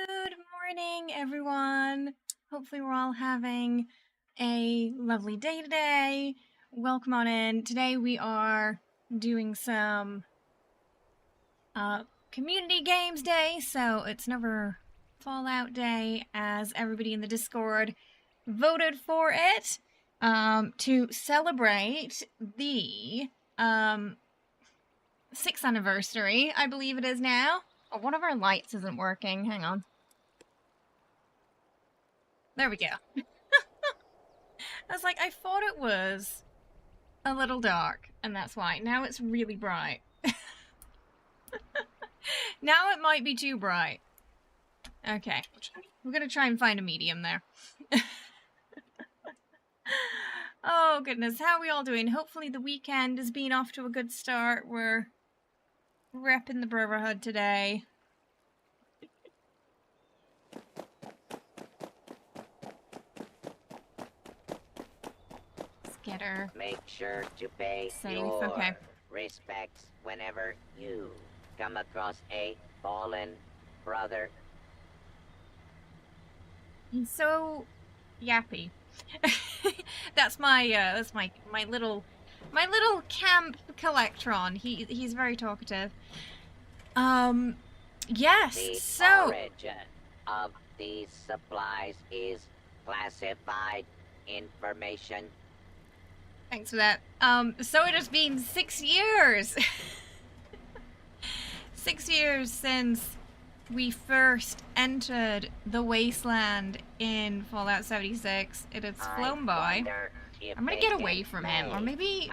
Good morning, everyone. Hopefully we're all having a lovely day today. Welcome on in. Today we are doing some community games day, so it's another Fallout day as everybody in the Discord voted for it to celebrate the 6th anniversary, I believe it is now. Oh, one of our lights isn't working. Hang on. There we go. I was like, I thought it was a little dark, and that's why. Now it's really bright. Now it might be too bright. Okay. We're gonna try and find a medium there. Oh, goodness. How are we all doing? Hopefully the weekend has been off to a good start. We're repping the Brotherhood today. Let's get her. Make sure to pay Safe, your okay. respects whenever you come across a fallen brother. He's so yappy. That's my little camp collectron. He's very talkative. Yes. The So origin of these supplies is classified information. thanks for that. So it has been 6 years. 6 years since we first entered the wasteland in Fallout 76. It has flown by. I'm gonna get away from him, or maybe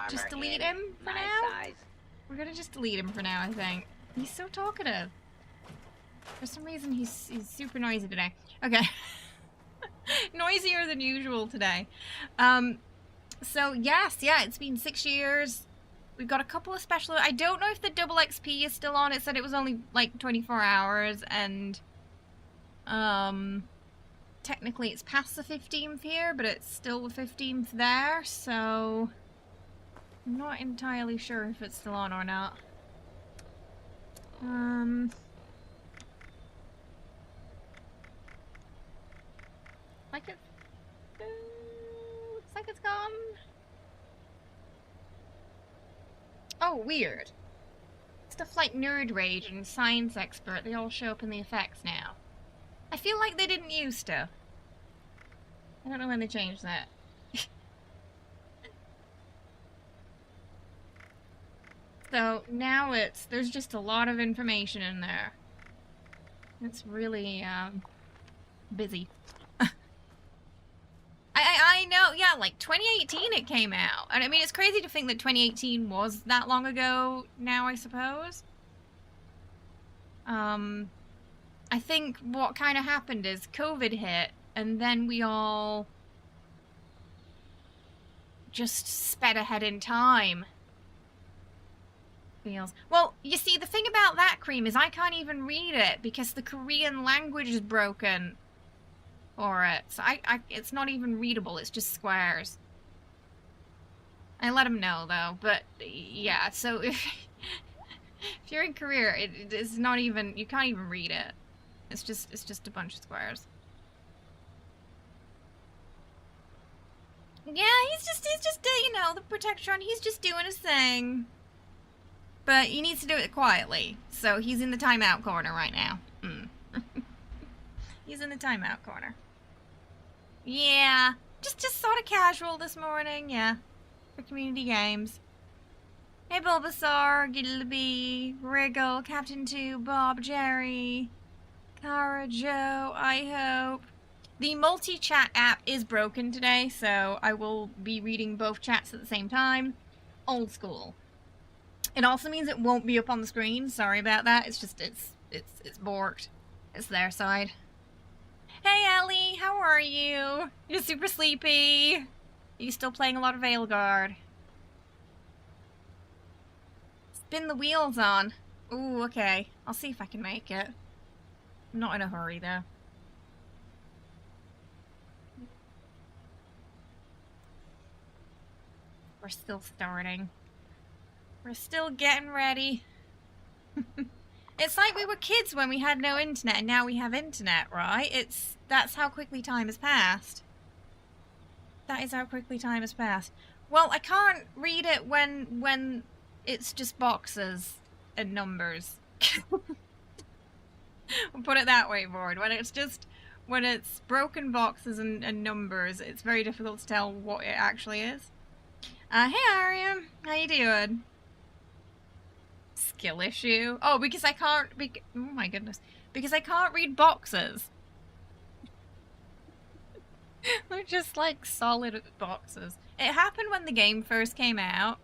just delete him for now. We're gonna just delete him for now, I think. He's so talkative. For some reason, he's super noisy today. Okay. Noisier than usual today. So yes, yeah, it's been 6 years. We've got a couple of special... I don't know if the double XP is still on. It said it was only, like, 24 hours, and... technically it's past the 15th here, but it's still the 15th there, so... I'm not entirely sure if it's still on or not. Like it... looks like it's gone. Oh, weird. Stuff like Nerd Rage and Science Expert, they all show up in the effects now. I feel like they didn't used to. I don't know when they changed that. So now there's just a lot of information in there. It's really, busy. I know, yeah, like 2018 it came out. And I mean, it's crazy to think that 2018 was that long ago now, I suppose. I think what kind of happened is COVID hit, and then we all just sped ahead in time. Feels. Well, you see, the thing about that, Cream, is I can't even read it because the Korean language is broken for it. So it's not even readable, it's just squares. I let him know, though, but yeah, so if you're in Korea, it's not even, you can't even read it. It's just a bunch of squares. Yeah, he's just, you know, the Protectron, he's just doing his thing. But he needs to do it quietly, so he's in the timeout corner right now. He's in the timeout corner. Yeah, just sort of casual this morning, yeah, for community games. Hey Bulbasaur, Gilby, Wriggle, Captain 2, Bob, Jerry, Kara, Joe, I hope. The multi-chat app is broken today, so I will be reading both chats at the same time. Old school. It also means it won't be up on the screen. Sorry about that. It's just, it's borked. It's their side. Hey, Ellie. How are you? You're super sleepy. Are you still playing a lot of Veilguard? Spin the wheels on. Ooh, okay. I'll see if I can make it. I'm not in a hurry, though. We're still starting. We're still getting ready. It's like we were kids when we had no internet and now we have internet, right? That's how quickly time has passed. That is how quickly time has passed. Well, I can't read it when it's just boxes and numbers. We'll put it that way, Board. When it's broken boxes and numbers, it's very difficult to tell what it actually is. Hey Ariam, how you doing? Skill issue? Oh, because I can't. Oh my goodness, because I can't read boxes. They're just like solid boxes. It happened when the game first came out.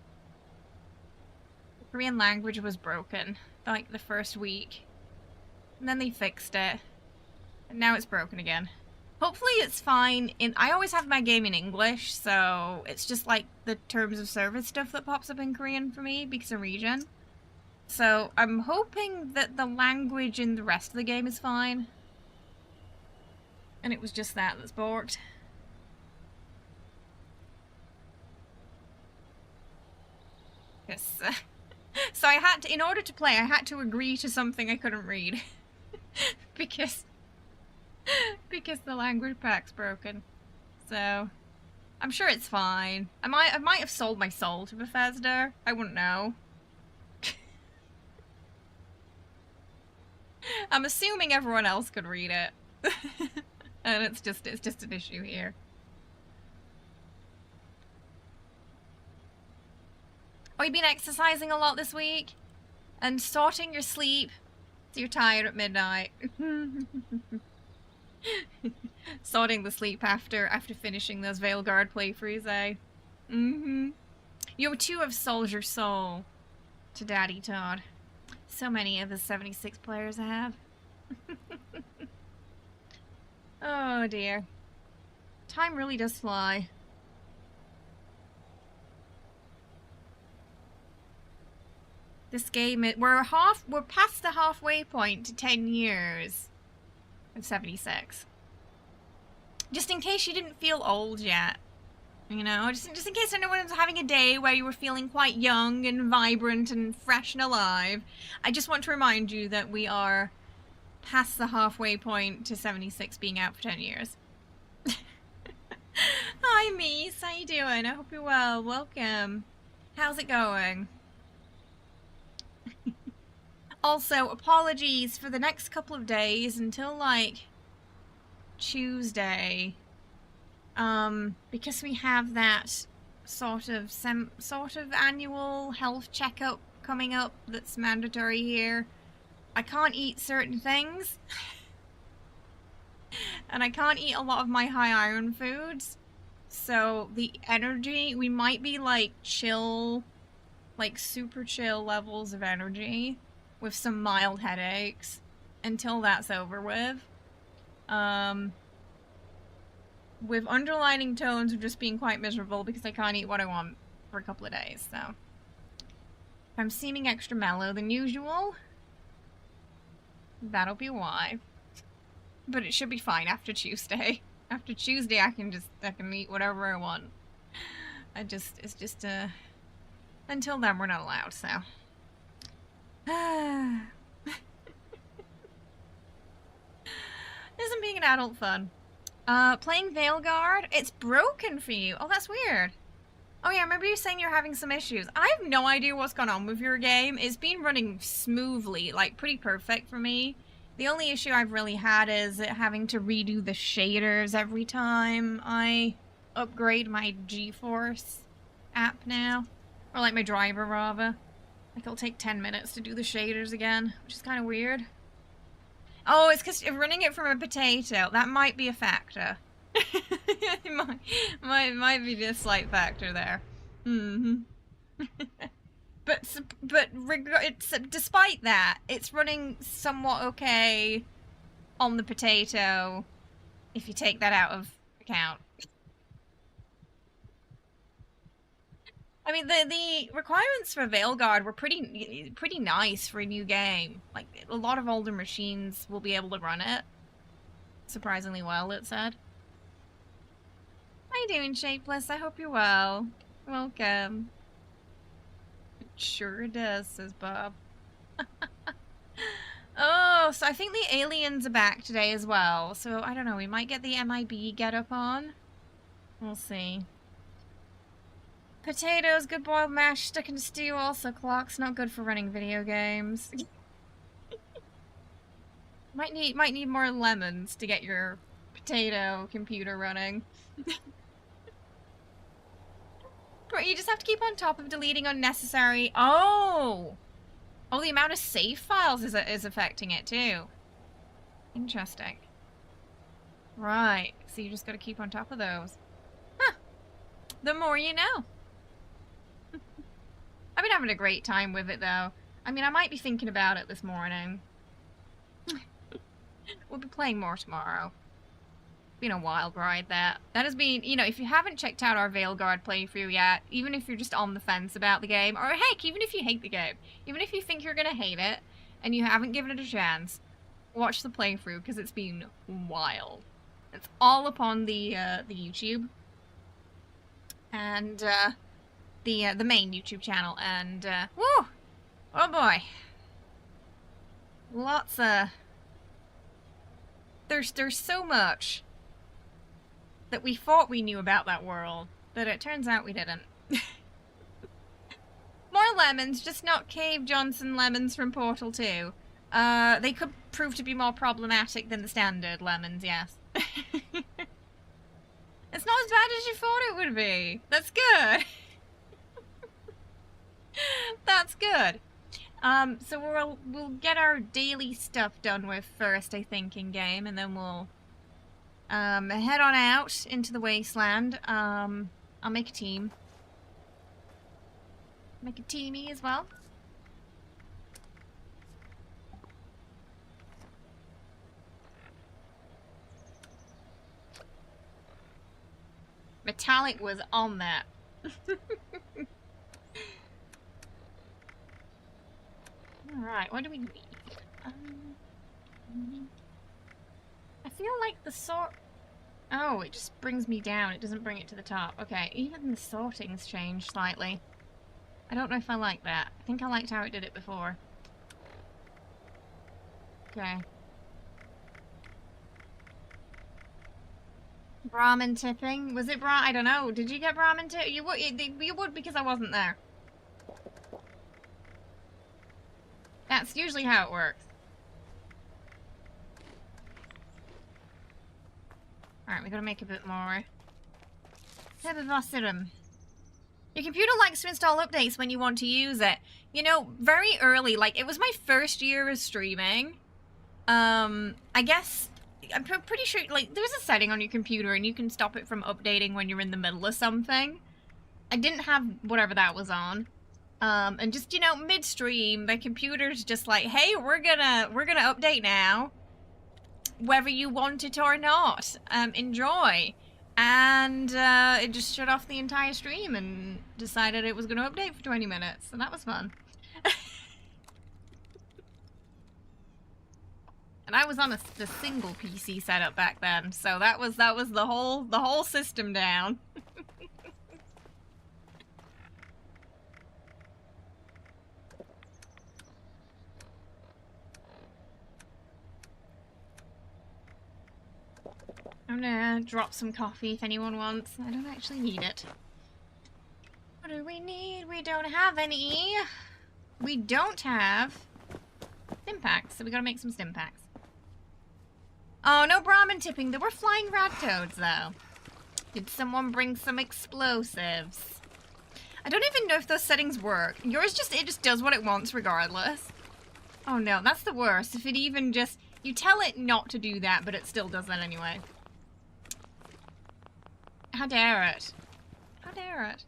The Korean language was broken, like the first week. And then they fixed it. And now it's broken again. Hopefully it's fine. I always have my game in English, so it's just like the terms of service stuff that pops up in Korean for me because of region. So I'm hoping that the language in the rest of the game is fine. And it was just that's borked. Yes. So I had to, in order to play, I had to agree to something I couldn't read. because the language pack's broken. So I'm sure it's fine. I might have sold my soul to Bethesda. I wouldn't know. I'm assuming everyone else could read it. And it's just an issue here. Oh, you've been exercising a lot this week? And sorting your sleep so you're tired at midnight. Sorting the sleep after finishing those Veilguard playthroughs, eh? Mm-hmm. You too have sold your soul to Daddy Todd. So many of the 76 players have. Oh dear. Time really does fly. This game, we're past the halfway point to 10 years of 76. Just in case you didn't feel old yet. You know, just in case anyone's having a day where you were feeling quite young and vibrant and fresh and alive, I just want to remind you that we are past the halfway point to 76 being out for 10 years. Hi, Mies. How you doing? I hope you're well. Welcome. How's it going? Also, apologies for the next couple of days until, like, Tuesday. Because we have that sort of annual health checkup coming up that's mandatory here. I can't eat certain things. And I can't eat a lot of my high iron foods. So the energy, we might be like chill, like super chill levels of energy with some mild headaches until that's over with. With underlining tones of just being quite miserable because I can't eat what I want for a couple of days, so. If I'm seeming extra mellow than usual, that'll be why. But it should be fine after Tuesday. After Tuesday, I can eat whatever I want. It's just, until then, we're not allowed, so. Isn't being an adult fun? Playing Veilguard? It's broken for you. Oh, that's weird. Oh yeah, I remember you saying you're having some issues. I have no idea what's going on with your game. It's been running smoothly, like pretty perfect for me. The only issue I've really had is it having to redo the shaders every time I upgrade my GeForce app now. Or like my driver, rather. Like it'll take 10 minutes to do the shaders again, which is kind of weird. Oh, it's because running it from a potato. That might be a factor. It might be a slight factor there. Mm-hmm. Despite that, it's running somewhat okay on the potato if you take that out of account. I mean, the requirements for Veilguard were pretty nice for a new game. Like, a lot of older machines will be able to run it. Surprisingly well, it said. How you doing, Shapeless? I hope you're well. Welcome. It sure does, says Bob. Oh, so I think the aliens are back today as well. So, I don't know, we might get the MIB get up on. We'll see. Potatoes, good boiled mash, stuck in stew, also clocks. Not good for running video games. might need more lemons to get your potato computer running. But you just have to keep on top of deleting unnecessary... Oh! Oh, the amount of save files is affecting it too. Interesting. Right, so you just gotta keep on top of those. Huh. The more you know. I've been having a great time with it though. I mean, I might be thinking about it this morning. We'll be playing more tomorrow. Been a wild ride that. That has been, you know, if you haven't checked out our Veilguard playthrough yet, even if you're just on the fence about the game, or heck, even if you hate the game, even if you think you're gonna hate it, and you haven't given it a chance, watch the playthrough, because it's been wild. It's all upon the YouTube. And, the main YouTube channel, and, woo! Oh boy. Lots of... There's so much that we thought we knew about that world, that it turns out we didn't. More lemons, just not Cave Johnson lemons from Portal 2. They could prove to be more problematic than the standard lemons, yes. It's not as bad as you thought it would be. That's good. That's good. So we'll get our daily stuff done with first, I think, in game, and then we'll head on out into the wasteland. I'll make a team. Make a teamie as well. Metallic was on that. Alright, what do we need? I feel like the sort... Oh, it just brings me down. It doesn't bring it to the top. Okay, even the sorting's changed slightly. I don't know if I like that. I think I liked how it did it before. Okay. Brahmin tipping? Was it I don't know. Did you get Brahmin tip? You would because I wasn't there. That's usually how it works. Alright, we gotta make a bit more. Your computer likes to install updates when you want to use it. You know, very early, like, it was my first year of streaming. I guess, I'm pretty sure, like, there's a setting on your computer and you can stop it from updating when you're in the middle of something. I didn't have whatever that was on. And just, you know, midstream, the computer's just like, hey, we're gonna update now. Whether you want it or not. Enjoy. And, it just shut off the entire stream and decided it was gonna update for 20 minutes. And that was fun. And I was on the single PC setup back then, so that was the whole system down. I'm gonna drop some coffee if anyone wants. I don't actually need it. What do we need? We don't have any. We don't have stim packs, so we gotta make some stim packs. Oh, no Brahmin tipping. There were flying rad toads, though. Did someone bring some explosives? I don't even know if those settings work. Yours it just does what it wants regardless. Oh no, that's the worst. If it even just... You tell it not to do that, but it still does that anyway. How dare it? How dare it?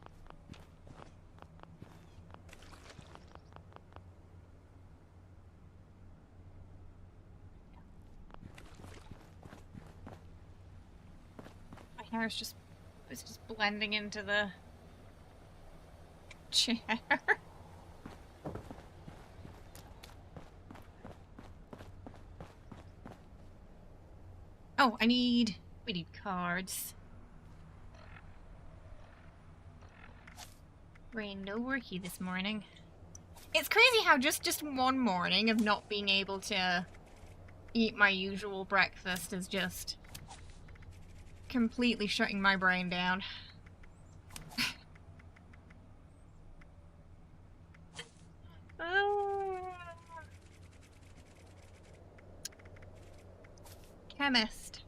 My hair is just blending into the chair. Oh, we need cards. Brain no worky this morning. It's crazy how just one morning of not being able to eat my usual breakfast is just completely shutting my brain down. Chemist.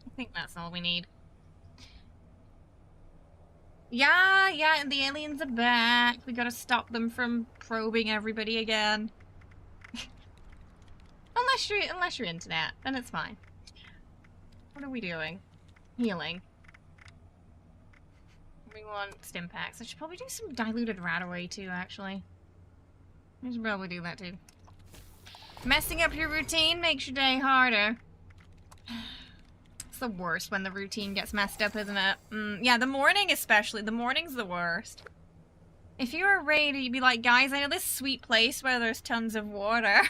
I think that's all we need. Yeah, and the aliens are back. We gotta stop them from probing everybody again. unless you're into that, then it's fine. What are we doing? Healing. We want stim packs. I should probably do some diluted radaway too, actually. I should probably do that too. Messing up your routine makes your day harder. It's the worst when the routine gets messed up, isn't it? Yeah, the morning especially. The morning's the worst. If you were ready, you'd be like, guys, I know this sweet place where there's tons of water.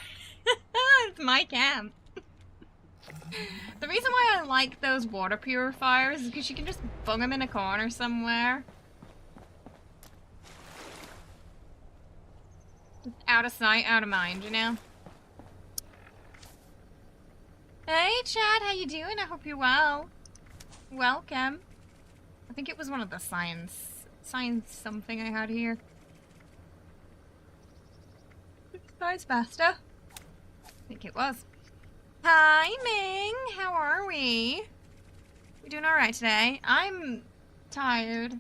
It's my camp. The reason why I like those water purifiers is because you can just bung them in a corner somewhere. Just out of sight, out of mind, you know? Hey, Chad, how you doing? I hope you're well. Welcome. I think it was one of the science something I had here. Science faster. I think it was. Hi, Ming. How are we? We doing alright today? I'm tired.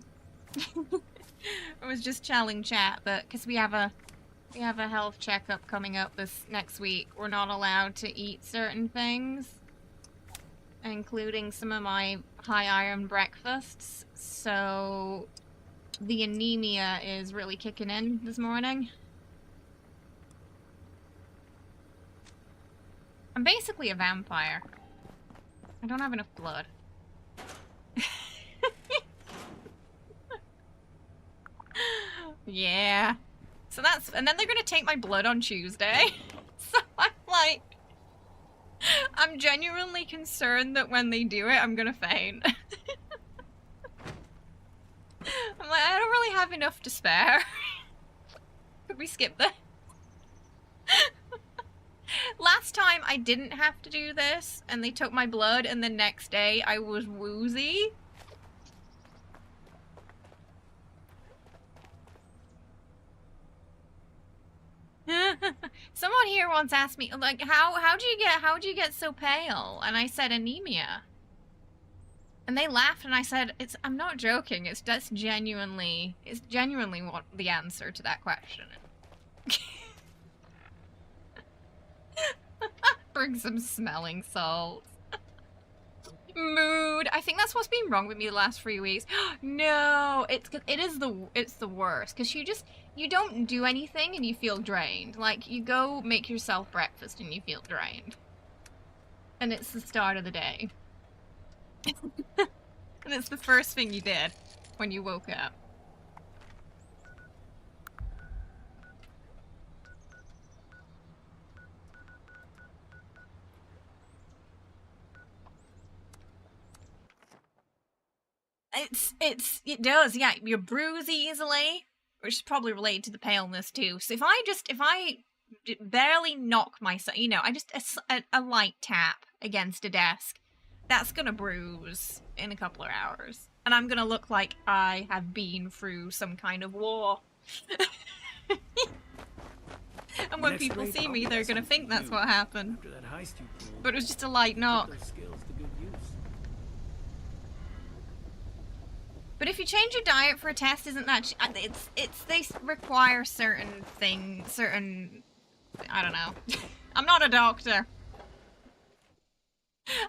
I was just chatting chat, but because we have a health checkup coming up this next week, we're not allowed to eat certain things, including some of my high iron breakfasts. So the anemia is really kicking in this morning. I'm basically a vampire. I don't have enough blood. Yeah. So that's, and then they're gonna take my blood on Tuesday. So I'm like, I'm genuinely concerned that when they do it, I'm gonna faint. I'm like, I don't really have enough to spare. Could we skip this? Last time I didn't have to do this, and they took my blood, and the next day I was woozy. Someone here once asked me, like, how'd you get so pale? And I said anemia. And they laughed, and I said, I'm not joking. It's genuinely what the answer to that question. Bring some smelling salts. Mood. I think that's what's been wrong with me the last 3 weeks. No, it's the worst, because you don't do anything and you feel drained. Like, you go make yourself breakfast and you feel drained. And it's the start of the day. And it's the first thing you did when you woke up. It does, yeah. You bruise easily, which is probably related to the paleness too. So if I barely knock myself, you know, I just a light tap against a desk, that's gonna bruise in a couple of hours, and I'm gonna look like I have been through some kind of war. And when people see me, they're gonna think that's what happened. But it was just a light knock. But if you change your diet for a test, isn't that... they require certain things, I don't know. I'm not a doctor.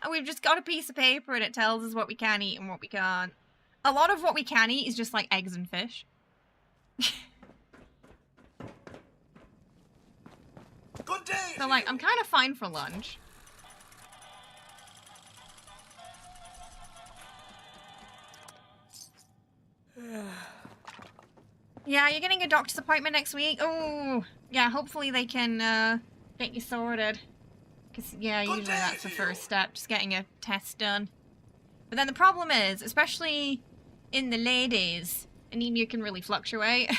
And we've just got a piece of paper and it tells us what we can eat and what we can't. A lot of what we can eat is just like eggs and fish. Good day! So like, I'm kind of fine for lunch. Yeah, you're getting a doctor's appointment next week. Oh, yeah, hopefully they can get you sorted. Because, yeah, usually that's the first step, just getting a test done. But then the problem is, especially in the ladies, anemia can really fluctuate.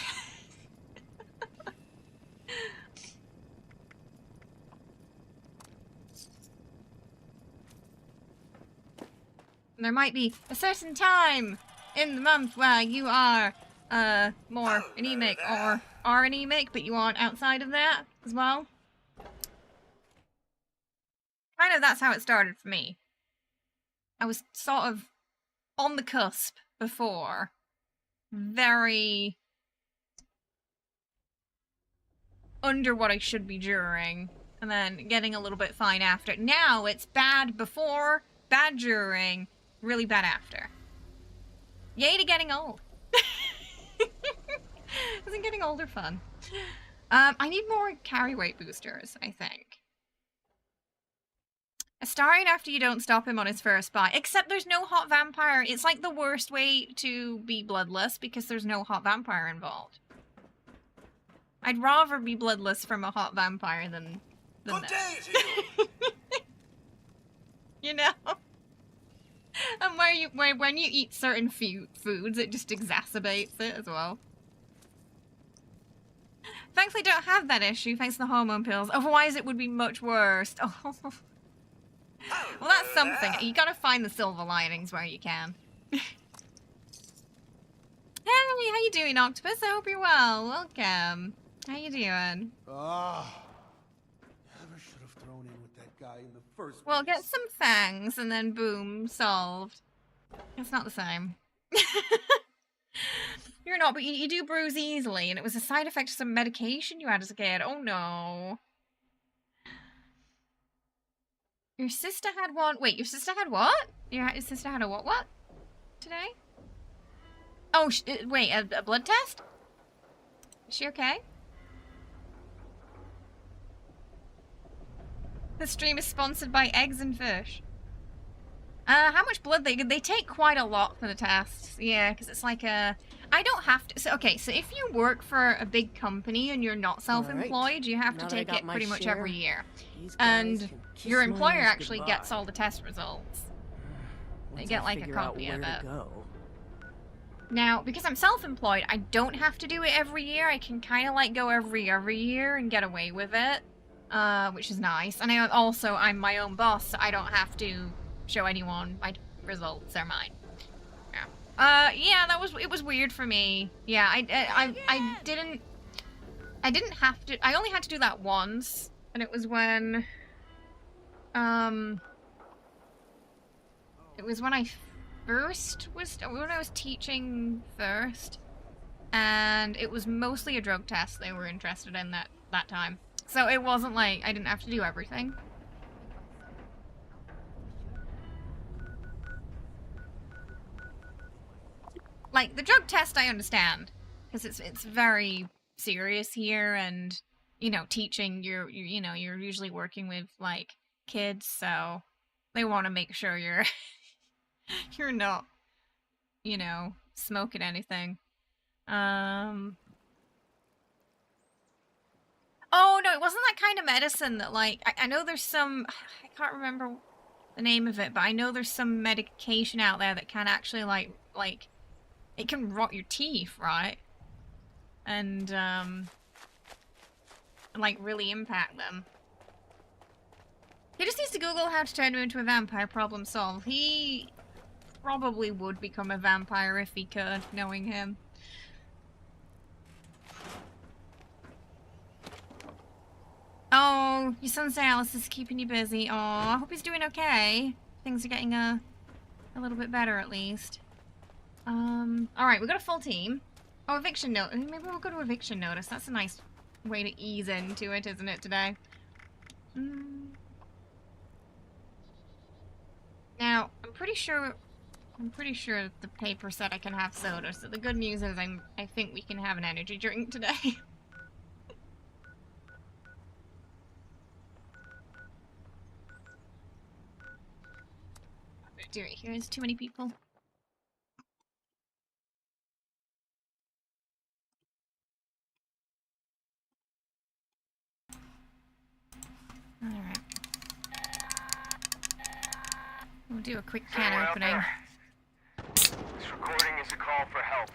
There might be a certain time in the month where you are more anemic or are anemic, but you aren't outside of that as well. Kind of that's how it started for me. I was sort of on the cusp before. Very under what I should be during. And then getting a little bit fine after. Now it's bad before, bad during, really bad after. Yay to getting old. Isn't getting older fun? I need more carry weight boosters, I think. Starring after you don't stop him on his first bite. Except there's no hot vampire. It's like the worst way to be bloodless because there's no hot vampire involved. I'd rather be bloodless from a hot vampire than that. You know? And when you eat certain foods, it just exacerbates it as well. Thankfully, don't have that issue thanks to the hormone pills. Otherwise, it would be much worse. Oh. Well, that's something. You gotta find the silver linings where you can. Hey, how you doing, Octopus? I hope you're well. Welcome. How you doing? Ah, never should have thrown in with that guy in the first place. Well, get some fangs and then boom, solved. It's not the same. You're not, but you do bruise easily, and it was a side effect of some medication you had as a kid. Oh no. Your sister had one. Wait, your sister had what? Your sister had a what today? Oh, wait, a blood test? Is she okay? The stream is sponsored by Eggs and Fish. How much blood they take quite a lot for the tests. Yeah, because it's like a... I don't have to... So, okay, so if you work for a big company and you're not self-employed, you have to take it pretty much every year. And your employer actually gets all the test results. They get like a copy of it. Now, because I'm self-employed, I don't have to do it every year. I can kind of like go every year and get away with it, which is nice. And I'm my own boss, so I don't have to show anyone my results. They're mine. Yeah, it was weird for me. Yeah, I didn't have to. I only had to do that once, and it was when when I was teaching first, and it was mostly a drug test they were interested in that time. So it wasn't like I didn't have to do everything. Like, the drug test I understand, because it's very serious here, and, you know, teaching, you're usually working with, like, kids, so they want to make sure you're not, you know, smoking anything. Oh, no, it wasn't that kind of medicine that, like, I know there's some, I can't remember the name of it, but I know there's some medication out there that can actually, like, it can rot your teeth, right? And, like, really impact them. He just needs to Google how to turn him into a vampire, problem solved. He probably would become a vampire if he could, knowing him. Oh, your son's Alice is keeping you busy. Aw, I hope he's doing okay. Things are getting a little bit better, at least. Alright, we got a full team. Oh, eviction notice. Maybe we'll go to eviction notice. That's a nice way to ease into it, isn't it, today? Now, I'm pretty sure the paper said I can have soda, so the good news is I think we can have an energy drink today. Do it here, there's too many people. Alright. We'll do a quick can opening. This recording is a call for help.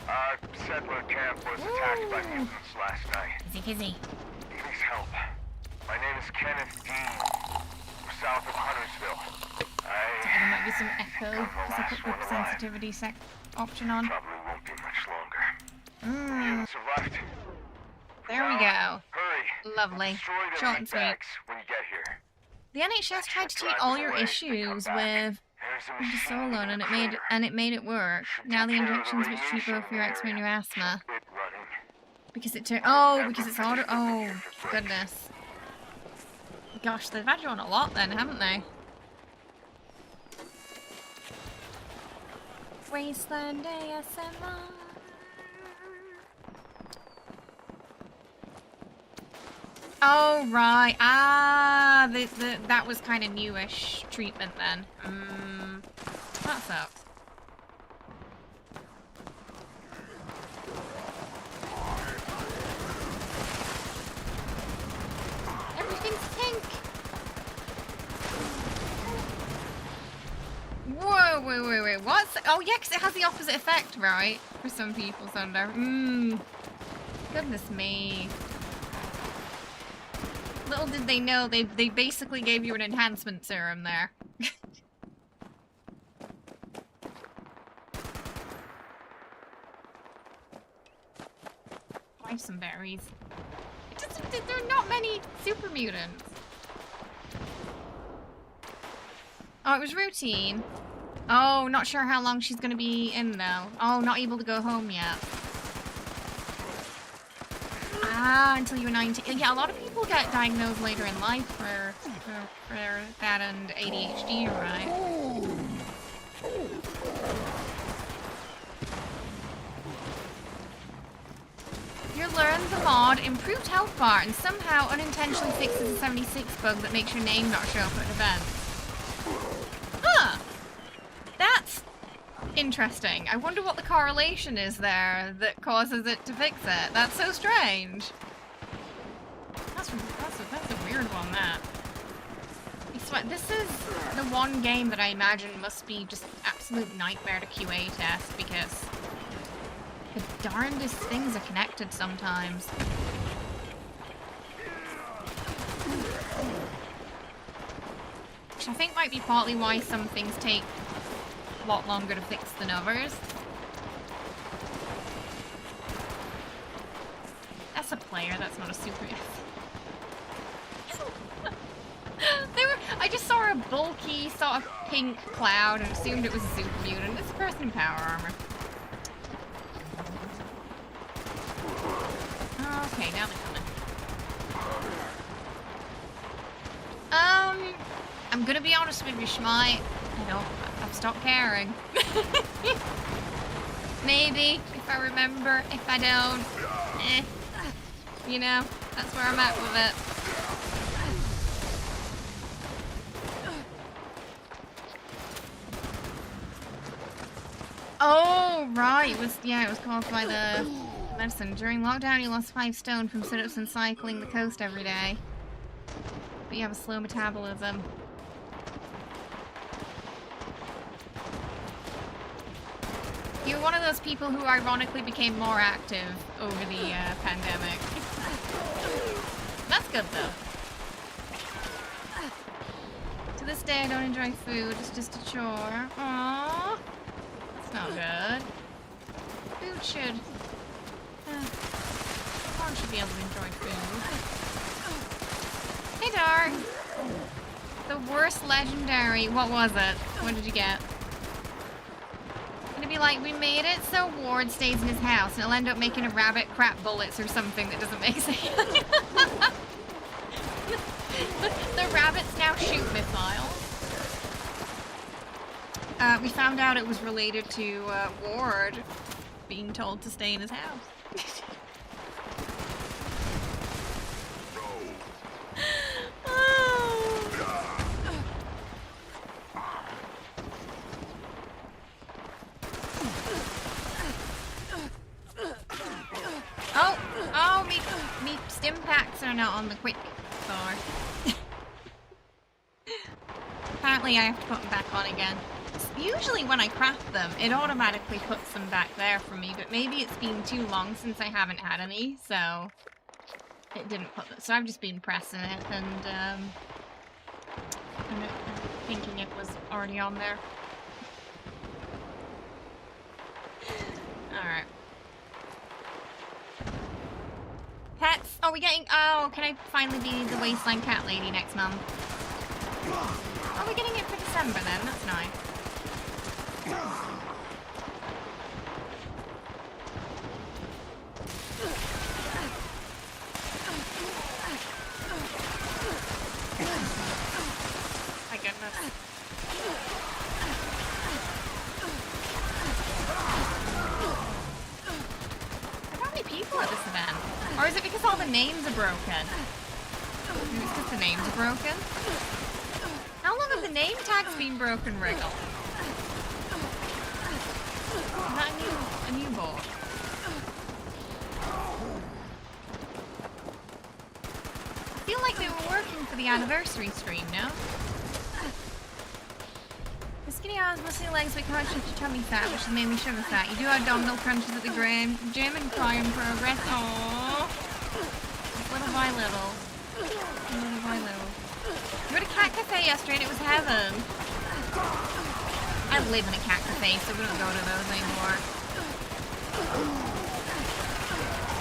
Our settler camp was attacked by mutants last night. Kizzy. Please help. My name is Kenneth Dean. We're south of Huntersville. There might be some echo because I put the sensitivity option on. Probably won't be much longer. Mm, Units are left. there we go. Hurry. Lovely. Destroy the Short meat and sweet. bags when you get here. The NHS tried to treat all your issues with Solon, and it made it work. Now the injections which treat both your eczema and your asthma. Because it turned. Oh, because it's auto. Oh, goodness. Gosh, they've had you on a lot then, haven't they? Wasteland ASMR. Oh, right. Ah, that was kind of newish treatment then. That sucks. Everything's pink. Whoa, wait. What's... Oh, yeah, because it has the opposite effect, right? For some people, Thunder. Goodness me. Little did they know, they basically gave you an enhancement serum there. Buy some berries. There are not many super mutants. Oh, it was routine. Oh, not sure how long she's gonna be in though. Oh, not able to go home yet. Ah, until you're 19. Yeah, a lot of people get diagnosed later in life for that and ADHD, right? You learn the mod improved health bar and somehow unintentionally fixes a 76 bug that makes your name not show up at events. Huh! That's interesting. I wonder what the correlation is there that causes it to fix it. That's so strange. That's a weird one, that. I swear, this is the one game that I imagine must be just absolute nightmare to QA test because the darndest things are connected sometimes. Which I think might be partly why some things take a lot longer to fix than others. That's a player, that's not a super. I just saw a bulky, sort of pink cloud and assumed it was a super mutant. It's a person in power armor. Okay, now they're coming. I'm gonna be honest with you, Schmite. I've stopped caring. Maybe, if I remember, if I don't, you know, that's where I'm at with it. Oh, right, it was caused by the medicine. During lockdown, you lost 5 stone from sit-ups and cycling the coast every day. But you have a slow metabolism. You're one of those people who ironically became more active over the pandemic. That's good, though. To this day, I don't enjoy food. It's just a chore. Aww. That's not good. Food should... Everyone should be able to enjoy food. Hey, Dark. The worst legendary. What was it? What did you get? Gonna be like, we made it so Ward stays in his house and he'll end up making a rabbit crap bullets or something that doesn't make sense. The rabbits now shoot missiles. We found out it was related to Ward being told to stay in his house. Me stim packs are not on the quick bar. Apparently I have to put them back on again. Usually when I craft them, it automatically puts them back there for me, but maybe it's been too long since I haven't had any, so it didn't put them. So I've just been pressing it and thinking it was already on there. Alright. Pets? Are we getting... Oh, can I finally be the Wasteland Cat Lady next month? Oh, we're getting it for December then. That's nice. My goodness. How many people at this event? Or is it because all the names are broken? Maybe it's because the names are broken? How long have the name tags been broken, Wriggle? Is that a new board? I feel like they were working for the anniversary stream, no? The skinny arms, muscly legs, but can't shift your tummy fat, which is mainly sugar fat. You do abdominal crunches at the gym and cry in progress. Aww. Little by little. Little by little. We were at a cat cafe yesterday and it was heaven. I live in a cat cafe, so we don't go to those anymore.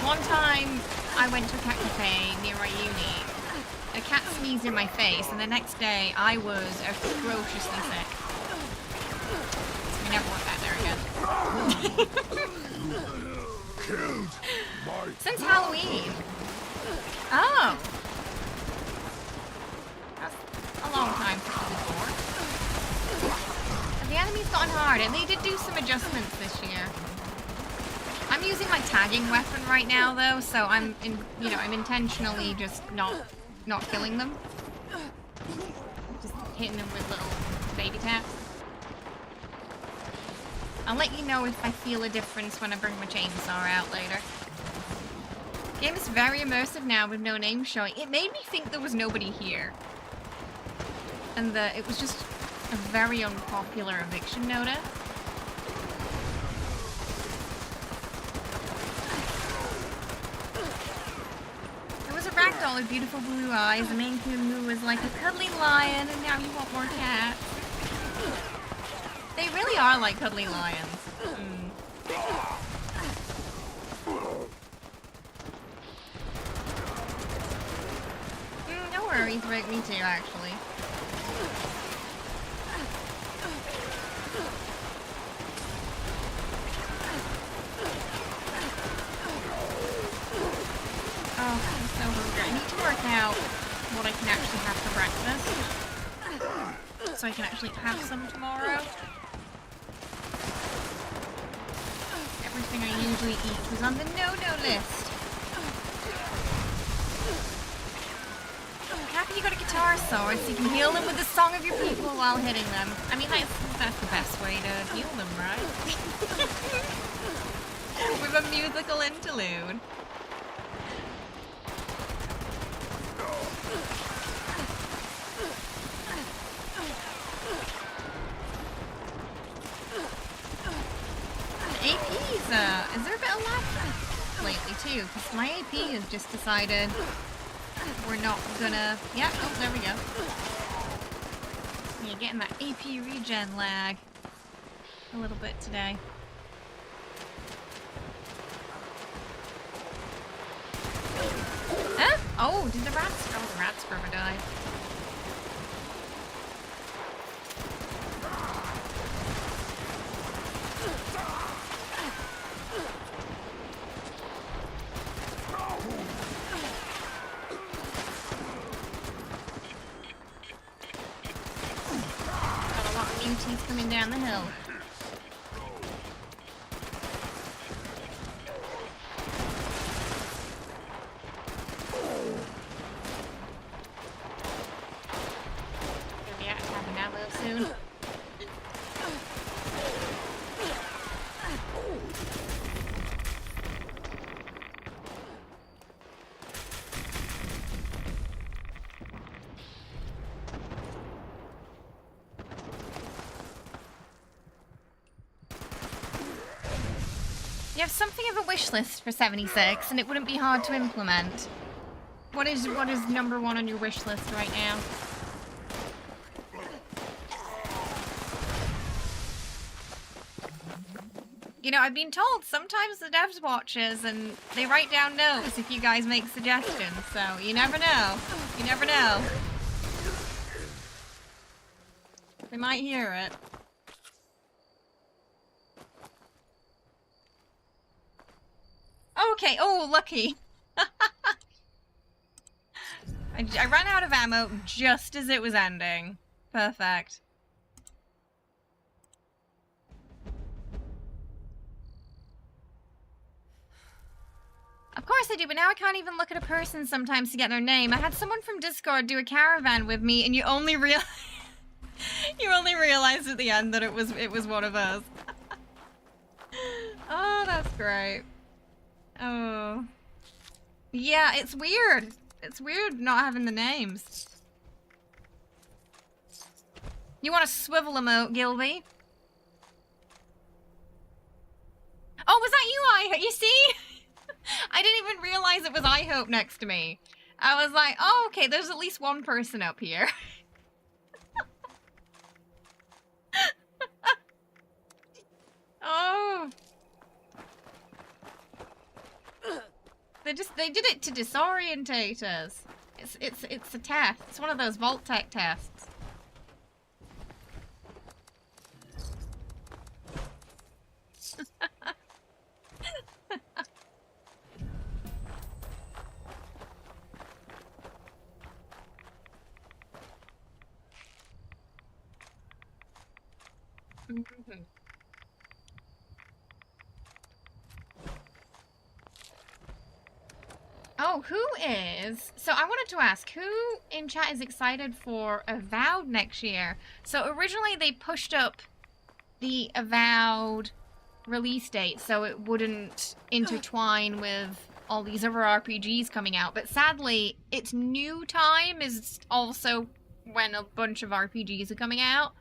One time, I went to a cat cafe near my uni. A cat sneezed in my face, and the next day, I was atrociously sick. We never went back there again. Since Halloween. Oh. That's a long time since I was born. And the enemy's gotten hard, and they did do some adjustments this year. I'm using my tagging weapon right now, though, so I'm intentionally just not killing them. Just hitting them with little baby taps. I'll let you know if I feel a difference when I bring my chainsaw out later. Game is very immersive now with no names showing. It made me think there was nobody here. And that it was just a very unpopular eviction notice. There was a ragdoll with beautiful blue eyes, a Maine Coon who was like a cuddly lion, and now you want more cats. They really are like cuddly lions. No worries, Rick. Me too, actually. Oh, I'm so hungry. I need to work out what I can actually have for breakfast. So I can actually have some tomorrow. Everything I usually eat was on the no-no list. Happy you got a guitar sword so you can heal them with the song of your people while hitting them. I mean, that's the best way to heal them, right? With a musical interlude. AP's, is there a bit of lag lately too? Because my AP has just decided we're not gonna... Yeah, oh, there we go. Yeah, getting that AP regen lag a little bit today. Huh? Oh, did the rats... Oh, the rat scrubber die. He's coming down the hill. Gonna be out attacking that little soon. You have something of a wish list for 76, and it wouldn't be hard to implement. What is number one on your wish list right now? You know, I've been told sometimes the devs watches and they write down notes if you guys make suggestions, so you never know. You never know. They might hear it. Okay, oh, lucky. I ran out of ammo just as it was ending. Perfect. Of course I do, but now I can't even look at a person sometimes to get their name. I had someone from Discord do a caravan with me, and you only realize at the end that it was one of us. Oh, that's great. Oh. Yeah, it's weird. It's weird not having the names. You want a swivel emote, Gilby? Oh, was that you, you see? I didn't even realize it was I Hope next to me. I was like, oh, okay, there's at least one person up here. Oh. They did it to disorientate us. It's a test. It's one of those Vault Tech tests. Oh, who is... So I wanted to ask, who in chat is excited for Avowed next year? So originally they pushed up the Avowed release date so it wouldn't intertwine with all these other RPGs coming out. But sadly, its new time is also when a bunch of RPGs are coming out.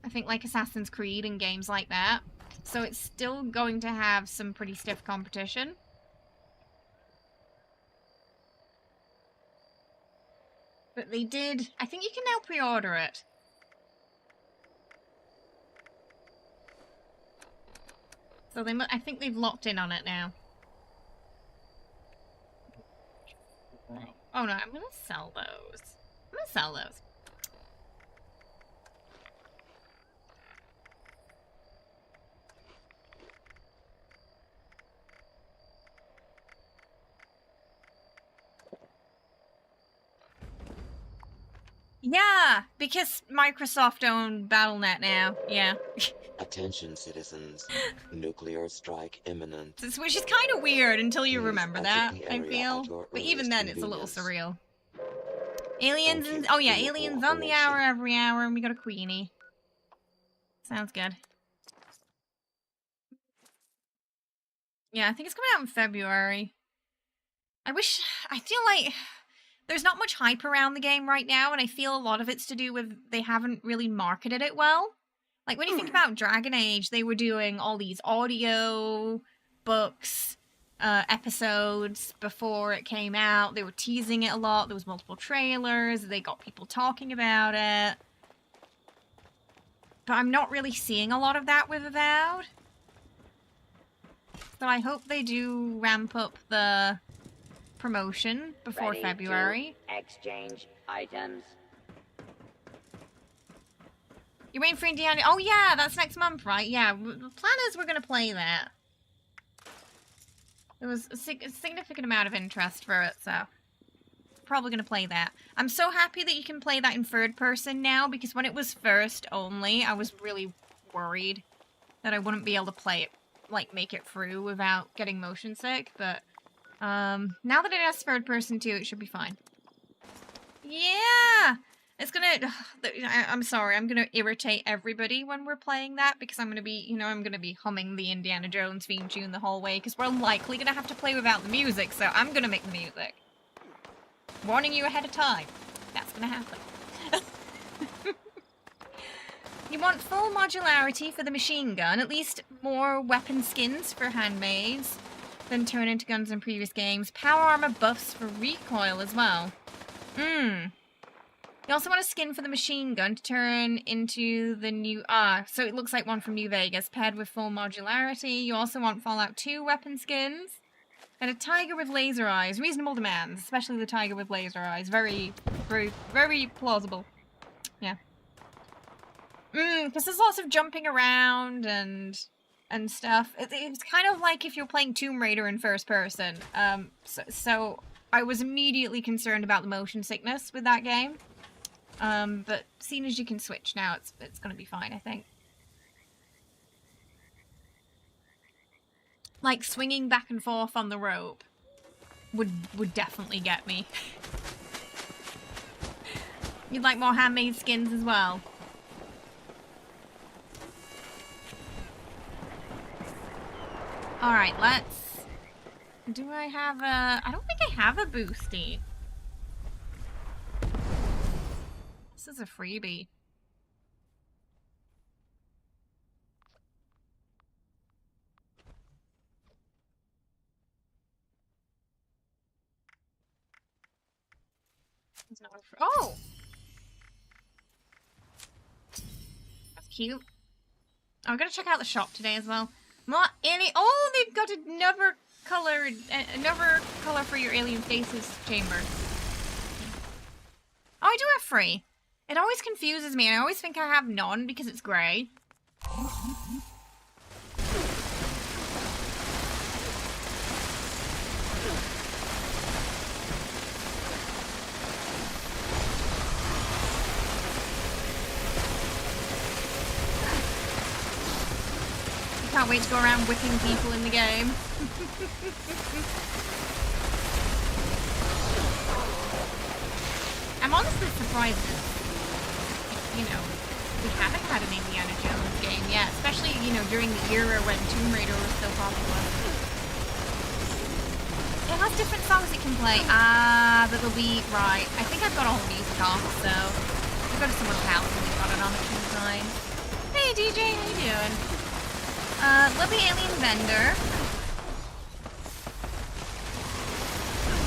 I think like Assassin's Creed and games like that. So it's still going to have some pretty stiff competition. But they did... I think you can now pre-order it. So they... I think they've locked in on it now. Oh no, I'm gonna sell those. I'm gonna sell those. Yeah, because Microsoft own Battle.net now. Yeah. Attention, citizens. Nuclear strike imminent. Which is kind of weird until you Please remember exit that, the I area feel. at your But even earliest then, it's a little convenience. surreal. Aliens Thank and... you Oh for yeah, your aliens on the hour cooperation. every hour, and we got a queenie. Sounds good. Yeah, I think it's coming out in February. I feel like there's not much hype around the game right now, and I feel a lot of it's to do with they haven't really marketed it well. Like, when you think about Dragon Age, they were doing all these audio books, episodes before it came out. They were teasing it a lot. There was multiple trailers. They got people talking about it. But I'm not really seeing a lot of that with Avowed. So I hope they do ramp up the promotion before Ready February. to exchange items. You're waiting for Indiana? Oh yeah, that's next month, right? Yeah, the plan is we're going to play that. There was a significant amount of interest for it, so probably going to play that. I'm so happy that you can play that in third person now, because when it was first only, I was really worried that I wouldn't be able to play it, like, make it through without getting motion sick, but now that it has third person too, it should be fine. Yeah! It's gonna... I'm sorry, I'm gonna irritate everybody when we're playing that, because I'm gonna be, I'm gonna be humming the Indiana Jones theme tune the whole way, because we're likely gonna have to play without the music, so I'm gonna make the music. Warning you ahead of time. That's gonna happen. You want full modularity for the machine gun, at least more weapon skins for handmaids than turn into guns in previous games. Power armor buffs for recoil as well. You also want a skin for the machine gun to turn into the new... so it looks like one from New Vegas, paired with full modularity. You also want Fallout 2 weapon skins. And a tiger with laser eyes. Reasonable demands, especially the tiger with laser eyes. Very, very, very plausible. Yeah. Because there's lots of jumping around and stuff. It's kind of like if you're playing Tomb Raider in first person. So I was immediately concerned about the motion sickness with that game. But seeing as you can switch now, it's gonna be fine, I think. Like, swinging back and forth on the rope would definitely get me. You'd like more handmade skins as well? Alright, let's... Do I have a... I don't think I have a boosty. This is a freebie. It's not a oh! That's cute. Oh, I'm gonna check out the shop today as well. Not any... Oh, they've got another color for your alien stasis chamber. Oh, I do have free. It always confuses me, and I always think I have none because it's grey. Can't wait to go around whipping people in the game. I'm honestly surprised that, you know, we haven't had an Indiana Jones game yet, especially, you know, during the era when Tomb Raider was so popular. It has different songs it can play. That'll be right. I think I've got all the music off, so I'll go to someone's house and they've got it on a few times. Hey DJ, how you doing? Lovely alien vendor.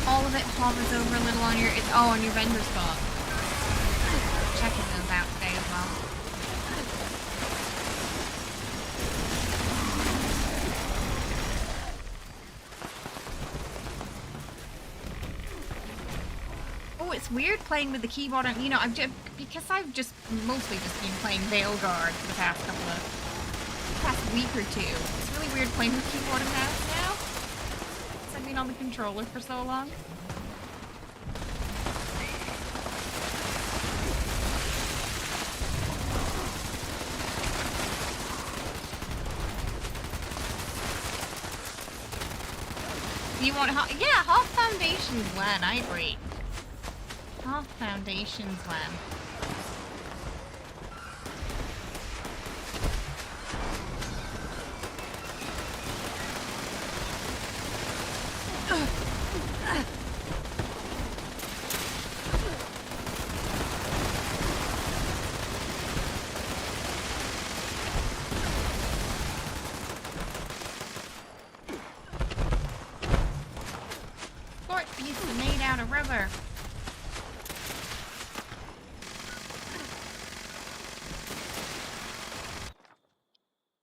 All of it hovers over a little on your... on your vendor spot. Checking those out today as well. Oh, it's weird playing with the keyboard. You know, because I've just mostly just been playing Veilguard for the past week or two. It's really weird playing with keyboard and mouse now. Because I've been on the controller for so long. You want half foundations when, I agree. Half foundations when.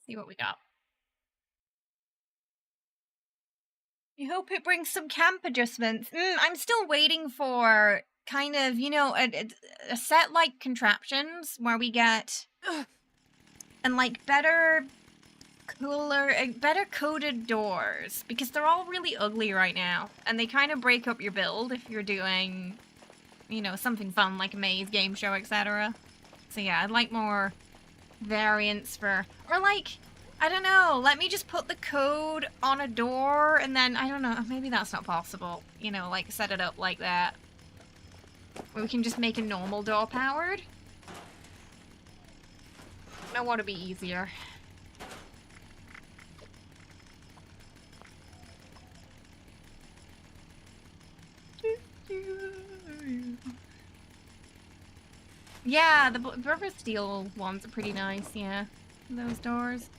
See what we got. I hope it brings some camp adjustments. I'm still waiting for kind of, you know, a set like contraptions where we get and like better coded doors, because they're all really ugly right now and they kind of break up your build if you're doing, you know, something fun like a maze, game show, etc. So yeah, I'd like more variants for, or like, I don't know, let me just put the code on a door and then, I don't know, maybe that's not possible, you know, like set it up like that. Where we can just make a normal door powered. I want to be easier. Yeah, the rubber steel ones are pretty nice, yeah. Those doors.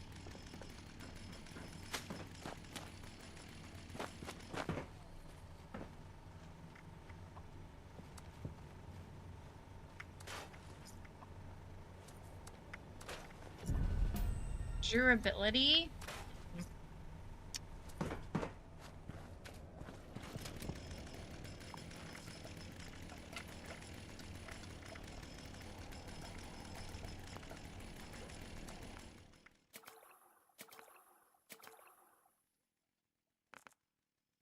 Durability.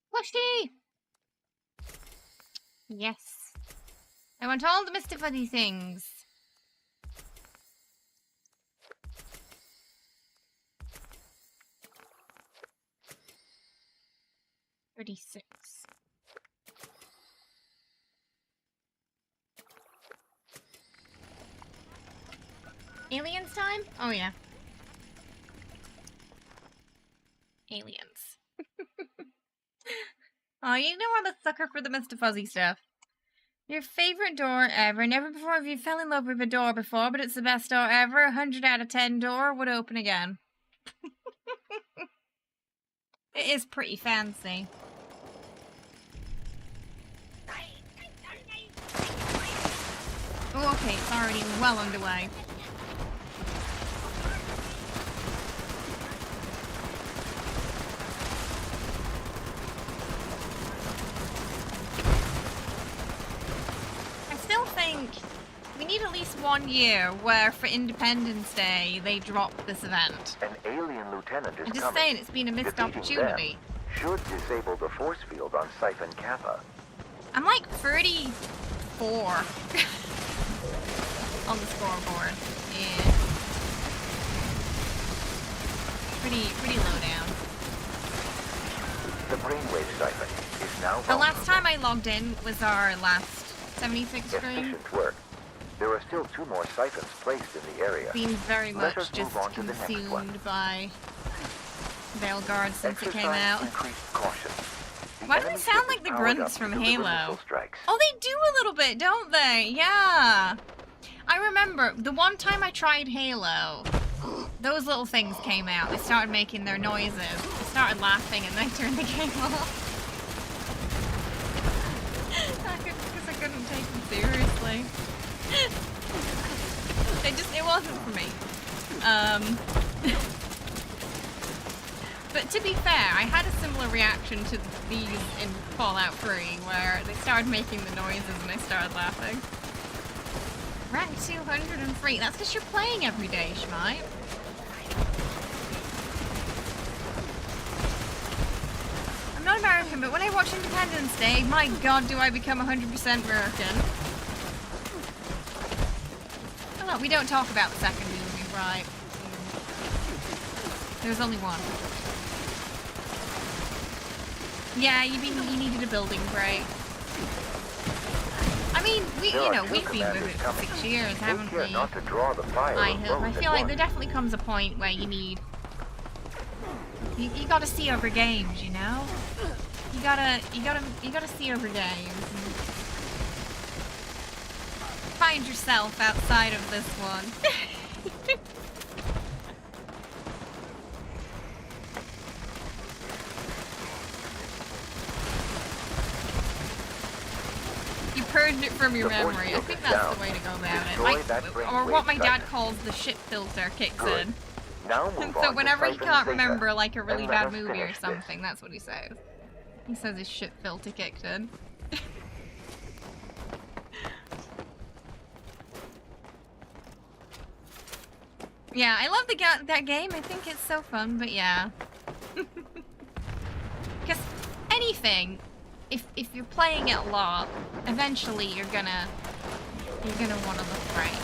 Plushy! Yes. I want all the Mr. Fuzzy things. $36. Aliens time? Oh yeah. Aliens. Oh, you know I'm a sucker for the Mr. Fuzzy stuff. Your favorite door ever. Never before have you fell in love with a door before, but it's the best door ever. 100 out of 10 door would open again. It is pretty fancy. Oh, okay, it's already well underway. I still think we need at least 1 year where for Independence Day they drop this event. An alien lieutenant is I'm just coming. saying it's been a missed Defeating opportunity. them should disable the force field on Siphon Kappa. I'm like 34 on the scoreboard. Yeah. Pretty low down. The brainwave siphon is now The last vulnerable. time I logged in was our last 76 stream. Efficient work. There are still 2 more siphons placed in the area. Seems very Let much us move just on to the next one. consumed by Veilguard since it came Exercise out. increased caution. The Why do they enemy sound ship like is the powered grunts up from to deliver Halo? missile strikes. Oh, they do a little bit, don't they? Yeah. I remember the one time I tried Halo, those little things came out. They started making their noises. I started laughing and then I turned the game off. Because I couldn't take them seriously. It wasn't for me. But to be fair, I had a similar reaction to these in Fallout 3, where they started making the noises and I started laughing. Rank 203, that's because you're playing every day, Schmite. I'm not American, but when I watch Independence Day, my god, do I become 100% American. Oh, look, we don't talk about the second movie, right? There's only one. Yeah, you needed a building break. I mean, we've been with it for 6 years, haven't we? Not to draw the fire I feel like there definitely comes a point where you need... You gotta see over games, you know? You gotta see over games. And find yourself outside of this one. You purged it from your memory. I think that's the way to go about it. Or what my dad calls the shit filter kicks in. Now And move so on whenever to he Siphon can't Zeta, remember like a really and let bad us movie or finish this. something, that's what he says. He says his shit filter kicked in. Yeah, I love that game. I think it's so fun, but yeah. Because anything, if you're playing it a lot, eventually you're gonna want to look right.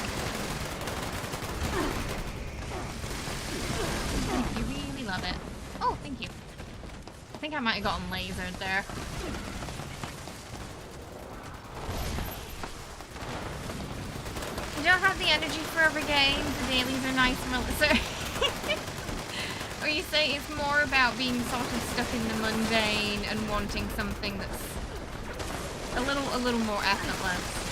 You really love it. Oh, thank you. I think I might have gotten lasered there. You don't have the energy for every game. The dailies are nice and relaxing. Or you say it's more about being sort of stuck in the mundane and wanting something that's a little more effortless.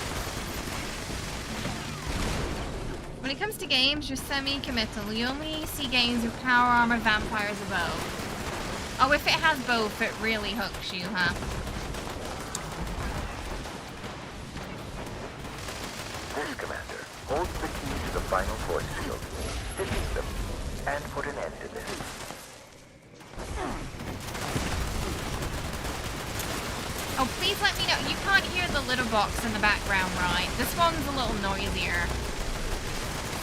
When it comes to games, you're semi-committal. You only see games with power armor, vampires, or both. Oh, if it has both, it really hooks you, huh? This commander holds the key to the final force field. Defeat them, and put an end to this. Oh, please let me know. You can't hear the litter box in the background, right? This one's a little noisier.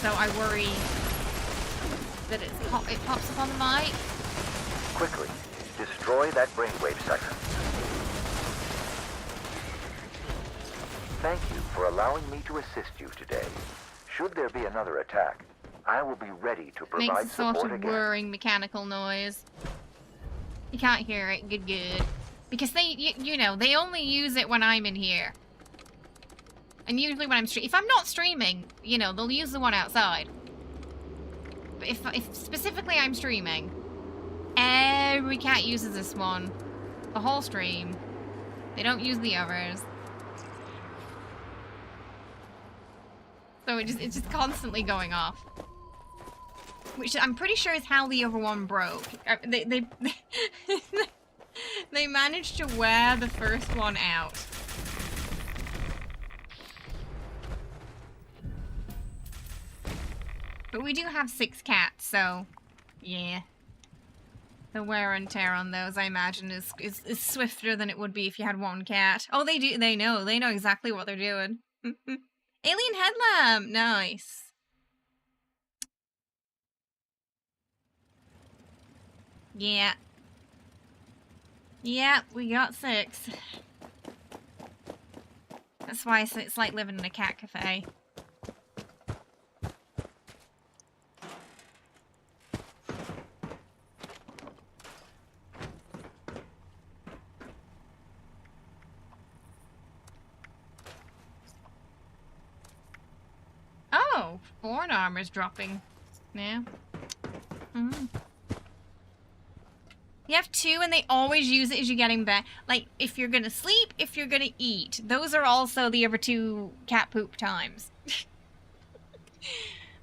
So I worry that it pops up on the mic. Quickly, destroy that brainwave siphon. Thank you for allowing me to assist you today. Should there be another attack, I will be ready to provide Makes a sort support of again. whirring mechanical noise. You can't hear it. Good, good. Because they, you know, they only use it when I'm in here. And usually when I'm if I'm not streaming, you know, they'll use the one outside. But if specifically I'm streaming, every cat uses this one. The whole stream. They don't use the others. So it's just constantly going off. Which I'm pretty sure is how the other one broke. They they managed to wear the first one out. But we do have 6 cats, so yeah. The wear and tear on those, I imagine, is swifter than it would be if you had 1 cat. Oh, they do. They know exactly what they're doing. Alien headlamp, nice. Yeah. Yeah, we got 6. That's why it's like living in a cat cafe. Oh, Born armor's dropping now. You have 2 and they always use it as you're getting back. Like, if you're gonna sleep, if you're gonna eat. Those are also the other 2 cat poop times.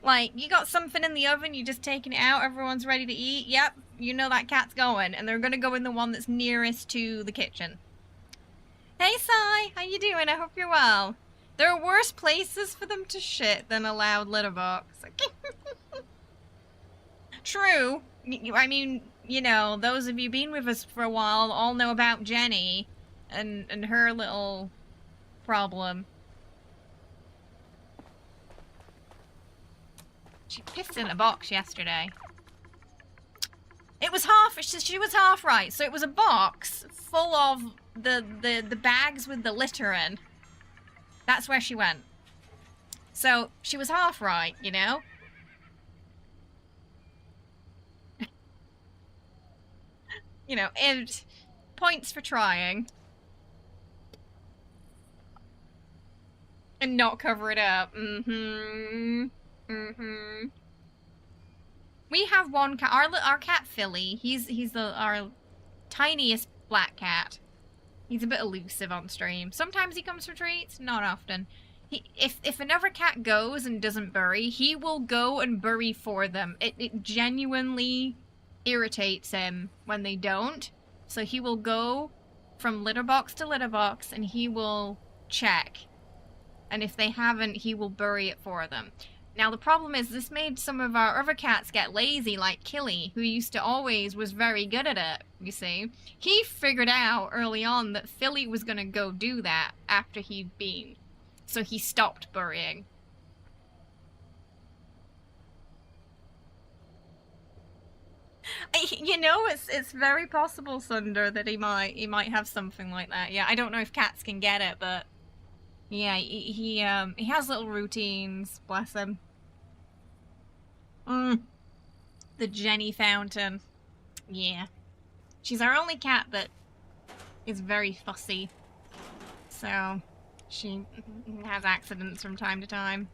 Like, you got something in the oven, you're just taking it out, everyone's ready to eat. Yep, you know that cat's going. And they're gonna go in the one that's nearest to the kitchen. Hey, Sai, how you doing? I hope you're well. There are worse places for them to shit than a loud litter box. True. I mean, you know, those of you been with us for a while all know about Jenny and her little problem. She pissed in a box yesterday. It was half, she was half right. So it was a box full of the bags with the litter in. That's where she went. So she was half right, you know? You know, and points for trying. And not cover it up. We have 1 cat. Our cat Philly. He's our tiniest black cat. He's a bit elusive on stream. Sometimes he comes for treats, not often. If another cat goes and doesn't bury, he will go and bury for them. It genuinely irritates him when they don't. So he will go from litter box to litter box and he will check. And if they haven't, he will bury it for them. Now the problem is this made some of our other cats get lazy, like Killy, who used to always was very good at it, you see. He figured out early on that Philly was gonna go do that after he'd been. So he stopped burying. You know, it's very possible, Sunder, that he might have something like that. Yeah, I don't know if cats can get it, but yeah, he has little routines, bless him. The Jenny fountain. Yeah. She's our only cat that is very fussy. So she has accidents from time to time.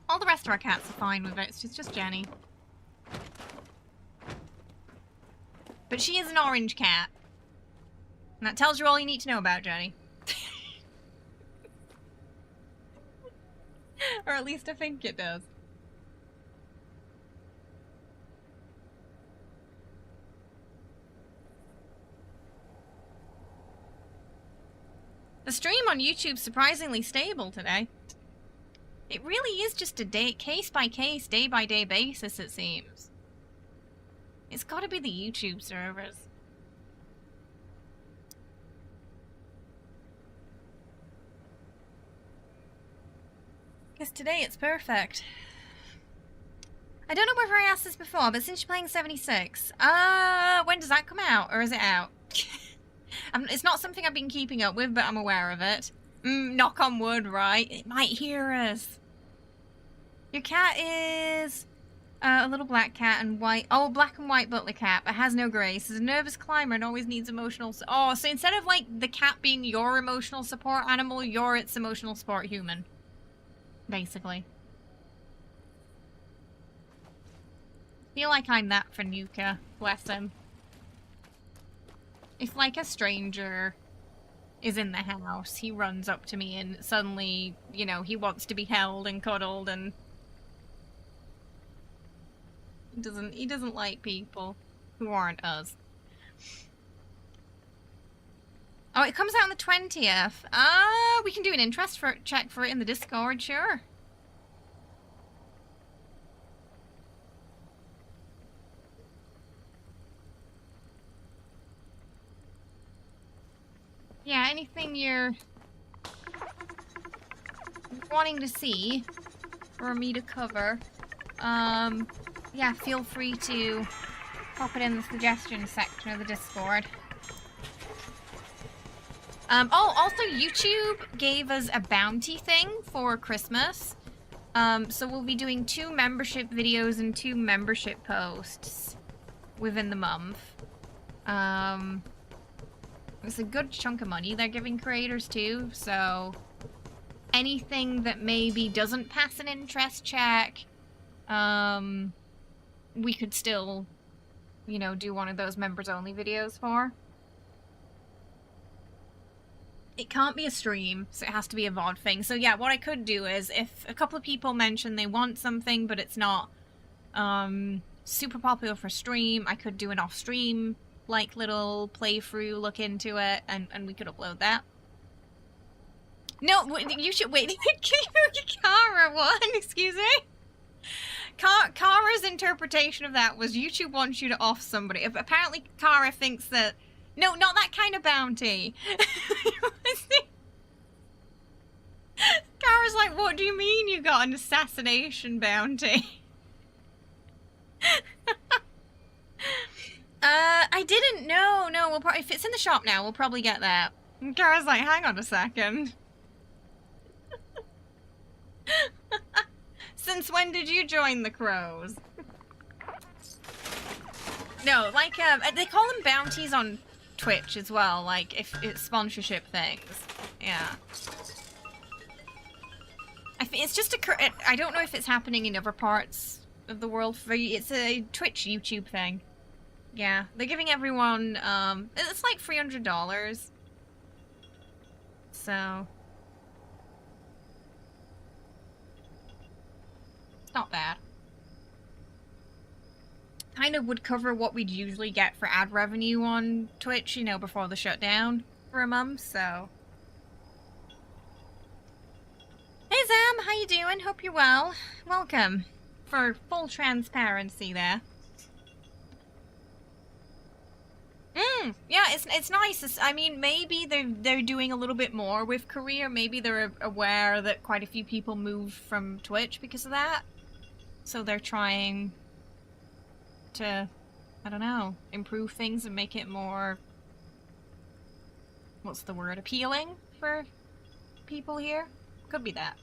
All the rest of our cats are fine with it. It's just Jenny. But she is an orange cat. And that tells you all you need to know about Jenny. Or at least I think it does. The stream on YouTube's surprisingly stable today. It really is just a case by case, day by day basis, it seems. It's gotta be the YouTube servers. Because today it's perfect. I don't know whether I asked this before, but since you're playing 76, when does that come out? Or is it out? It's not something I've been keeping up with, but I'm aware of it. Knock on wood, right? It might hear us. Your cat is a little black cat and white. Oh, black and white butler cat, but has no grace. Is a nervous climber and always needs emotional. Oh, so instead of like the cat being your emotional support animal, you're its emotional support human, basically. Feel like I'm that for Nuka. Bless him. If like a stranger is in the house, he runs up to me and suddenly, you know, he wants to be held and cuddled and he doesn't like people who aren't us. Oh, it comes out on the 20th. We can do an interest check for it in the Discord, sure. Yeah, anything you're wanting to see or me to cover, yeah, feel free to pop it in the suggestions section of the Discord. Oh, also YouTube gave us a bounty thing for Christmas. So we'll be doing 2 membership videos and 2 membership posts within the month. It's a good chunk of money they're giving creators too, so anything that maybe doesn't pass an interest check, we could still, you know, do one of those members only videos for. It can't be a stream, so it has to be a VOD thing. So yeah, what I could do is, if a couple of people mention they want something, but it's not super popular for stream, I could do an off-stream, like, little playthrough, look into it, and we could upload that. No, you should wait. Kara, what? Excuse me? Kara's interpretation of that was YouTube wants you to off somebody. Apparently, Kara thinks that... No, not that kind of bounty. Kara's like, what do you mean you got an assassination bounty? I didn't know. No, we'll probably, if it's in the shop now, we'll probably get that. And Kara's like, hang on a second. Since when did you join the Crows? No, like, they call them bounties on Twitch as well, like, if it's sponsorship things. Yeah. I think it's just I don't know if it's happening in other parts of the world. It's a Twitch YouTube thing. Yeah, they're giving everyone, it's like $300. So... it's not bad. Kind of would cover what we'd usually get for ad revenue on Twitch, you know, before the shutdown for a month, so... Hey Zam, how you doing? Hope you're well. Welcome. For full transparency there. Yeah, it's nice. I mean, maybe they're doing a little bit more with Korea. Maybe they're aware that quite a few people moved from Twitch because of that. So they're trying to, I don't know, improve things and make it more, what's the word, appealing for people here? Could be that.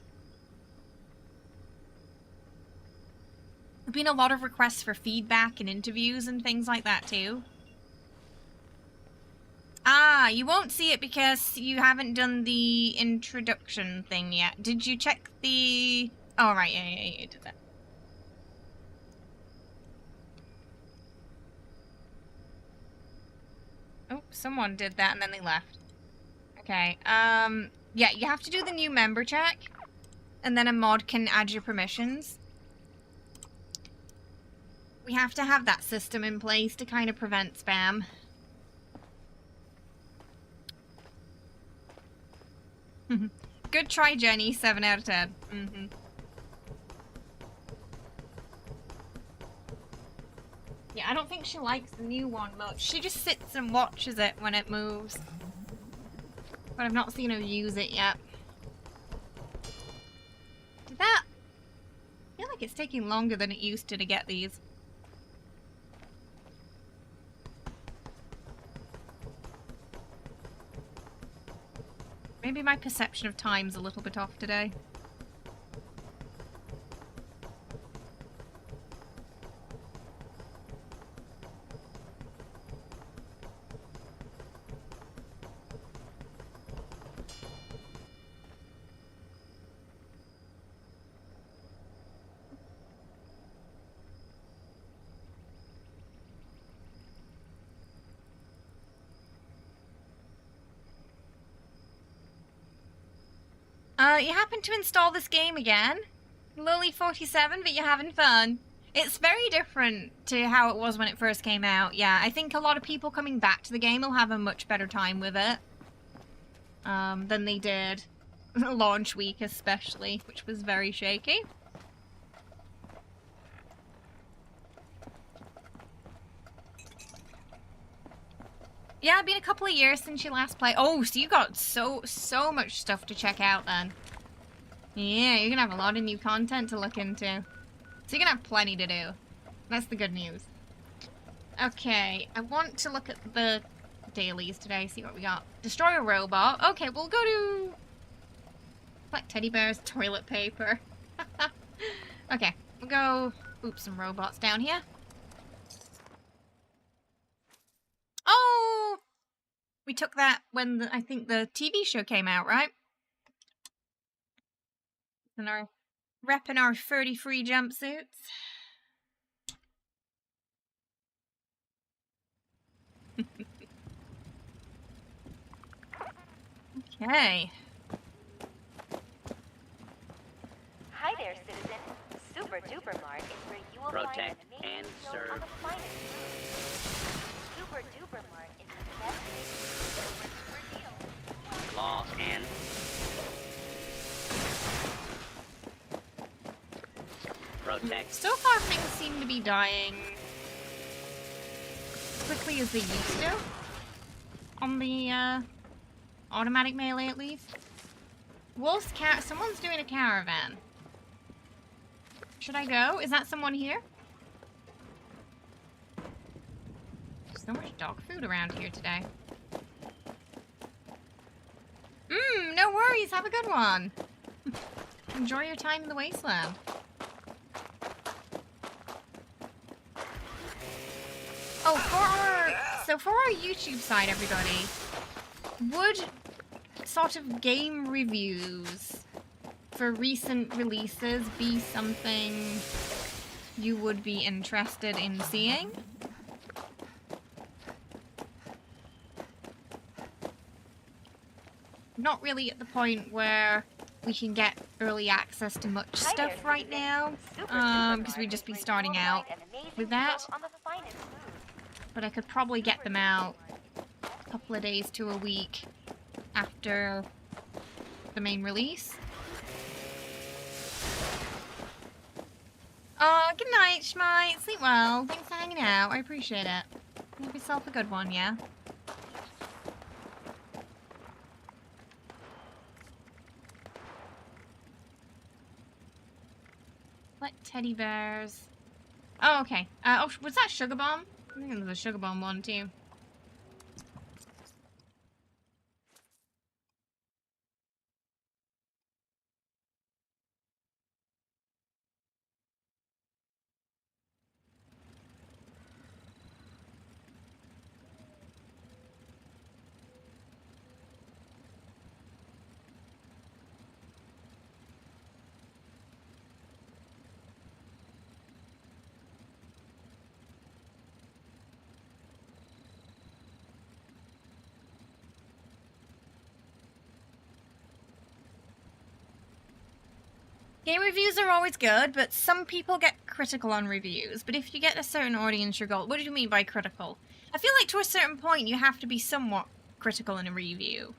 There've been a lot of requests for feedback and interviews and things like that too. Ah, you won't see it because you haven't done the introduction thing yet. Did you check the... oh, right, yeah, you did that. Oh, someone did that and then they left. Okay, yeah, you have to do the new member check, and then a mod can add your permissions. We have to have that system in place to kind of prevent spam. Good try, Jenny. 7 out of 10. Yeah, I don't think she likes the new one much. She just sits and watches it when it moves. But I've not seen her use it yet. Did that... I feel like it's taking longer than it used to get these. Maybe my perception of time's a little bit off today. You happen to install this game again? Lily47, but you're having fun. It's very different to how it was when it first came out. Yeah, I think a lot of people coming back to the game will have a much better time with it. Than they did launch week especially, which was very shaky. Yeah, it's been a couple of years since you last played. Oh, so you got so much stuff to check out then. Yeah, you're gonna have a lot of new content to look into. So you're gonna have plenty to do. That's the good news. Okay, I want to look at the dailies today, see what we got. Destroy a robot. Okay, we'll go to... like teddy bears, toilet paper. Okay, we'll go... Oops, some robots down here. Oh! We took that when I think the TV show came out, right? And our repping our 30-free jumpsuits. Okay. Hi there, citizen. Super Duper Mart is where you will Protect find an and amazing deal serve. on the finest food. Super Duper Mart is the best place to deal. Law and protect. So far things seem to be dying as quickly as they used to. On the, automatic melee at least. Someone's doing a caravan. Should I go? Is that someone here? So much dog food around here today. No worries. Have a good one. Enjoy your time in the wasteland. Oh, for our YouTube side, everybody, would sort of game reviews for recent releases be something you would be interested in seeing? Not really at the point where we can get early access to much Hi stuff there, right citizen. now, Super Duper because Mart we'd just is be where you starting will out find an amazing with that. deal on the finest food. But I could probably get them out a couple of days to a week after the main release. Good night, Schmite. Sleep well. Thanks for hanging out. I appreciate it. Have yourself a good one, yeah? What teddy bears? Oh, okay. Oh, was that Sugar Bomb? I think there was a Sugar Bomb one, too. Game reviews are always good, but some people get critical on reviews. But if you get a certain audience, your goal... What do you mean by critical? I feel like to a certain point, you have to be somewhat critical in a review.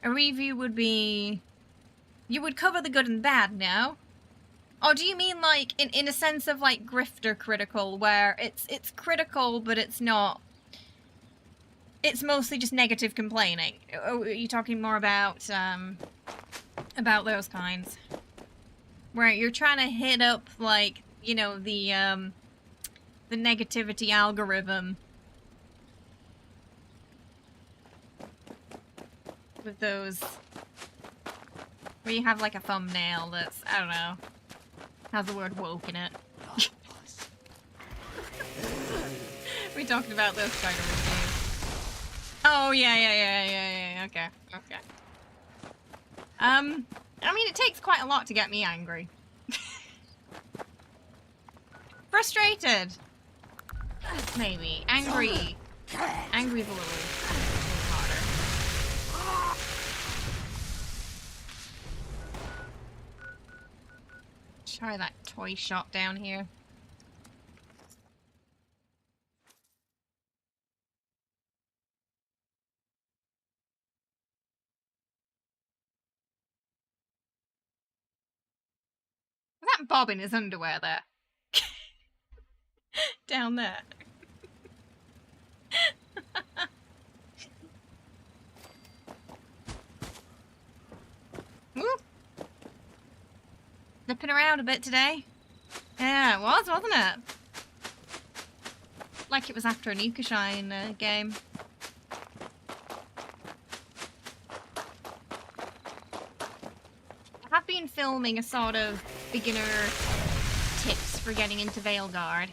A review would be... You would cover the good and bad, no? Oh, do you mean like in a sense of like grifter critical, where it's critical but it's not? It's mostly just negative complaining. Oh, are you talking more about those kinds? Where you're trying to hit up like, you know, the negativity algorithm with those where you have like a thumbnail that's, I don't know, has the word woke in it. We talked about those kind of reviews. Oh yeah, okay. I mean, it takes quite a lot to get me angry. Frustrated. Maybe. Angry. Angry's a little harder. Try that toy shop down here. That Bob in his underwear there. Down there. Woo. Flipping around a bit today. Yeah, it was, wasn't it? Like it was after a Nukashine game. I have been filming a sort of beginner tips for getting into Veilguard.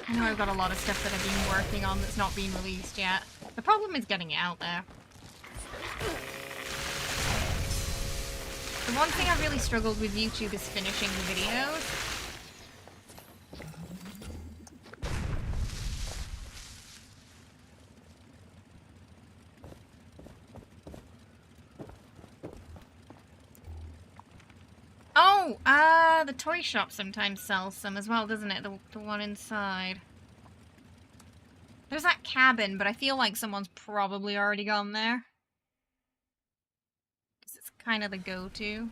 I know I've got a lot of stuff that I've been working on that's not been released yet. The problem is getting it out there. The one thing I've really struggled with YouTube is finishing the videos. Oh, the toy shop sometimes sells some as well, doesn't it? The one inside. There's that cabin, but I feel like someone's probably already gone there. Because it's kind of the go-to.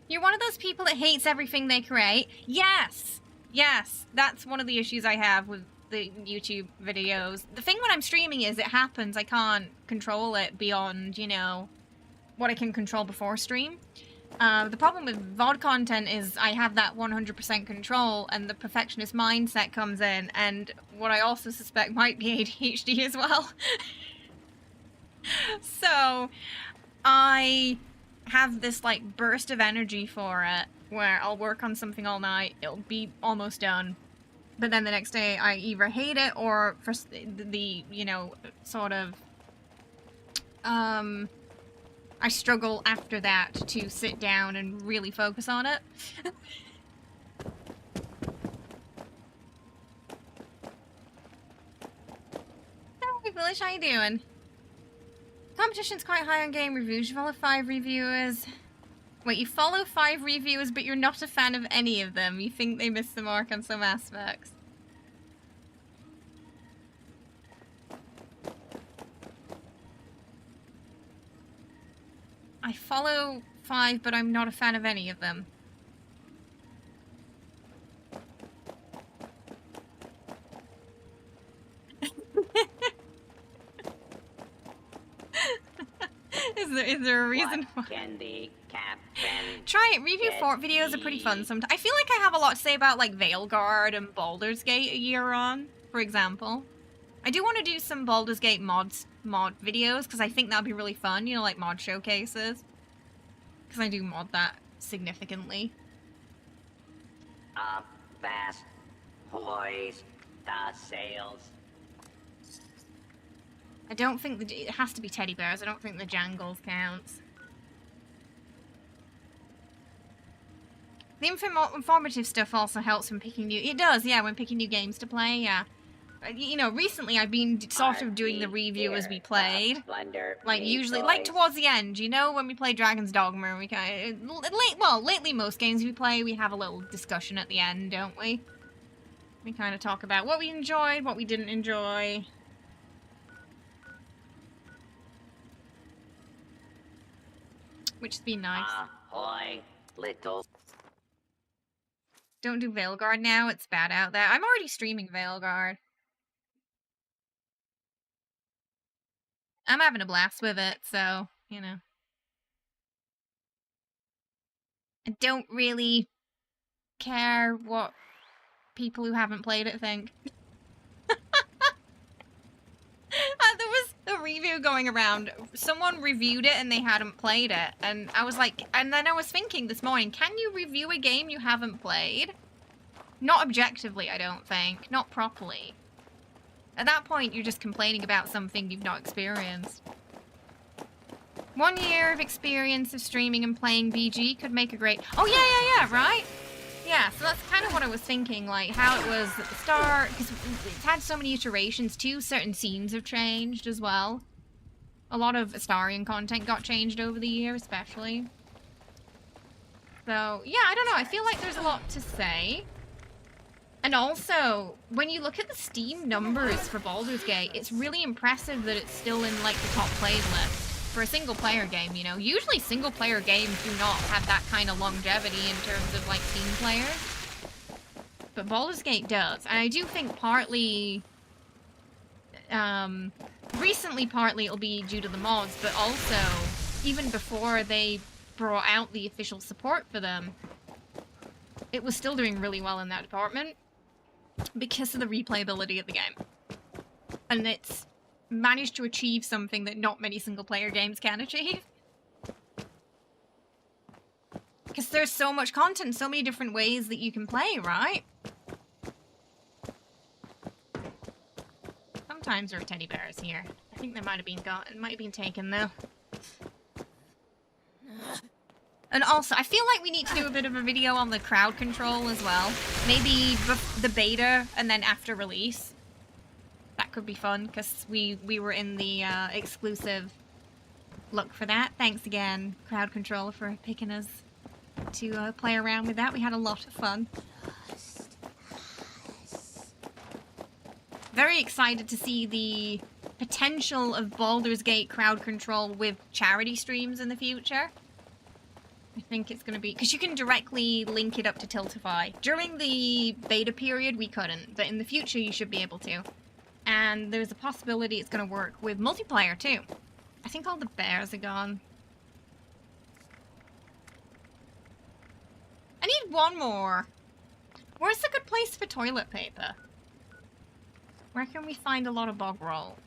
You're one of those people that hates everything they create? Yes! Yes, that's one of the issues I have with the YouTube videos. The thing when I'm streaming is it happens, I can't control it beyond, you know, what I can control before stream. The problem with VOD content is I have that 100% control and the perfectionist mindset comes in, and what I also suspect might be ADHD as well. So, I have this like burst of energy for it where I'll work on something all night, it'll be almost done, but then the next day I either hate it or for the you know, sort of I struggle after that to sit down and really focus on it. Hey Village, how you doing? Competition's quite high on game reviews. You follow 5 reviewers. Wait, you follow 5 reviewers, but you're not a fan of any of them. You think they missed the mark on some aspects. I follow 5, but I'm not a fan of any of them. Is there a reason why? What can the captain Try it. Review get fort videos are pretty fun me? sometimes. I feel like I have a lot to say about like Veilguard and Baldur's Gate a year on, for example. I do want to do some Baldur's Gate mod videos because I think that'd be really fun, you know, like mod showcases. Because I do mod that significantly. Up fast, hoist the sails. I don't think it has to be teddy bears. I don't think the jangles counts. The informative stuff also helps when picking new... It does, yeah, when picking new games to play, yeah. You know, recently I've been sort of doing the review as we played. Like, usually, like towards the end, you know, when we play Dragon's Dogma, we kind of... lately most games we play, we have a little discussion at the end, don't we? We kind of talk about what we enjoyed, what we didn't enjoy. Which has been nice. Ahoy, little. Don't do Veilguard now, it's bad out there. I'm already streaming Veilguard. I'm having a blast with it, so, you know. I don't really care what people who haven't played it think. There was a review going around. Someone reviewed it and they hadn't played it. And I was like, and then I was thinking this morning, can you review a game you haven't played? Not objectively, I don't think. Not properly. At that point, you're just complaining about something you've not experienced. 1 year of experience of streaming and playing BG could make a great... Oh, yeah, right? Yeah, so that's kind of what I was thinking, like, how it was at the start, because it's had so many iterations too, certain scenes have changed as well. A lot of Astarion content got changed over the year, especially. So, yeah, I don't know, I feel like there's a lot to say. And also, when you look at the Steam numbers for Baldur's Gate, it's really impressive that it's still in, like, the top played list. For a single-player game, you know. Usually single-player games do not have that kind of longevity in terms of, like, team players. But Baldur's Gate does. And I do think partly... recently, partly it'll be due to the mods, but also, even before they brought out the official support for them, it was still doing really well in that department because of the replayability of the game. And it's managed to achieve something that not many single-player games can achieve. Because there's so much content, so many different ways that you can play, right? Sometimes there are teddy bears here. I think they might have been taken though. And also, I feel like we need to do a bit of a video on the crowd control as well. Maybe the beta and then after release. That could be fun, because we were in the exclusive look for that. Thanks again, Crowd Control, for picking us to play around with that. We had a lot of fun. Very excited to see the potential of Baldur's Gate crowd control with charity streams in the future. I think it's going to be... Because you can directly link it up to Tiltify. During the beta period, we couldn't, but in the future, you should be able to. And there's a possibility it's going to work with multiplayer, too. I think all the bears are gone. I need one more. Where's a good place for toilet paper? Where can we find a lot of bog roll?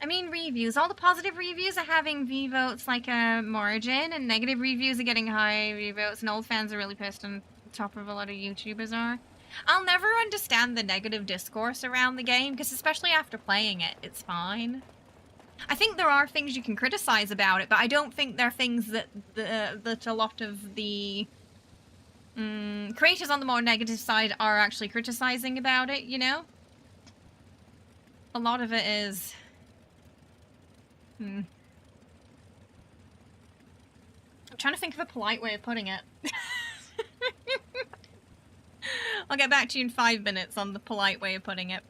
I mean, reviews. All the positive reviews are having V-votes like a margin, and negative reviews are getting high V-votes, and old fans are really pissed on top of a lot of YouTubers are. I'll never understand the negative discourse around the game, because especially after playing it, it's fine. I think there are things you can criticize about it, but I don't think there are things that that a lot of the creators on the more negative side are actually criticizing about it, you know? A lot of it is... I'm trying to think of a polite way of putting it. I'll get back to you in 5 minutes on the polite way of putting it.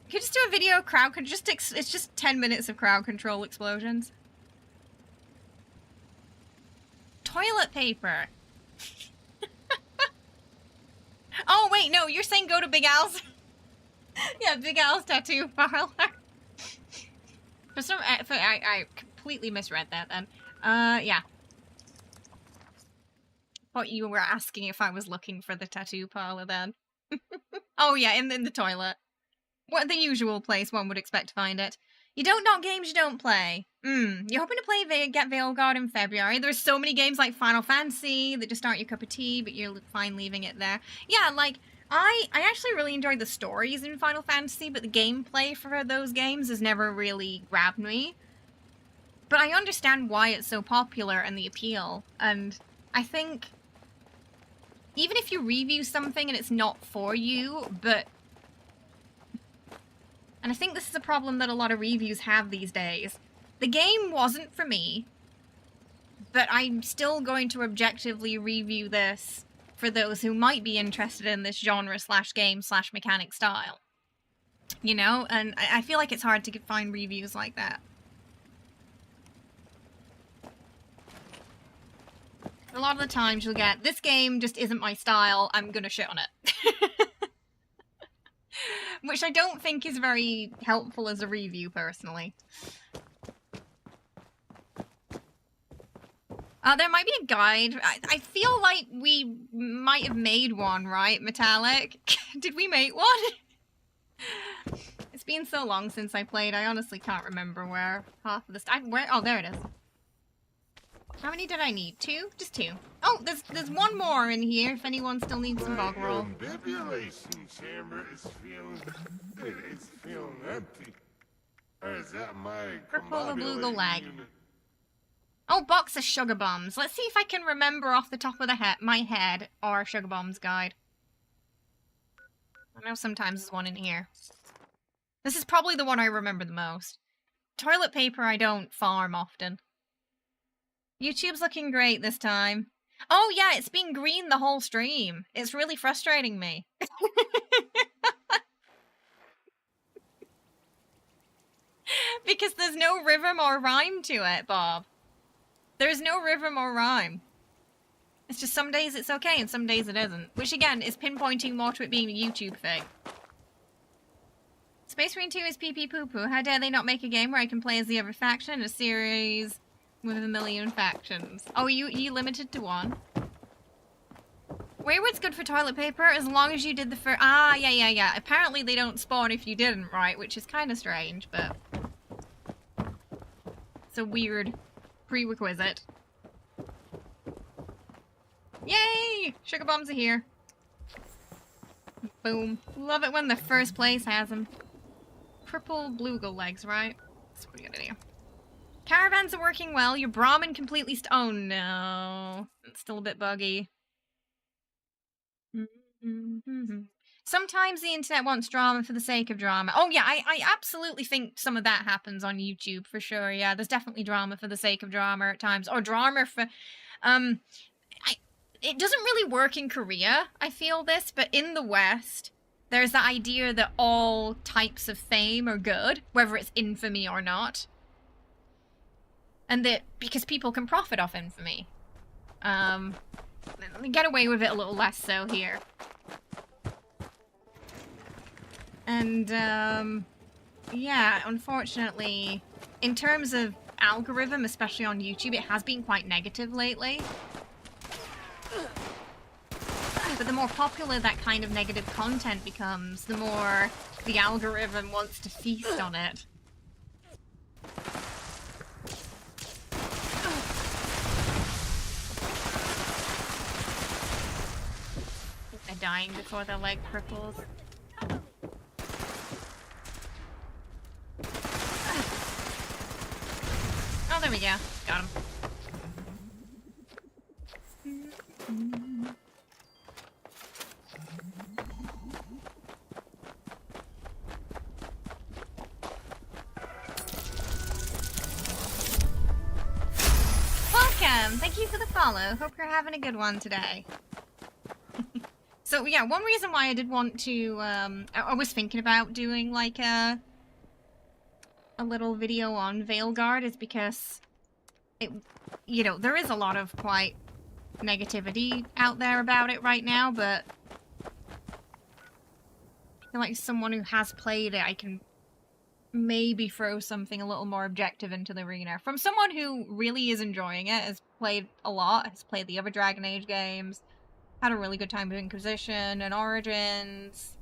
You could just do a video of crowd control. It's just 10 minutes of crowd control explosions. Toilet paper. Oh wait, no, you're saying go to Big Al's. Yeah, Big Al's tattoo parlor. I completely misread that then. Yeah. Thought you were asking if I was looking for the tattoo parlor then. Oh yeah, in the toilet. What the usual place one would expect to find it. You don't knock games you don't play. You're hoping to play get Veilguard in February. There's so many games like Final Fantasy that just aren't your cup of tea, but you're fine leaving it there. Yeah, like, I actually really enjoyed the stories in Final Fantasy, but the gameplay for those games has never really grabbed me. But I understand why it's so popular and the appeal, and I think even if you review something and it's not for you, but... And I think this is a problem that a lot of reviews have these days. The game wasn't for me, but I'm still going to objectively review this for those who might be interested in this genre slash game slash mechanic style. You know? And I feel like it's hard to find reviews like that. A lot of the times you'll get, this game just isn't my style, I'm gonna shit on it. Which I don't think is very helpful as a review, personally. There might be a guide. I feel like we might have made one, right, Metallic? Did we make one? It's been so long since I played, I honestly can't remember where half of the stuff... Oh, there it is. How many did I need? 2? Just 2. Oh, there's one more in here if anyone still needs some bog roll. Deambulation chamber is feeling empty. Or is that my Purple the blue combobulating leg. unit? Oh, box of sugar bombs. Let's see if I can remember off the top of my head our sugar bombs guide. I know sometimes there's one in here. This is probably the one I remember the most. Toilet paper I don't farm often. YouTube's looking great this time. Oh yeah, it's been green the whole stream. It's really frustrating me. Because there's no rhythm or rhyme to it, Bob. There's no rhythm or rhyme. It's just some days it's okay and some days it isn't. Which again is pinpointing more to it being a YouTube thing. Space Marine 2 is pee-pee poo-poo. How dare they not make a game where I can play as the other faction in a series with a million factions? Oh, you limited to one? Wayward's good for toilet paper as long as you did the first... Ah, yeah. Apparently they don't spawn if you didn't, right? Which is kind of strange, but... It's a weird prerequisite. Yay! Sugar bombs are here. Boom. Love it when the first place has them. Purple bluegill legs, right? That's what we gotta do. Caravans are working well. Your Brahmin completely oh no. It's still a bit buggy. Sometimes the internet wants drama for the sake of drama. Oh yeah, I absolutely think some of that happens on YouTube for sure. Yeah, there's definitely drama for the sake of drama at times. Or drama for... It doesn't really work in Korea, I feel this, but in the West, there's the idea that all types of fame are good, whether it's infamy or not. And that, because people can profit off infamy. Get away with it a little less so here. And, yeah, unfortunately, in terms of algorithm, especially on YouTube, it has been quite negative lately. But the more popular that kind of negative content becomes, the more the algorithm wants to feast on it. They're dying before their leg cripples. Oh, there we go. Got him. Welcome! Thank you for the follow. Hope you're having a good one today. So yeah, one reason why I did want to, I was thinking about doing like a little video on Veilguard is because it, you know, there is a lot of quite negativity out there about it right now, but I feel like someone who has played it, I can maybe throw something a little more objective into the arena. From someone who really is enjoying it, has played a lot, has played the other Dragon Age games, had a really good time with Inquisition and Origins,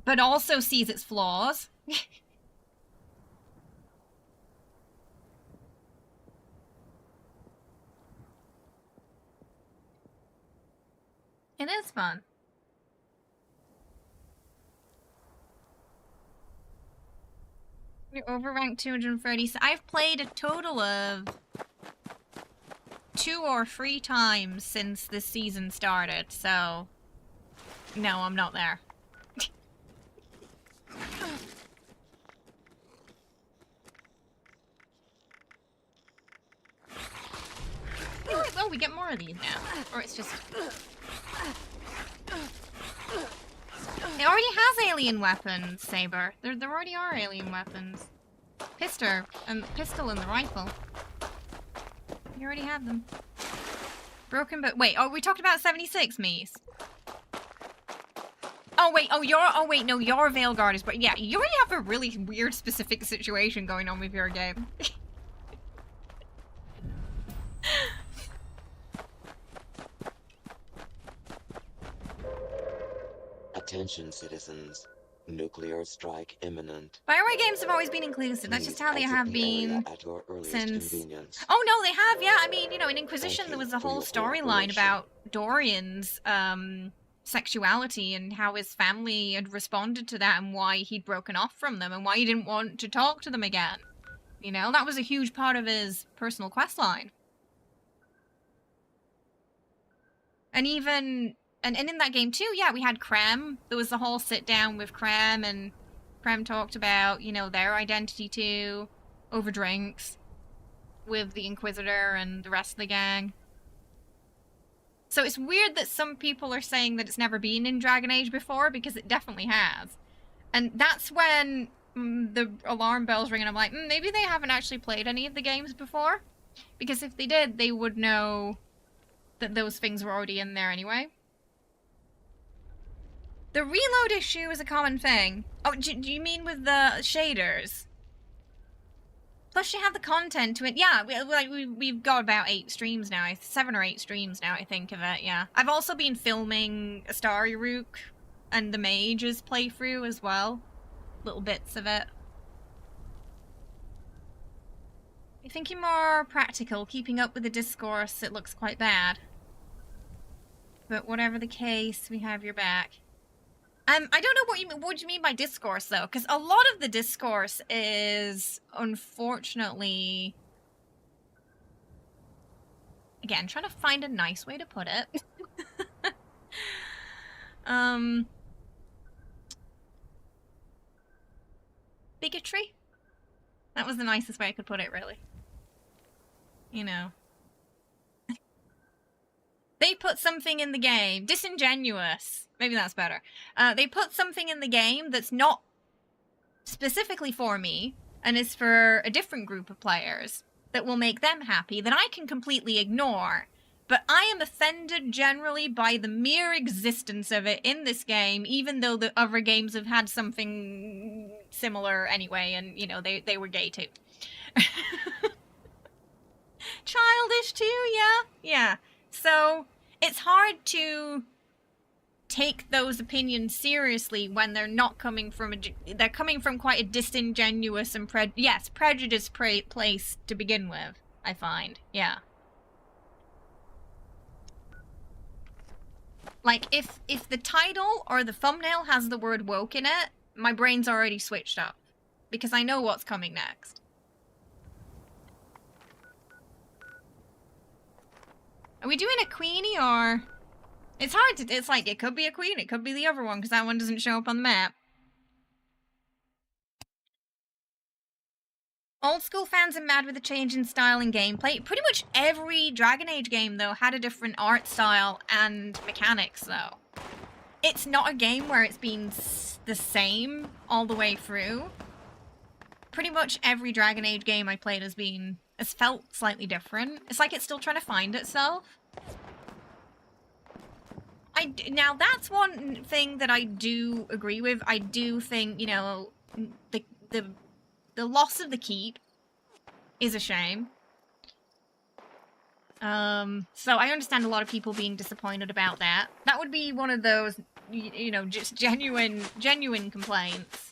but also sees its flaws. It is fun. You're over ranked 230. So I've played a total of 2 or 3 times since this season started, so no, I'm not there. Oh, we get more of these now. Or it's just... It already has alien weapons, Saber. There already are alien weapons. Pistol and the rifle. You already have them. Broken but wait, oh we talked about 76 Mies. Oh wait, no, your Veilguard is yeah, you already have a really weird specific situation going on with your game. Attention citizens. Nuclear strike imminent. Bioware games have always been inclusive. That's just how they have been At your earliest since... convenience. Oh no, they have, yeah. I mean, you know, in Inquisition Thank there you was a for whole your storyline cooperation. about Dorian's sexuality and how his family had responded to that and why he'd broken off from them and why he didn't want to talk to them again. You know, that was a huge part of his personal quest line. And even... And in that game too, yeah, we had Krem. There was the whole sit down with Krem, and Krem talked about, you know, their identity too, over drinks, with the Inquisitor and the rest of the gang. So it's weird that some people are saying that it's never been in Dragon Age before, because it definitely has. And that's when the alarm bells ring, and I'm like, maybe they haven't actually played any of the games before. Because if they did, they would know that those things were already in there anyway. The reload issue is a common thing. Oh, do you mean with the shaders? Plus you have the content to it. Yeah, we've got about 8 streams now. 7 or 8 streams now, I think of it, yeah. I've also been filming Astari Rook and the Mage's playthrough as well. Little bits of it. I'm thinking more practical. Keeping up with the discourse, it looks quite bad. But whatever the case, we have your back. I don't know what you mean. What do you mean by discourse, though? Because a lot of the discourse is, unfortunately... Again, trying to find a nice way to put it. Bigotry? That was the nicest way I could put it, really. You know. They put something in the game. Disingenuous. Maybe that's better. They put something in the game that's not specifically for me, and is for a different group of players, that will make them happy, that I can completely ignore. But I am offended generally by the mere existence of it in this game, even though the other games have had something similar anyway, and, you know, they were gay too. Childish too, yeah? Yeah. So, it's hard to take those opinions seriously when they're not coming from they're coming from quite a disingenuous and prejudiced place to begin with, I find. Yeah. Like, if the title or the thumbnail has the word woke in it, my brain's already switched up. Because I know what's coming next. Are we doing a queenie, or... It's hard to... It's like, it could be a queen, it could be the other one, because that one doesn't show up on the map. Old school fans are mad with the change in style and gameplay. Pretty much every Dragon Age game, though, had a different art style and mechanics, though. It's not a game where it's been the same all the way through. Pretty much every Dragon Age game I played has felt slightly different. It's like it's still trying to find itself. Now, that's one thing that I do agree with. I do think, you know, the loss of the keep is a shame. So I understand a lot of people being disappointed about that. That would be one of those, you know, just genuine complaints.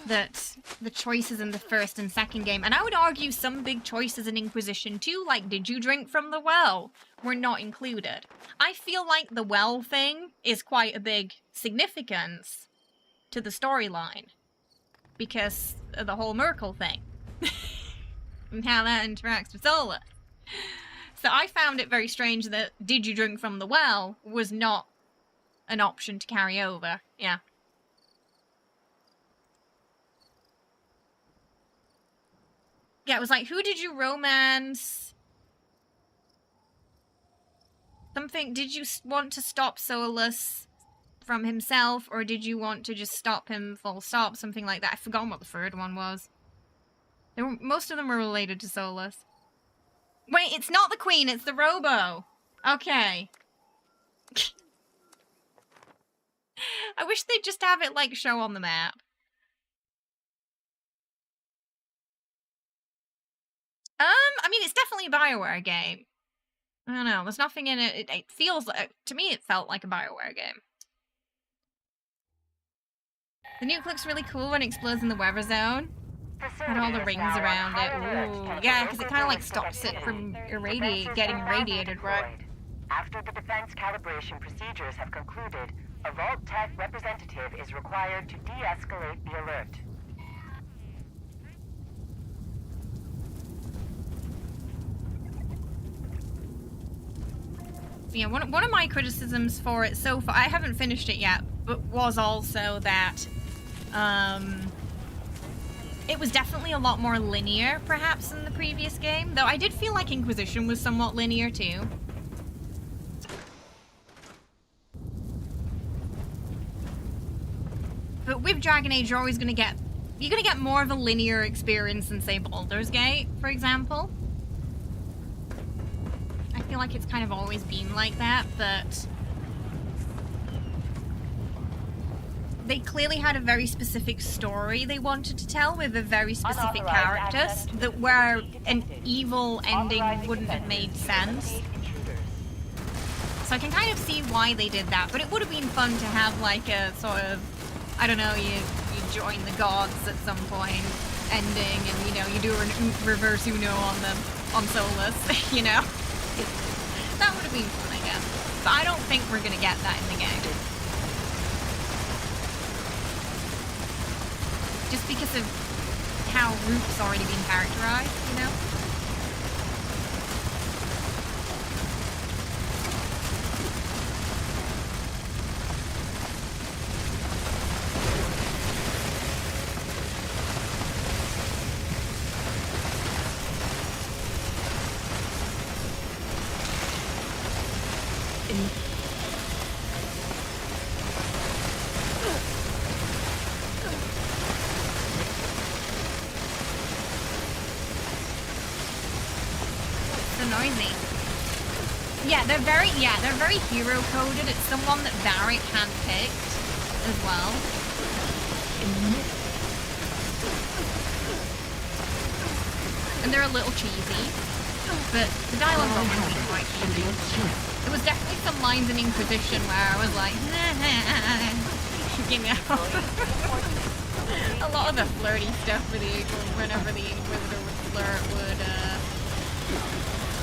That the choices in the first and second game, and I would argue some big choices in Inquisition too, like did you drink from the well, were not included. I feel like the well thing is quite a big significance to the storyline. because of the whole Merkel thing. And how that interacts with Solus. So I found it very strange that did you drink from the well was not an option to carry over. Yeah. Yeah, it was like, who did you romance? Something, did you want to stop Solus from himself, or did you want to just stop him full stop? Something like that. I've forgotten what the third one was. Most of them were related to Solus. Wait, it's not the Queen, it's the Robo. Okay. I wish they'd just have it, like, show on the map. I mean, it's definitely a BioWare game. I don't know, there's nothing in it. It feels like, to me, it felt like a BioWare game. The nuke looks really cool when it explodes in the weather zone. And all the rings around it. Ooh, yeah, because it kind of like stops it from getting irradiated, right? After the defense calibration procedures have concluded, a Vault Tech representative is required to de-escalate the alert. Yeah, one of my criticisms for it so far, I haven't finished it yet, but was also that it was definitely a lot more linear, perhaps, than the previous game. Though I did feel like Inquisition was somewhat linear, too. But with Dragon Age, you're always gonna get... You're gonna get more of a linear experience than, say, Baldur's Gate, for example. I feel like it's kind of always been like that, but... They clearly had a very specific story they wanted to tell with a very specific characters that where an evil ending wouldn't have made sense. So I can kind of see why they did that, but it would have been fun to have like a sort of, I don't know, you join the gods at some point ending and, you know, you do a reverse Uno on them, on Solus, you know? That would have been fun, I guess. But I don't think we're gonna get that in the game. Just because of how Root's already been characterized, you know? They're very hero coded. It's someone that Varric handpicked as well. And they're a little cheesy, but the dialogue is quite cheesy. There was definitely some lines in Inquisition where I was like, you know. A lot of the flirty stuff with the whenever the Inquisitor would flirt would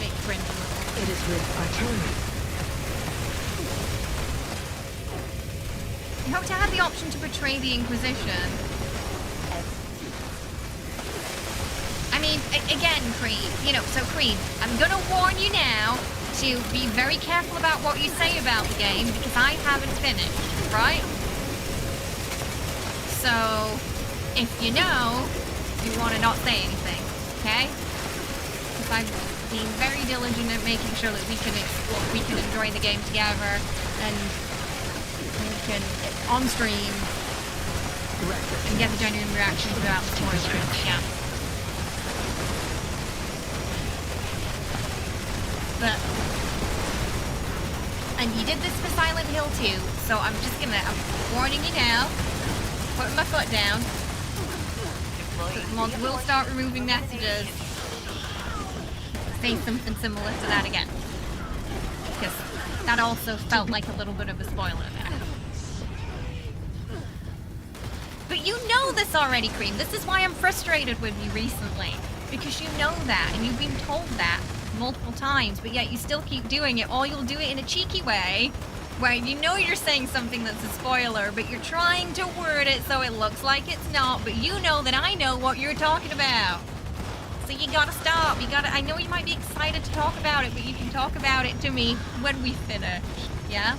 make cringe a little. It is with artillery. You hope to have the option to betray the Inquisition. I mean, again, Creed, you know, so Creed, I'm gonna warn you now to be very careful about what you say about the game, because I haven't finished, right? So, if you know, you want to not say anything, okay? Because I've been very diligent at making sure that we can explore, we can enjoy the game together, and we can, on stream, and get the genuine reactions without spoilers, yeah. But, and you did this for Silent Hill too, so I'm warning you now, putting my foot down. Mods will start removing messages. Say something similar to that again. Because that also felt like a little bit of a spoiler there. But you know this already, Cream. This is why I'm frustrated with you recently. Because you know that, and you've been told that multiple times, but yet you still keep doing it, or you'll do it in a cheeky way, where you know you're saying something that's a spoiler, but you're trying to word it so it looks like it's not, but you know that I know what you're talking about. So you gotta stop. I know you might be excited to talk about it, but you can talk about it to me when we finish. Yeah?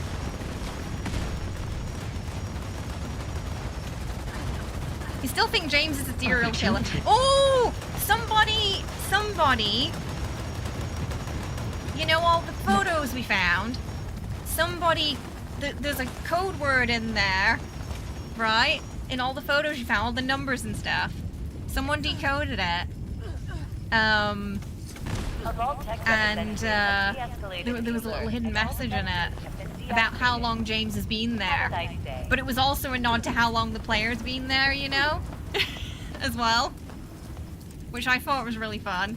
You still think James is a serial killer? Oh! Somebody! You know all the photos we found? Somebody... There's a code word in there, right? In all the photos you found, all the numbers and stuff. Someone decoded it. And there was a little hidden message in it about how long James has been there. But it was also a nod to how long the player's been there, you know? As well. Which I thought was really fun.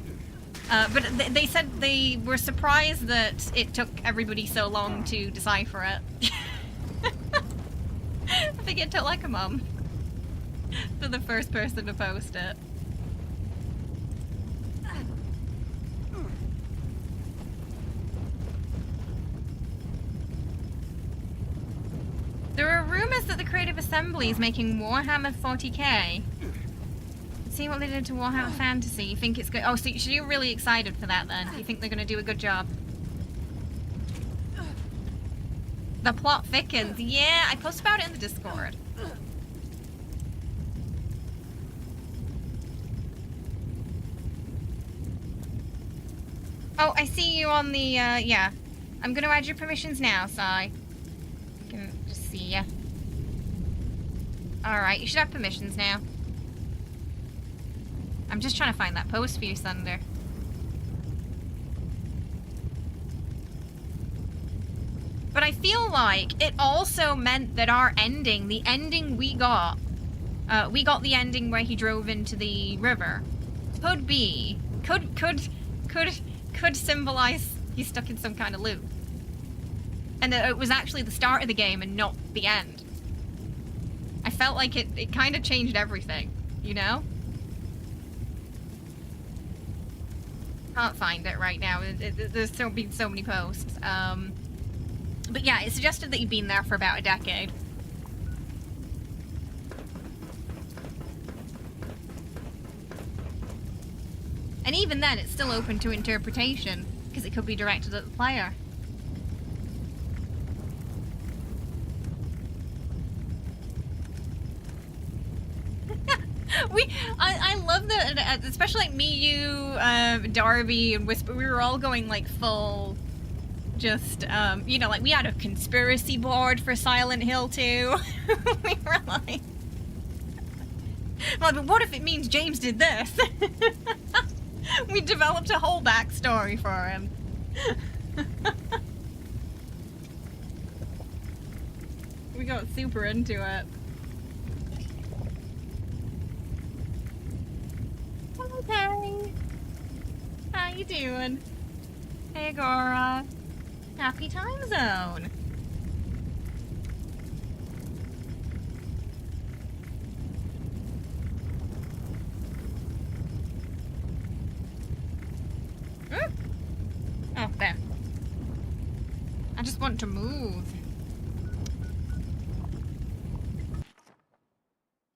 But they said they were surprised that it took everybody so long to decipher it. I think it took like a month for the first person to post it. There are rumors that the Creative Assembly is making Warhammer 40k. See what they did to Warhammer Fantasy. You think it's good? Oh, so you're really excited for that then? You think they're going to do a good job? The plot thickens. Yeah, I posted about it in the Discord. Oh, I see you on the, yeah. I'm going to add your permissions now, Sai. I can just see ya. Alright, you should have permissions now. I'm just trying to find that post for you, Sunder. But I feel like it also meant that our ending, the ending we got the ending where he drove into the river, could symbolize he's stuck in some kind of loop. And that it was actually the start of the game and not the end. I felt like it kind of changed everything, you know? Can't find it right now. There's been so many posts. But yeah, it suggested that you've been there for about a decade. And even then, it's still open to interpretation, because it could be directed at the player. I love that, especially like me, you, Darby, and Whisper, we were all going like full, just, you know, like we had a conspiracy board for Silent Hill 2. We were like, well, but what if it means James did this? We developed a whole backstory for him. We got super into it. Hey, how you doing? Hey, Agora. Happy time zone. Oh, there. I just want to move.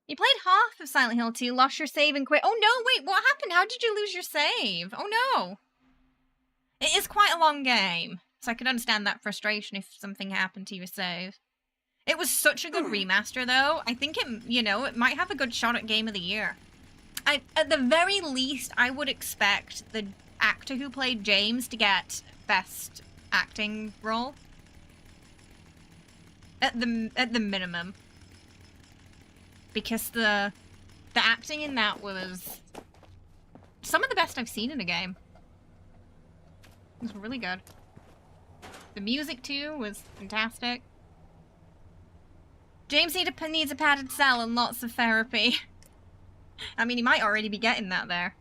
You played half of Silent Hill 2, lost your save and quit. Oh no, wait, what happened? How did you lose your save? Oh no. It is quite a long game, so I could understand that frustration if something happened to your save. It was such a good remaster though. I think it, you know, it might have a good shot at Game of the Year. At the very least, I would expect the actor who played James to get Best Acting role. At the minimum. Because the acting in that was some of the best I've seen in a game. It was really good. The music too was fantastic. James needs a padded cell and lots of therapy. I mean, he might already be getting that there.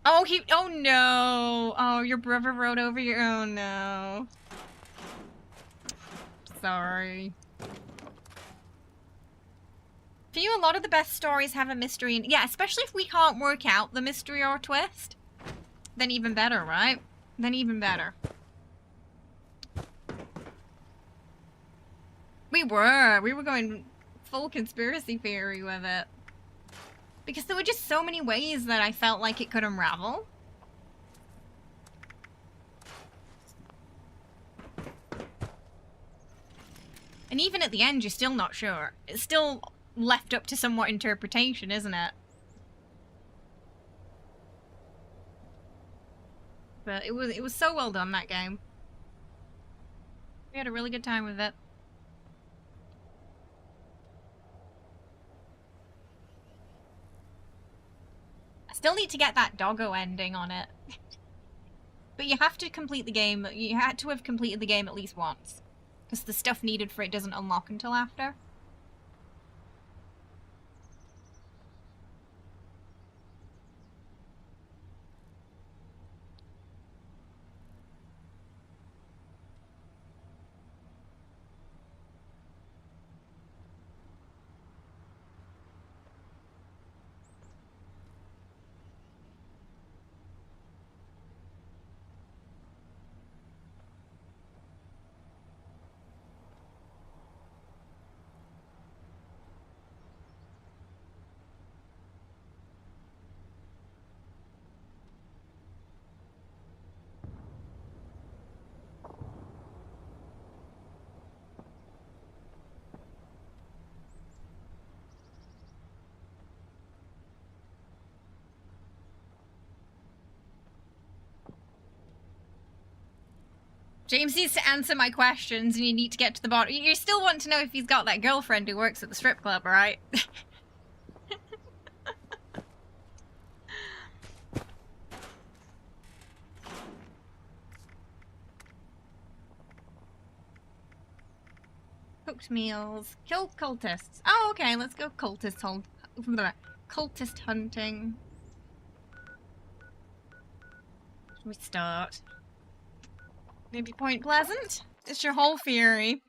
Oh, oh no! Oh, your brother wrote over your, oh no. Sorry. For you, a lot of the best stories have a mystery, and yeah, especially if we can't work out the mystery or twist, then even better, right? Then even better. We were going full conspiracy theory with it. Because there were just so many ways that I felt like it could unravel. And even at the end, you're still not sure. It's still left up to somewhat interpretation, isn't it? But it was so well done, that game. We had a really good time with it. I still need to get that doggo ending on it. But you have to complete the game. You had to have completed the game at least once. Because the stuff needed for it doesn't unlock until after. James needs to answer my questions and you need to get to the bottom. You still want to know if he's got that girlfriend who works at the strip club, right? Cooked meals. Kill cultists. Oh, okay, let's go cultist cultist hunting. Should we start? Maybe Point Pleasant? It's your whole theory.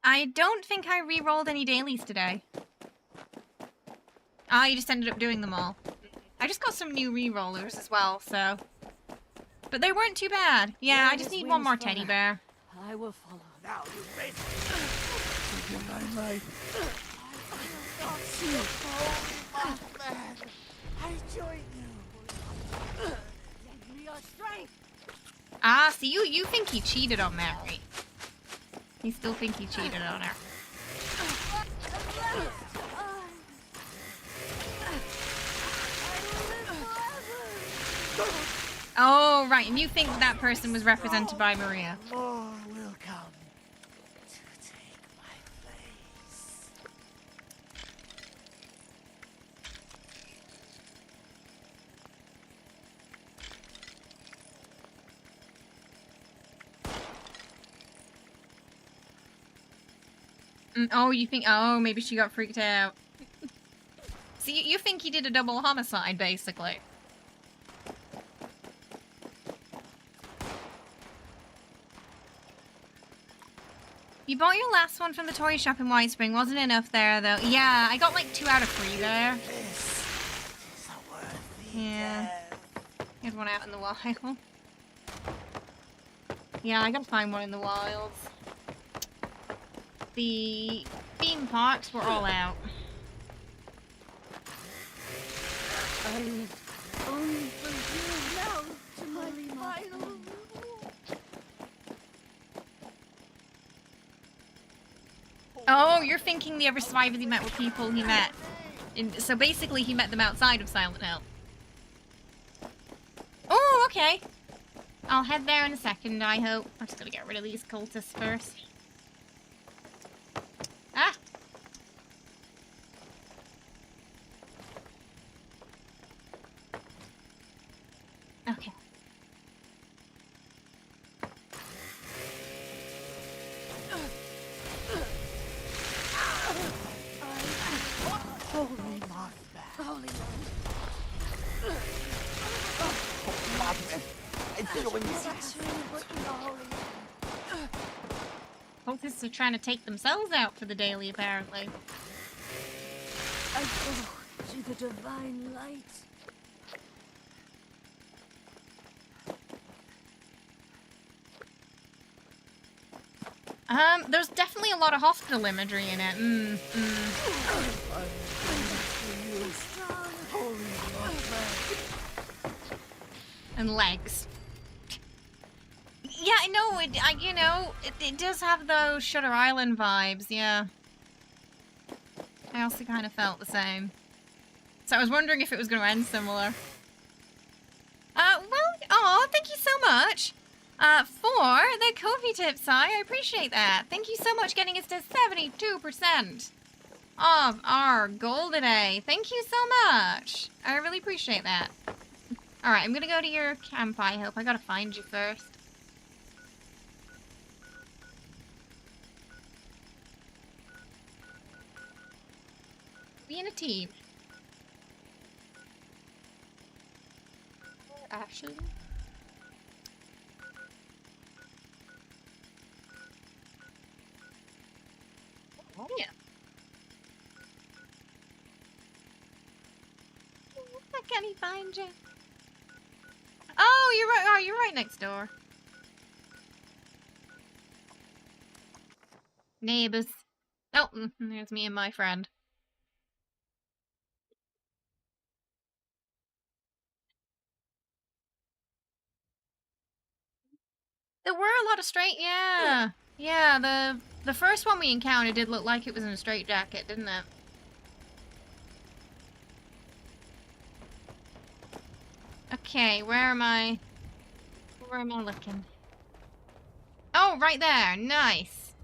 I don't think I re-rolled any dailies today. Ah, you just ended up doing them all. I just got some new re-rollers as well, so... But they weren't too bad. Yeah, I just need one more teddy bear. I will follow. Now you ready? You're my life. I join you. Lend me your strength. Ah, see, you think he cheated on Mary. You still think he cheated on her. Oh, right, and you think that person was represented by Maria. More will come to take my place. Oh, you think... Oh, maybe she got freaked out. See, you think he did a double homicide, basically. You bought your last one from the toy shop in White Spring. Wasn't enough there, though. Yeah, I got like 2 out of 3 there. Yeah. Had one out in the wild. Yeah, I gotta find one in the wilds. The theme parks were all out. Only for you now to my final. Oh, you're thinking the other survivors he met were people he met. So basically he met them outside of Silent Hill. Oh, okay. I'll head there in a second, I hope. I'm just gonna get rid of these cultists first. Ah! Okay. Holy Mothman. Holy Mothman. It's showing you. That's really what you are holy. Cultists They're trying to take themselves out for the daily, apparently. I go to the divine light. There's definitely a lot of hospital imagery in it. And legs. Yeah, I know. It does have those Shutter Island vibes. Yeah. I also kind of felt the same. So I was wondering if it was going to end similar. Thank you so much. For the coffee tips, I appreciate that. Thank you so much, getting us to 72% of our goal today. Thank you so much. I really appreciate that. Alright, I'm gonna go to your camp, I hope. I gotta find you first. Be in a team. Ashley? Oh, yeah. How can he find you? Oh, you're right. Oh, you're right next door. Neighbors. Oh, there's me and my friend. There were a lot of straight, yeah. Yeah, the first one we encountered did look like it was in a straight jacket, didn't it? Okay, where am I? Where am I looking? Oh, right there. Nice.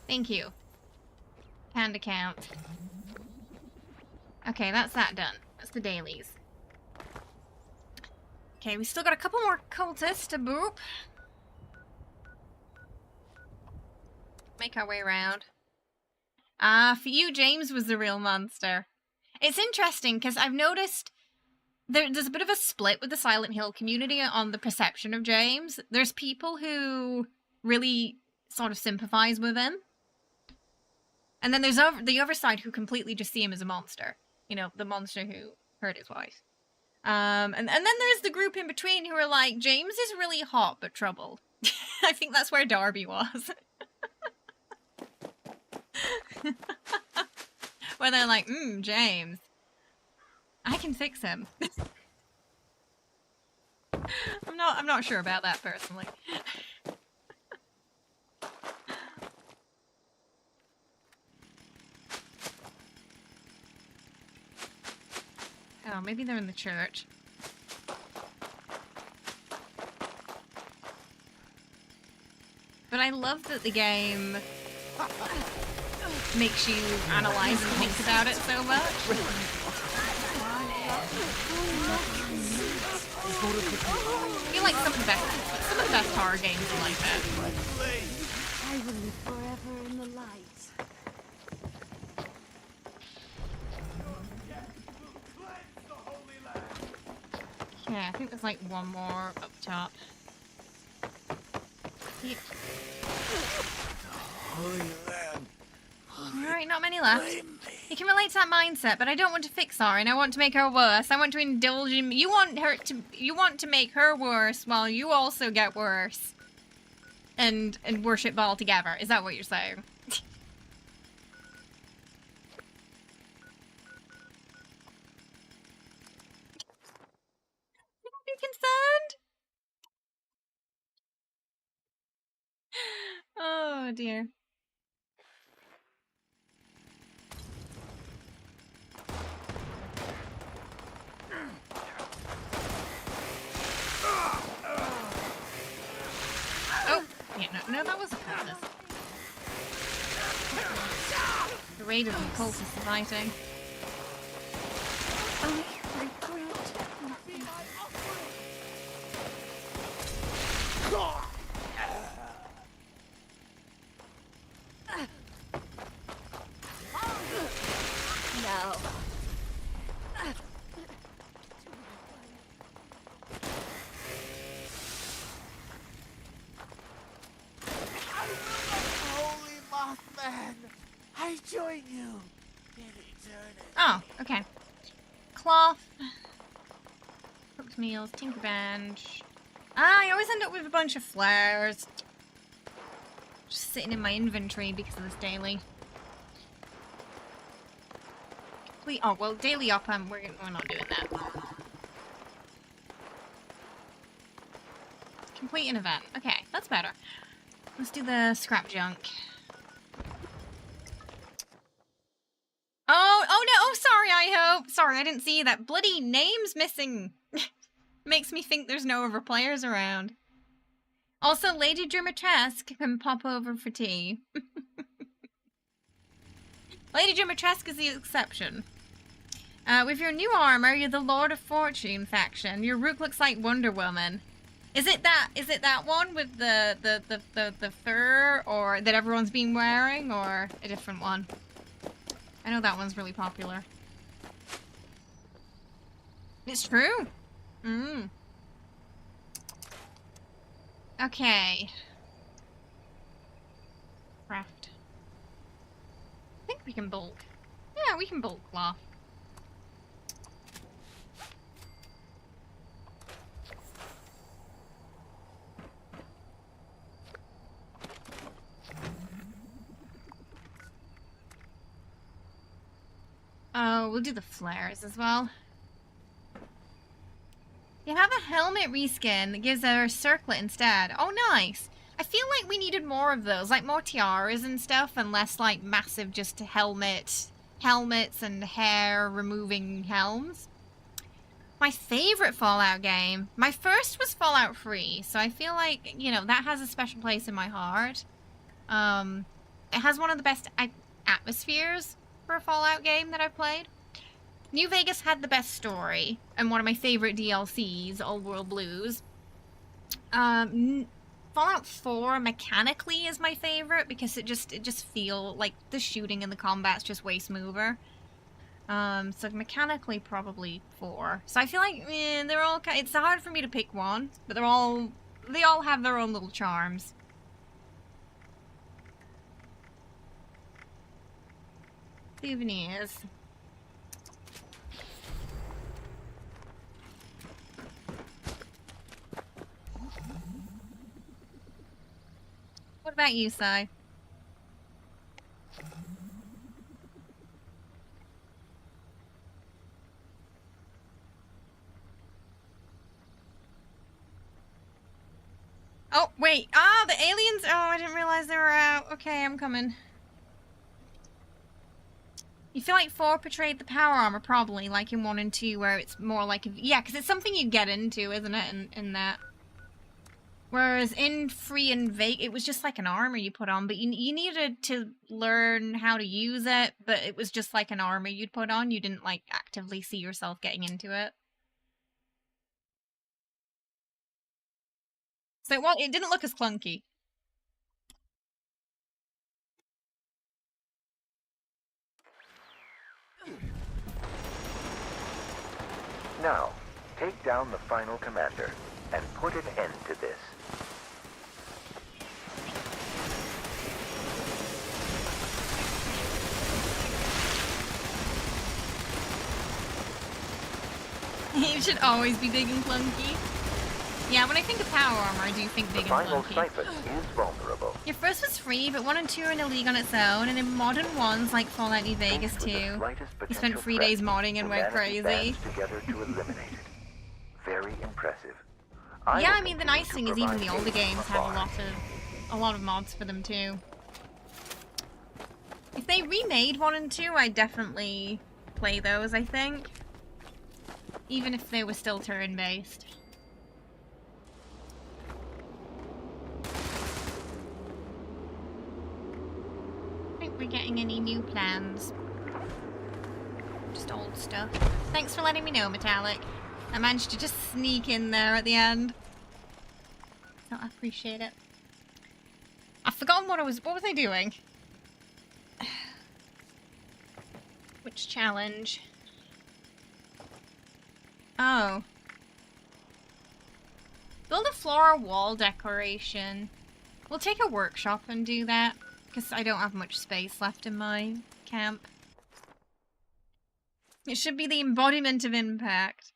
Thank you. Hand account. Okay, that's that done. That's the dailies. Okay, we still got a couple more cultists to boop. Make our way around. For you, James was the real monster. It's interesting, because I've noticed there's a bit of a split with the Silent Hill community on the perception of James. There's people who really sort of sympathize with him. And then there's the other side who completely just see him as a monster. You know, the monster who hurt his wife. And then there's the group in between who are like, James is really hot but troubled. I think that's where Darby was. Where they're like, James. I can fix him. I'm not sure about that personally. Oh, maybe they're in the church. But I love that the game makes you analyze and think about it so much. I feel like some of the best horror games are like that. I will live forever in the light. Yeah, I think there's like one more up top. Yep. Holy land. Alright, not many left. You can relate to that mindset, but I don't want to fix her, and I want to make her worse. I want to indulge in... You want to make her worse while you also get worse. And worship Baal together. Is that what you're saying? You concerned? Oh dear. Oh, yeah, no, that wasn't cultist. The raiders and cultists are fighting. I regret nothing. No. Holy right, you. Oh, okay. Cloth. Cooked meals, tinker bench. Ah, I always end up with a bunch of flares. Just sitting in my inventory because of this daily. Oh, well, daily up, we're not doing that. Complete an event. Okay, that's better. Let's do the scrap junk. Oh no! Oh, sorry, I hope. Sorry, I didn't see that. Bloody name's missing. Makes me think there's no other players around. Also, Lady Drimatresque can pop over for tea. Lady Drimatresque is the exception. With your new armor, you're the Lord of Fortune faction. Your rook looks like Wonder Woman. Is it that one with the fur, or that everyone's been wearing, or a different one? I know that one's really popular. It's true. Okay. Craft. I think we can bulk. Yeah, we can bulk cloth. Oh, we'll do the flares as well. You have a helmet reskin that gives a circlet instead. Oh, nice. I feel like we needed more of those, like more tiaras and stuff, and less like massive just helmets and hair removing helms. My favorite Fallout game. My first was Fallout 3, so I feel like, you know, that has a special place in my heart. It has one of the best atmospheres for a Fallout game that I've played. New Vegas had the best story, and one of my favorite DLCs, Old World Blues. Fallout 4 mechanically is my favorite because it just feel like the shooting and the combat's just way smoother. So mechanically probably 4. So I feel like they're all it's hard for me to pick one, but they all have their own little charms. Souvenirs. What about you, Sai? Oh, wait. Ah, the aliens! Oh, I didn't realize they were out. Okay, I'm coming. You feel like 4 portrayed the power armor, probably, like in 1 and 2, where it's more like... Yeah, because it's something you get into, isn't it, in that? Whereas in Free and Vague, it was just like an armor you put on, but you needed to learn how to use it, but it was just like an armor you'd put on. You didn't, like, actively see yourself getting into it. So, well, it didn't look as clunky. Now, take down the final commander and put an end to this. It should always be big and clunky. Yeah, when I think of power armor, I do think big and The final clunky. siphon is vulnerable. Your first was free, but 1 and 2 are in a league on its own, and in modern ones like Fallout New Vegas Faced with the 2, slightest you spent potential 3 days threat, modding and went humanity crazy. bands together to eliminate it. Very impressive. Yeah, will I mean the continue nice to thing is even the provide older aid games from have afar. a lot of mods for them too. If they remade 1 and 2, I'd definitely play those, I think. Even if they were still turn-based. I don't think we're getting any new plans. Just old stuff. Thanks for letting me know, Metallic. I managed to just sneak in there at the end. So I appreciate it. I've forgotten what was I doing? Which challenge? Oh. Build a floral wall decoration. We'll take a workshop and do that, because I don't have much space left in my camp. It should be the embodiment of impact.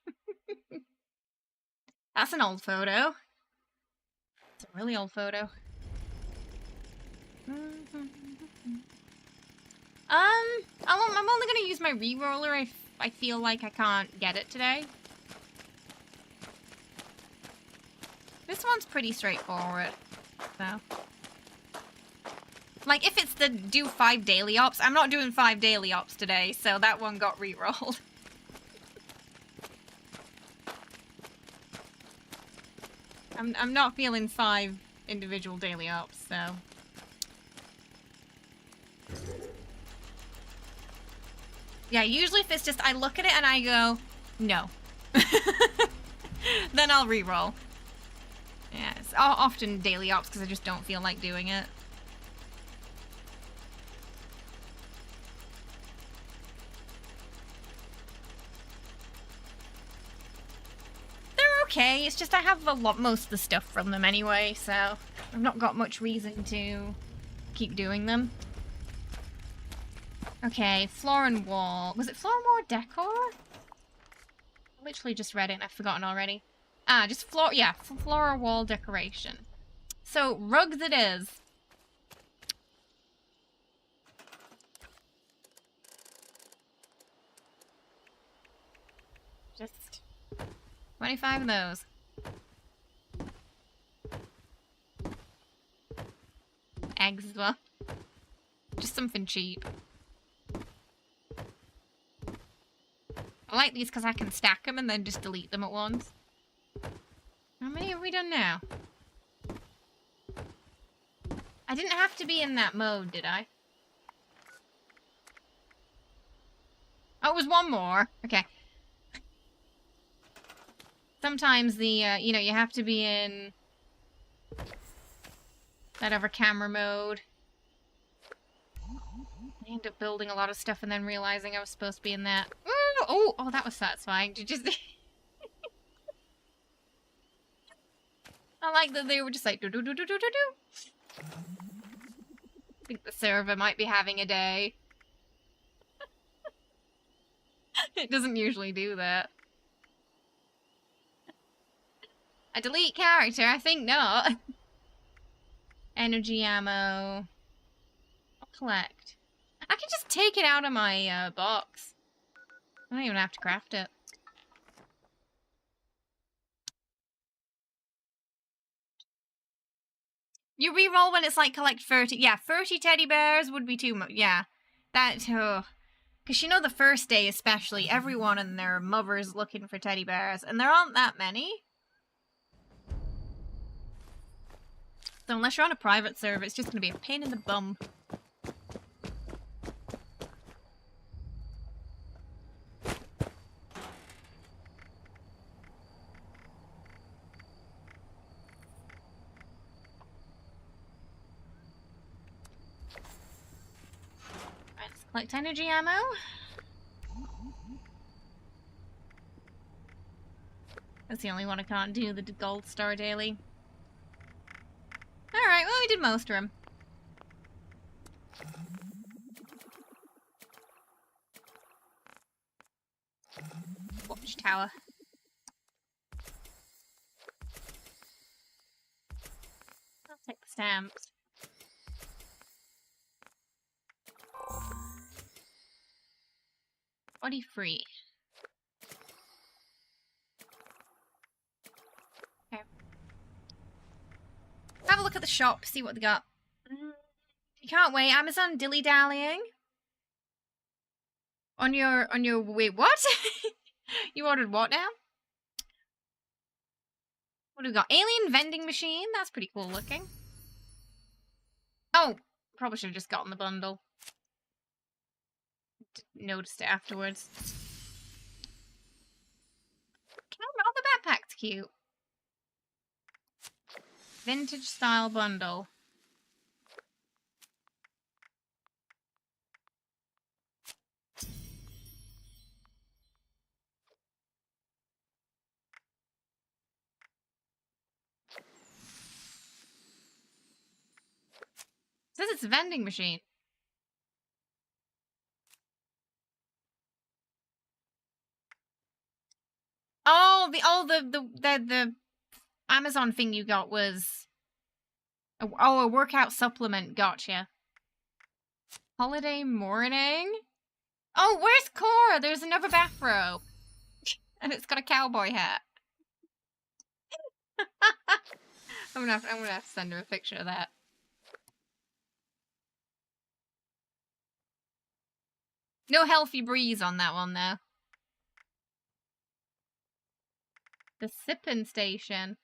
That's an old photo. It's a really old photo. I'm only gonna use my re-roller if I feel like I can't get it today. This one's pretty straightforward, so. Like, if it's the do 5 daily ops, I'm not doing 5 daily ops today, so that one got re-rolled. I'm not feeling 5 individual daily ops, so. Yeah, usually if it's just, I look at it and I go, no. Then I'll re-roll. Yeah, it's often daily ops because I just don't feel like doing it. They're okay, it's just I have most of the stuff from them anyway, so I've not got much reason to keep doing them. Okay, floor and wall. Was it floor and wall decor? I literally just read it and I've forgotten already. Ah, just floor, yeah, floor or wall decoration. So, rugs it is. Just 25 of those. Eggs as well. Just something cheap. I like these because I can stack them and then just delete them at once. How many have we done now? I didn't have to be in that mode, did I? Oh, it was one more. Okay. Sometimes the, you know, you have to be in that other camera mode. I ended up building a lot of stuff and then realizing I was supposed to be in that. Oh, that was satisfying. Did you just... I like that they were just like, do-do-do-do-do-do-do. I think the server might be having a day. It doesn't usually do that. A delete character? I think not. Energy ammo. I'll collect. I can just take it out of my box. I don't even have to craft it. You reroll when it's like collect 30. Yeah, 30 teddy bears would be too much. Yeah. That, because you know the first day especially, everyone and their mother's looking for teddy bears. And there aren't that many. So unless you're on a private server, it's just going to be a pain in the bum. Let's collect energy ammo. That's the only one I can't do, the gold star daily. Alright, well we did most of them. Watchtower. I'll take the stamps. Body free. Okay. Have a look at the shop, see what they got. You can't wait. Amazon dilly-dallying. On your, wait, what? You ordered what now? What do we got? Alien vending machine? That's pretty cool looking. Oh, probably should have just gotten the bundle. Noticed it afterwards. Oh, the backpack's cute. Vintage style bundle. It says it's a vending machine. the Amazon thing you got was a workout supplement. Gotcha. Holiday morning. Oh, where's Cora? There's another bathrobe, and it's got a cowboy hat. I'm gonna have to send her a picture of that. No healthy breeze on that one though. The sipping station.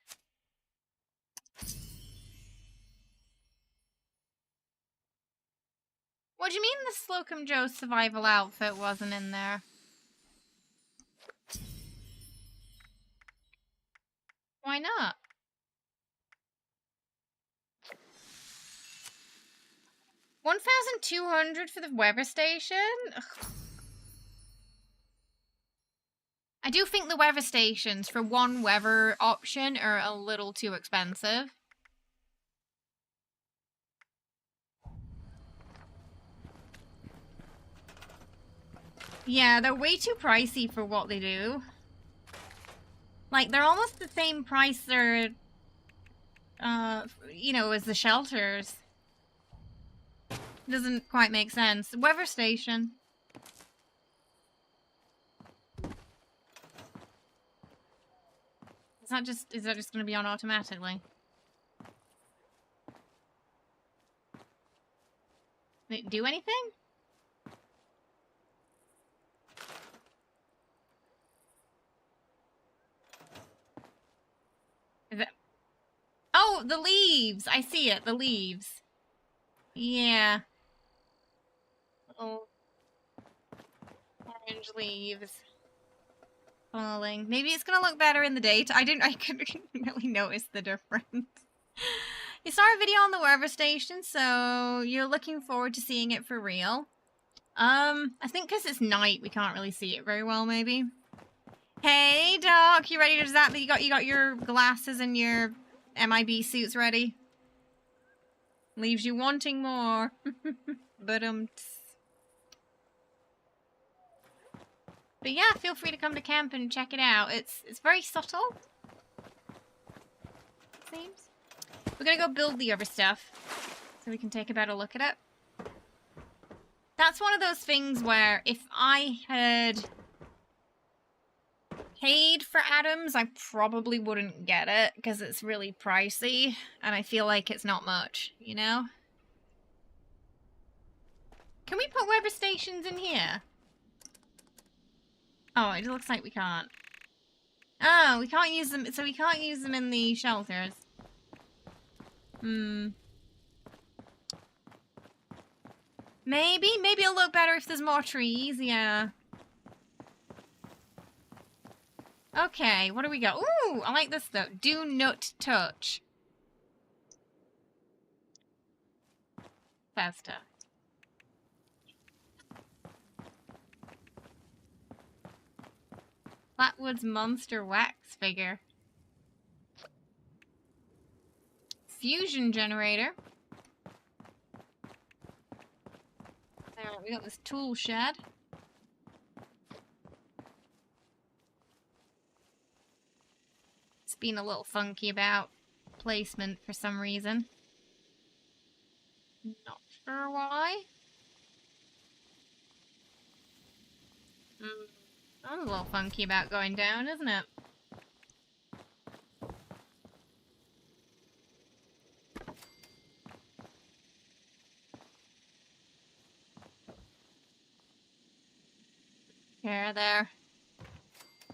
What do you mean the Slocum Joe survival outfit wasn't in there? Why not? $1,200 for the weather station? Ugh. I do think the weather stations for one weather option are a little too expensive. Yeah, they're way too pricey for what they do. Like, they're almost the same price they're, you know, as the shelters. Doesn't quite make sense. Weather station. Is that just gonna be on automatically? Did it do anything? Is it... Oh, the leaves! I see it, the leaves. Yeah. Little orange leaves falling. Maybe it's gonna look better in the daytime. I couldn't really notice the difference. You saw a video on the weather station, so you're looking forward to seeing it for real. I think because it's night, we can't really see it very well, maybe. Hey, Doc, you ready to zap me? You got your glasses and your MIB suits ready? Leaves you wanting more. But yeah, feel free to come to camp and check it out. It's very subtle. It seems. We're gonna go build the other stuff so we can take a better look at it. That's one of those things where if I had paid for Adams, I probably wouldn't get it because it's really pricey and I feel like it's not much, you know? Can we put weather stations in here? Oh, it looks like we can't. Oh, we can't use them, so we can't use them in the shelters. Maybe it'll look better if there's more trees, yeah. Okay, what do we got? Ooh, I like this though. Do not touch. Faster. Flatwoods monster wax figure. Fusion generator. Alright, we got this tool shed. It's been a little funky about placement for some reason. Not sure why. That's a little funky about going down, isn't it? There.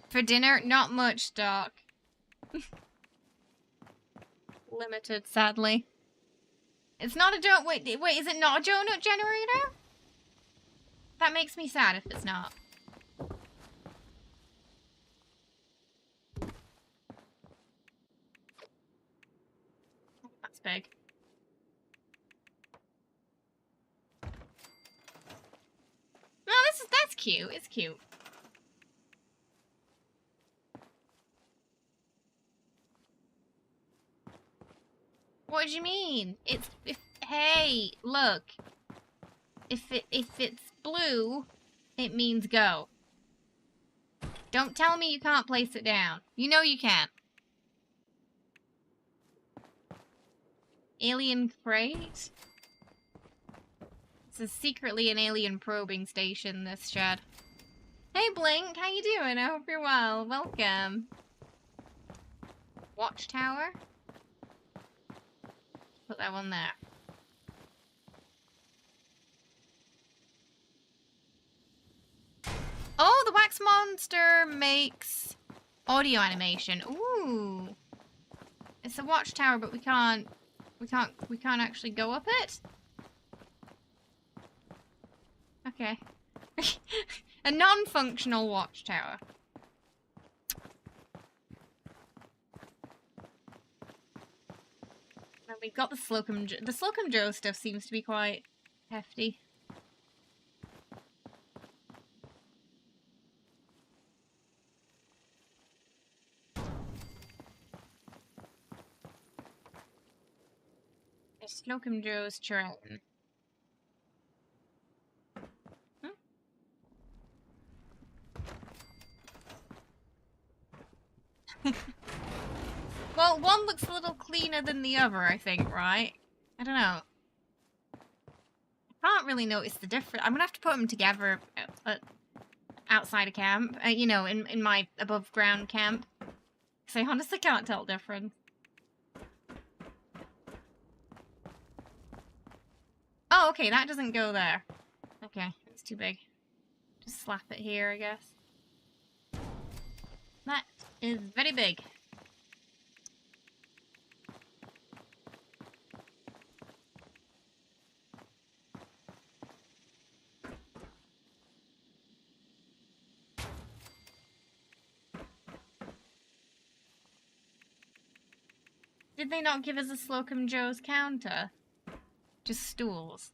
For dinner, not much, Doc. Limited, sadly. It's not a donut. Wait, is it not a donut generator? That makes me sad if it's not. That's big. No, that's cute. It's cute. What do you mean? Hey, look. If it's blue, it means go. Don't tell me you can't place it down. You know you can. Alien crate? This is secretly an alien probing station, this shed. Hey Blink, how you doing? I hope you're well. Welcome. Watchtower? Put that one there. Oh, the wax monster makes audio animation. Ooh. It's a watchtower, but we can't actually go up it? Okay. A non-functional watchtower. And we've got the Slocum Joe stuff seems to be quite hefty. There's Slocum Joe's churn. Well, one looks a little cleaner than the other, I think, right? I don't know. I can't really notice the difference. I'm gonna have to put them together outside of camp. You know, in my above ground camp. Because I honestly can't tell the difference. Oh, okay, that doesn't go there. Okay, it's too big. Just slap it here, I guess. That is very big. Did they not give us a Slocum Joe's counter? Just stools.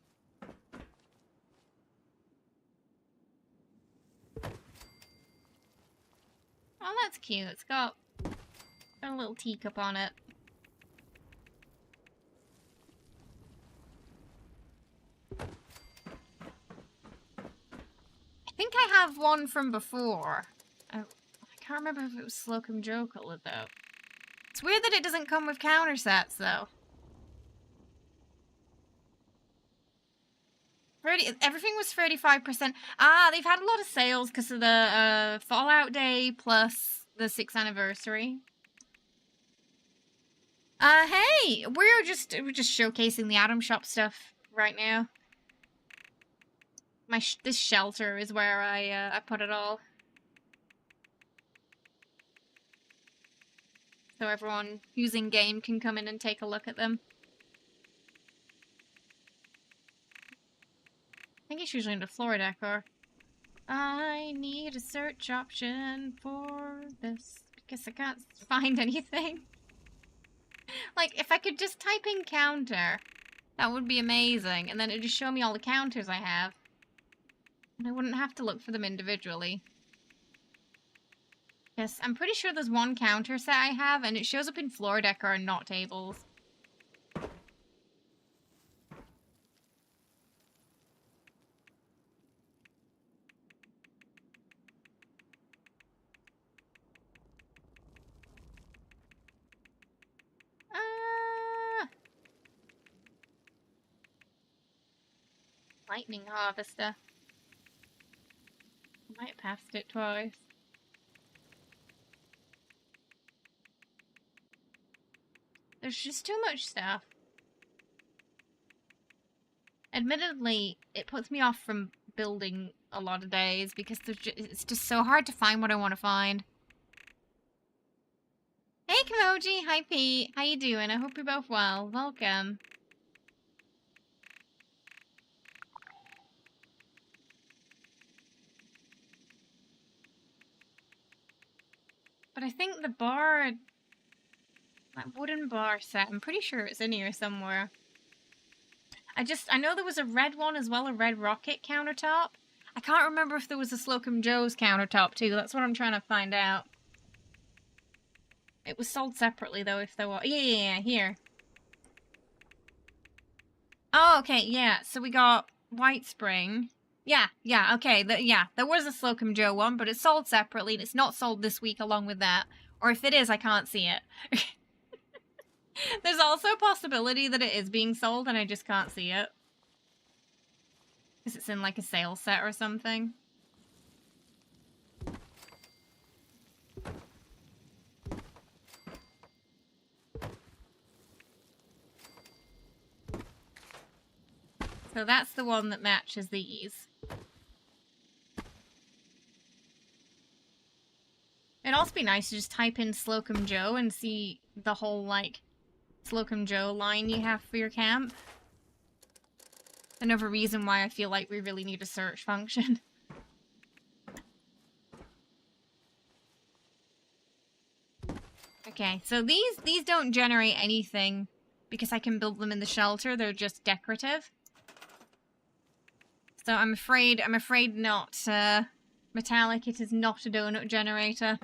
Oh, that's cute. It's got a little teacup on it. I think I have one from before. I can't remember if it was Slocum Joe colored though. It's weird that it doesn't come with counter sets though. Everything was 35%. Ah, they've had a lot of sales because of the Fallout Day plus the 6th anniversary. Hey, we're just showcasing the Atom Shop stuff right now. This shelter is where I put it all. So everyone who's in game can come in and take a look at them. I think it's usually into floor decor. I need a search option for this because I can't find anything. Like, if I could just type in counter, that would be amazing. And then it'd just show me all the counters I have. And I wouldn't have to look for them individually. Yes, I'm pretty sure there's one counter set I have, and it shows up in floor decor and not tables. Lightning harvester. I might have passed it twice. There's just too much stuff. Admittedly, it puts me off from building a lot of days because it's just so hard to find what I want to find. Hey Kimoji, hi Pete, how you doing? I hope you're both well. Welcome. But I think the bar, that wooden bar set, I'm pretty sure it's in here somewhere. I know there was a red one as well, a red rocket countertop. I can't remember if there was a Slocum Joe's countertop too. That's what I'm trying to find out. It was sold separately though, if there was. Yeah, here. Oh, okay, yeah. So we got White Spring. Yeah, okay, there was a Slocum Joe one, but it's sold separately, and it's not sold this week along with that. Or if it is, I can't see it. There's also a possibility that it is being sold, and I just can't see it. Because it's in, like, a sales set or something. So that's the one that matches these. It'd also be nice to just type in Slocum Joe and see the whole, like, Slocum Joe line you have for your camp. Another reason why I feel like we really need a search function. Okay, so these don't generate anything because I can build them in the shelter. They're just decorative. So I'm afraid not. Metallic, it is not a donut generator.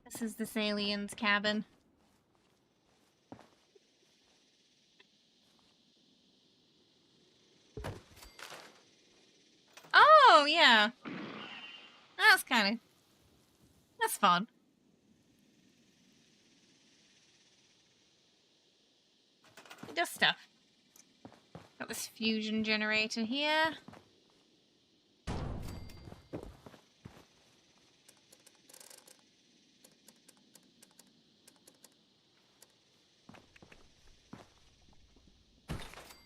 This is this alien's cabin. Oh, yeah. That's fun. It does stuff. Got this fusion generator here.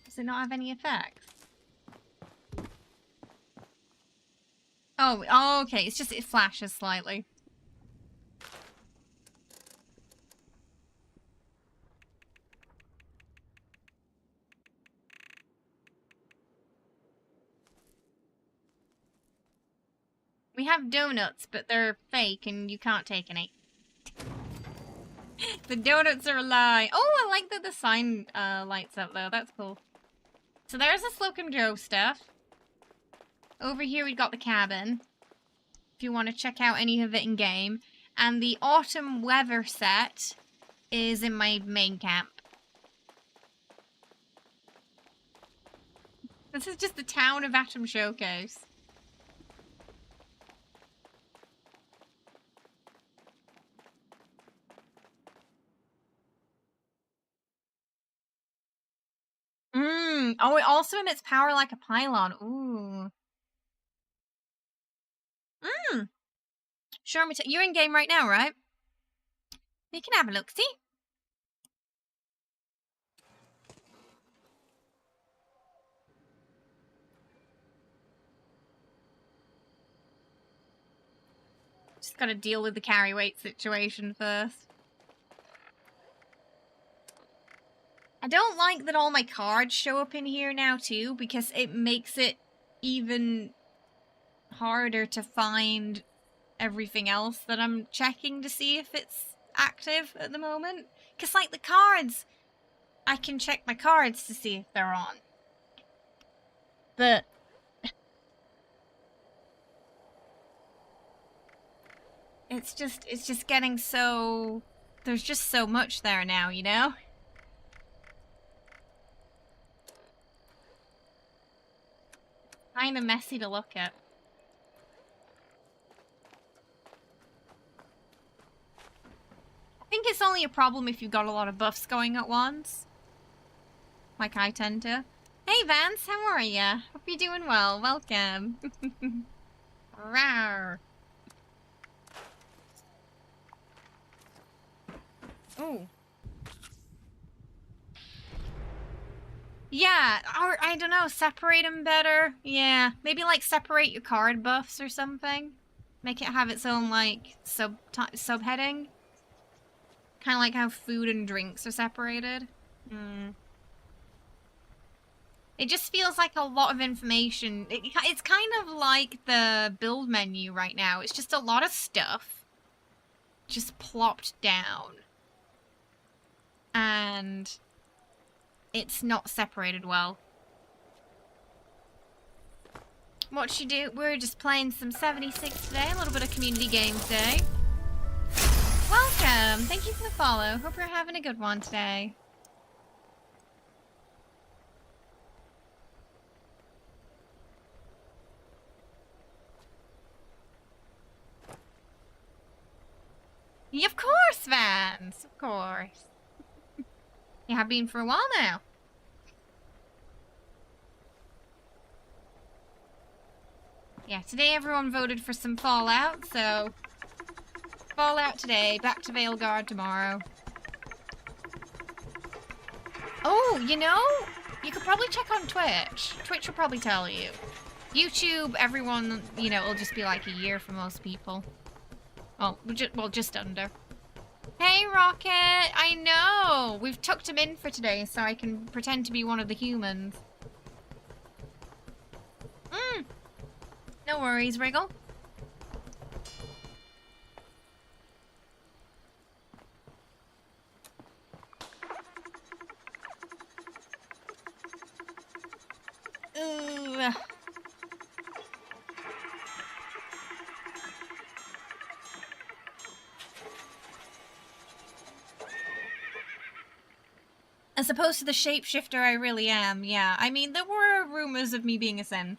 Does it not have any effects? Oh, okay. It's just it flashes slightly. We have donuts, but they're fake and you can't take any. The donuts are a lie. Oh, I like that the sign lights up though. That's cool. So there's the Slocum Joe stuff. Over here we got the cabin. If you want to check out any of it in game. And the autumn weather set is in my main camp. This is just the town of Atom Showcase. Oh, it also emits power like a pylon. Ooh. Sure, you're in game right now, right? You can have a look, see? Just gotta deal with the carry weight situation first. I don't like that all my cards show up in here now too, because it makes it even harder to find everything else that I'm checking to see if it's active at the moment. Because, like, the cards, I can check my cards to see if they're on. But it's just getting so... There's just so much there now, you know? Kind of messy to look at. I think it's only a problem if you've got a lot of buffs going at once. Like I tend to. Hey Vance, how are ya? Hope you're doing well. Welcome. Rawr. Ooh. Yeah, or I don't know, separate them better. Yeah, maybe like separate your card buffs or something. Make it have its own like subheading. Kind of like how food and drinks are separated. It just feels like a lot of information. It's kind of like the build menu right now. It's just a lot of stuff just plopped down. And it's not separated well. What you do? We're just playing some 76 today, a little bit of community games day. Welcome! Thank you for the follow. Hope you're having a good one today. Yeah, of course, Vans! Of course. You have been for a while now. Yeah, today everyone voted for some Fallout, so... Fallout today, back to Veilguard tomorrow. Oh, you know, you could probably check on Twitch. Twitch will probably tell you. YouTube, everyone, you know, it'll just be like a year for most people. Oh, well, just under. Hey, Rocket! I know! We've tucked him in for today so I can pretend to be one of the humans. No worries, Wriggle. Ooh. As opposed to the shapeshifter I really am, yeah. I mean, there were rumors of me being a synth.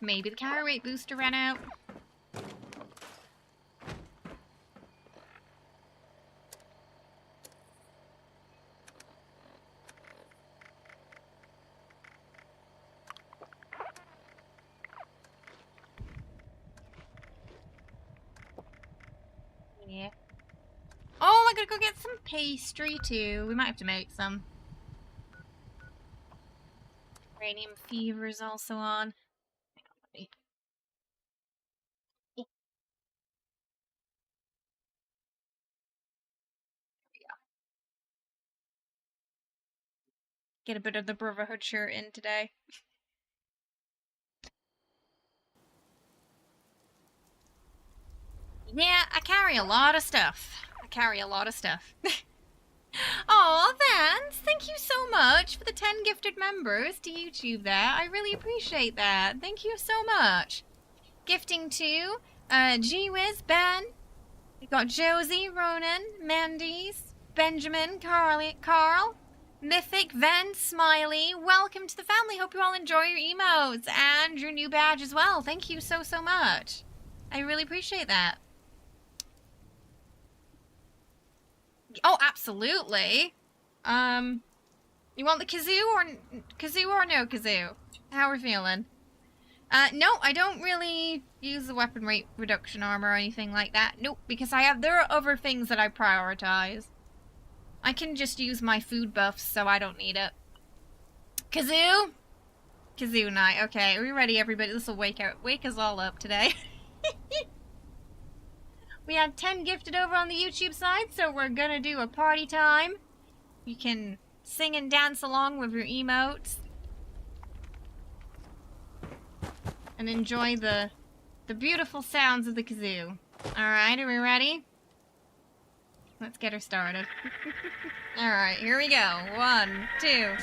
Maybe the carry rate booster ran out. Yeah. Oh, I gotta go get some pastry too. We might have to make some. Radium Fever's also on. Get a bit of the Brotherhood shirt in today. Yeah, I carry a lot of stuff. Aw, Vance, thank you so much for the 10 gifted members to YouTube there. I really appreciate that. Thank you so much. Gifting to G-Wiz, Ben. We got Josie, Ronan, Mandy's, Benjamin, Carl, Mythic, Ven, Smiley. Welcome to the family. Hope you all enjoy your emotes and your new badge as well. Thank you so, so much. I really appreciate that. Oh, absolutely. You want the kazoo or no kazoo? How are we feeling? No, I don't really use the weapon rate reduction armor or anything like that. Nope, because there are other things that I prioritize. I can just use my food buffs, so I don't need it. Kazoo? Kazoo night. Okay, are we ready, everybody? This will wake us all up today. We had 10 gifted over on the YouTube side, so we're gonna do a party time. You can sing and dance along with your emotes. And enjoy the beautiful sounds of the kazoo. Alright, are we ready? Let's get her started. Alright, here we go. 1, 2.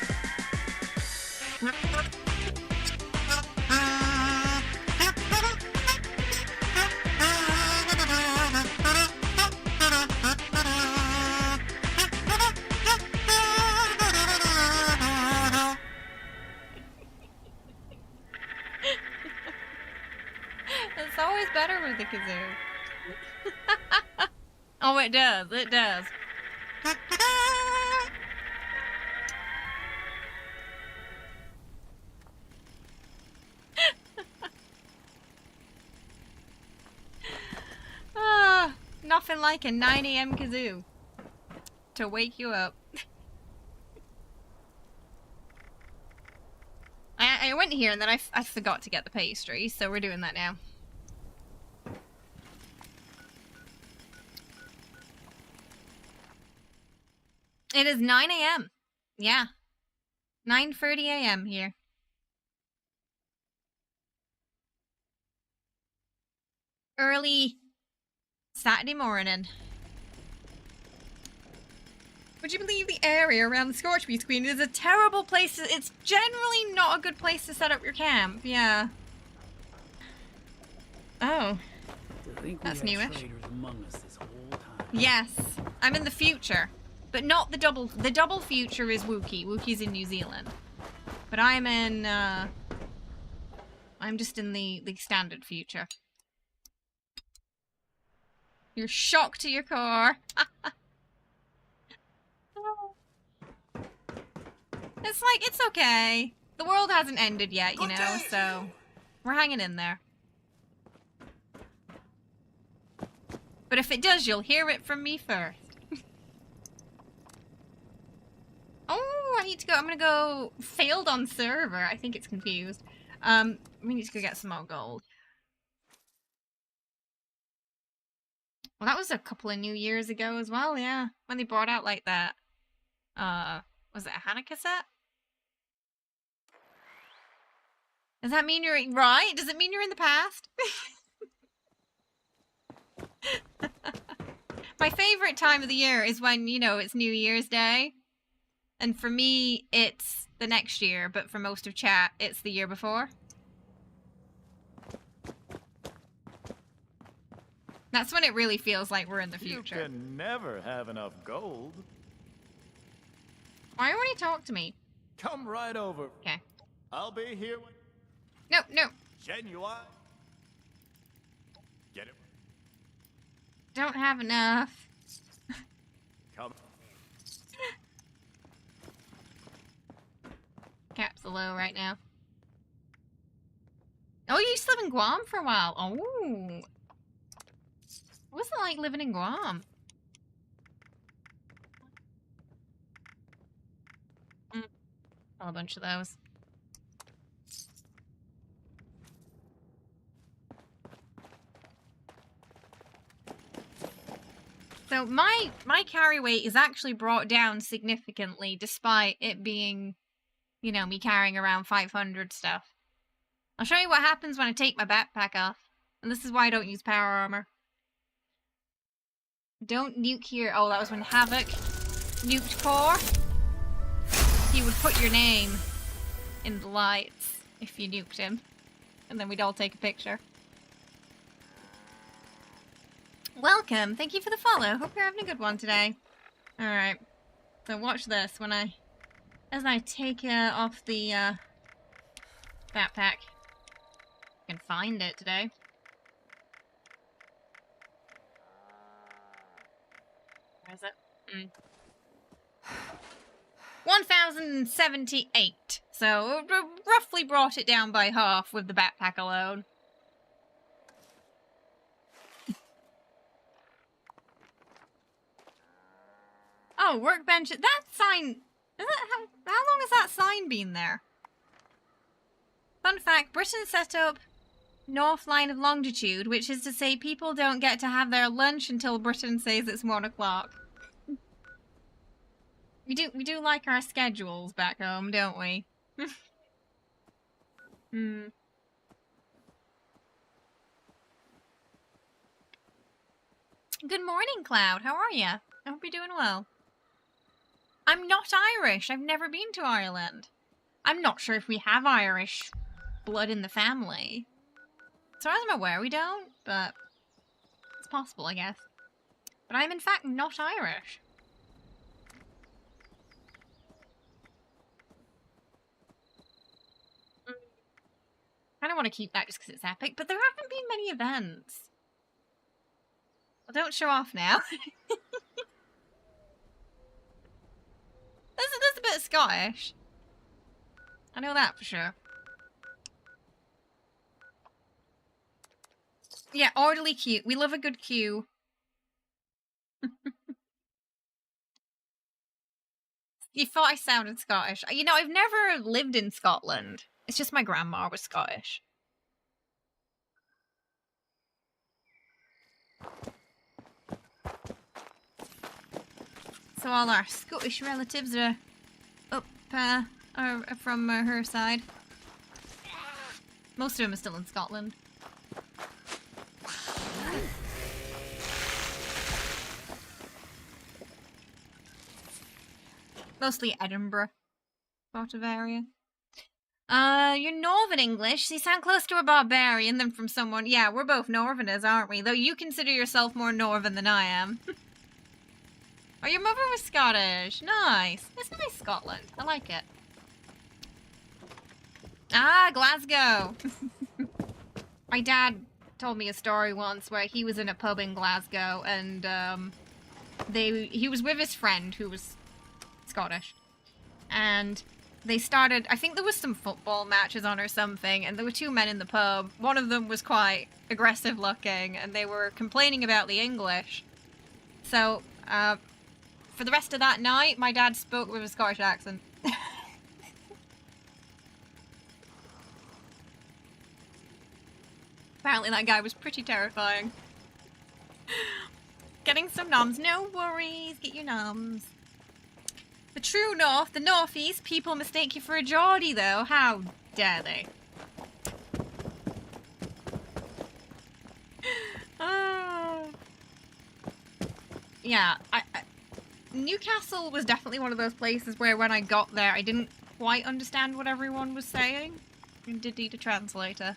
It's always better with the kazoo. Oh, it does. It does. Nothing like a 9 AM kazoo to wake you up. I I went here and then I forgot to get the pastry, so we're doing that now. It is 9 a.m. Yeah. 9:30 a.m. here. Early Saturday morning. Would you believe the area around the Scorchbeast Queen is a terrible place to, it's generally not a good place to set up your camp, yeah. Oh. That's newish. Among us this whole time. Yes. I'm in the future. But not the double future is Wookiee. Wookiee's in New Zealand. But I'm in I'm just in the standard future. You're shocked to your core. It's like, it's okay. The world hasn't ended yet, you know, so we're hanging in there. But if it does, you'll hear it from me first. Oh, I need to go. I'm gonna go failed on server. I think it's confused. We need to go get some more gold. Well, that was a couple of New Years ago as well, yeah. When they brought out like that, was it a Hanukkah set? Does that mean you're right? Does it mean you're in the past? My favorite time of the year is when, you know, it's New Year's Day. And for me, it's the next year, but for most of chat, it's the year before. That's when it really feels like we're in the future. You can never have enough gold. Why won't you talk to me? Come right over. Okay. I'll be here when... No, no. Genuine. Get it? Don't have enough. Come. Cap's low right now. Oh, you used to live in Guam for a while. Oh. What was it like living in Guam? A bunch of those. So my carry weight is actually brought down significantly despite it being, you know, me carrying around 500 stuff. I'll show you what happens when I take my backpack off. And this is why I don't use power armor. Don't nuke here. Oh, that was when Havoc nuked Core. He would put your name in the lights if you nuked him. And then we'd all take a picture. Welcome. Thank you for the follow. Hope you're having a good one today. Alright. So watch this when as I take off the backpack. I can find it today. Where is it? 1078. So roughly brought it down by half with the backpack alone. Oh, workbench. That sign. How long has that sign been there? Fun fact, Britain set up North Line of Longitude, which is to say people don't get to have their lunch until Britain says it's 1 o'clock. We do like our schedules back home, don't we? Good morning, Cloud. How are you? I hope you're doing well. I'm not Irish. I've never been to Ireland. I'm not sure if we have Irish blood in the family. As far as I'm aware, we don't, but it's possible, I guess. But I'm in fact not Irish. I don't want to keep that just because it's epic, but there haven't been many events. Well, don't show off now. There's a bit of Scottish. I know that for sure. Yeah, orderly queue. We love a good queue. You thought I sounded Scottish. You know, I've never lived in Scotland. It's just my grandma was Scottish. So all our Scottish relatives are up are from her side. Most of them are still in Scotland. Mostly Edinburgh sort of area. You're Northern English, so you sound close to a barbarian than from someone. Yeah, we're both Northerners, aren't we? Though you consider yourself more Northern than I am. Oh, your mother was Scottish. Nice. It's nice, Scotland. I like it. Ah, Glasgow. My dad told me a story once where he was in a pub in Glasgow and he was with his friend who was Scottish. And they started, I think there was some football matches on or something, and there were two men in the pub. One of them was quite aggressive looking, and they were complaining about the English. So, for the rest of that night, my dad spoke with a Scottish accent. Apparently that guy was pretty terrifying. Getting some noms. No worries, get your noms. The true north, the northeast, people mistake you for a Geordie though. How dare they? Yeah, Newcastle was definitely one of those places where when I got there I didn't quite understand what everyone was saying. I did need a translator.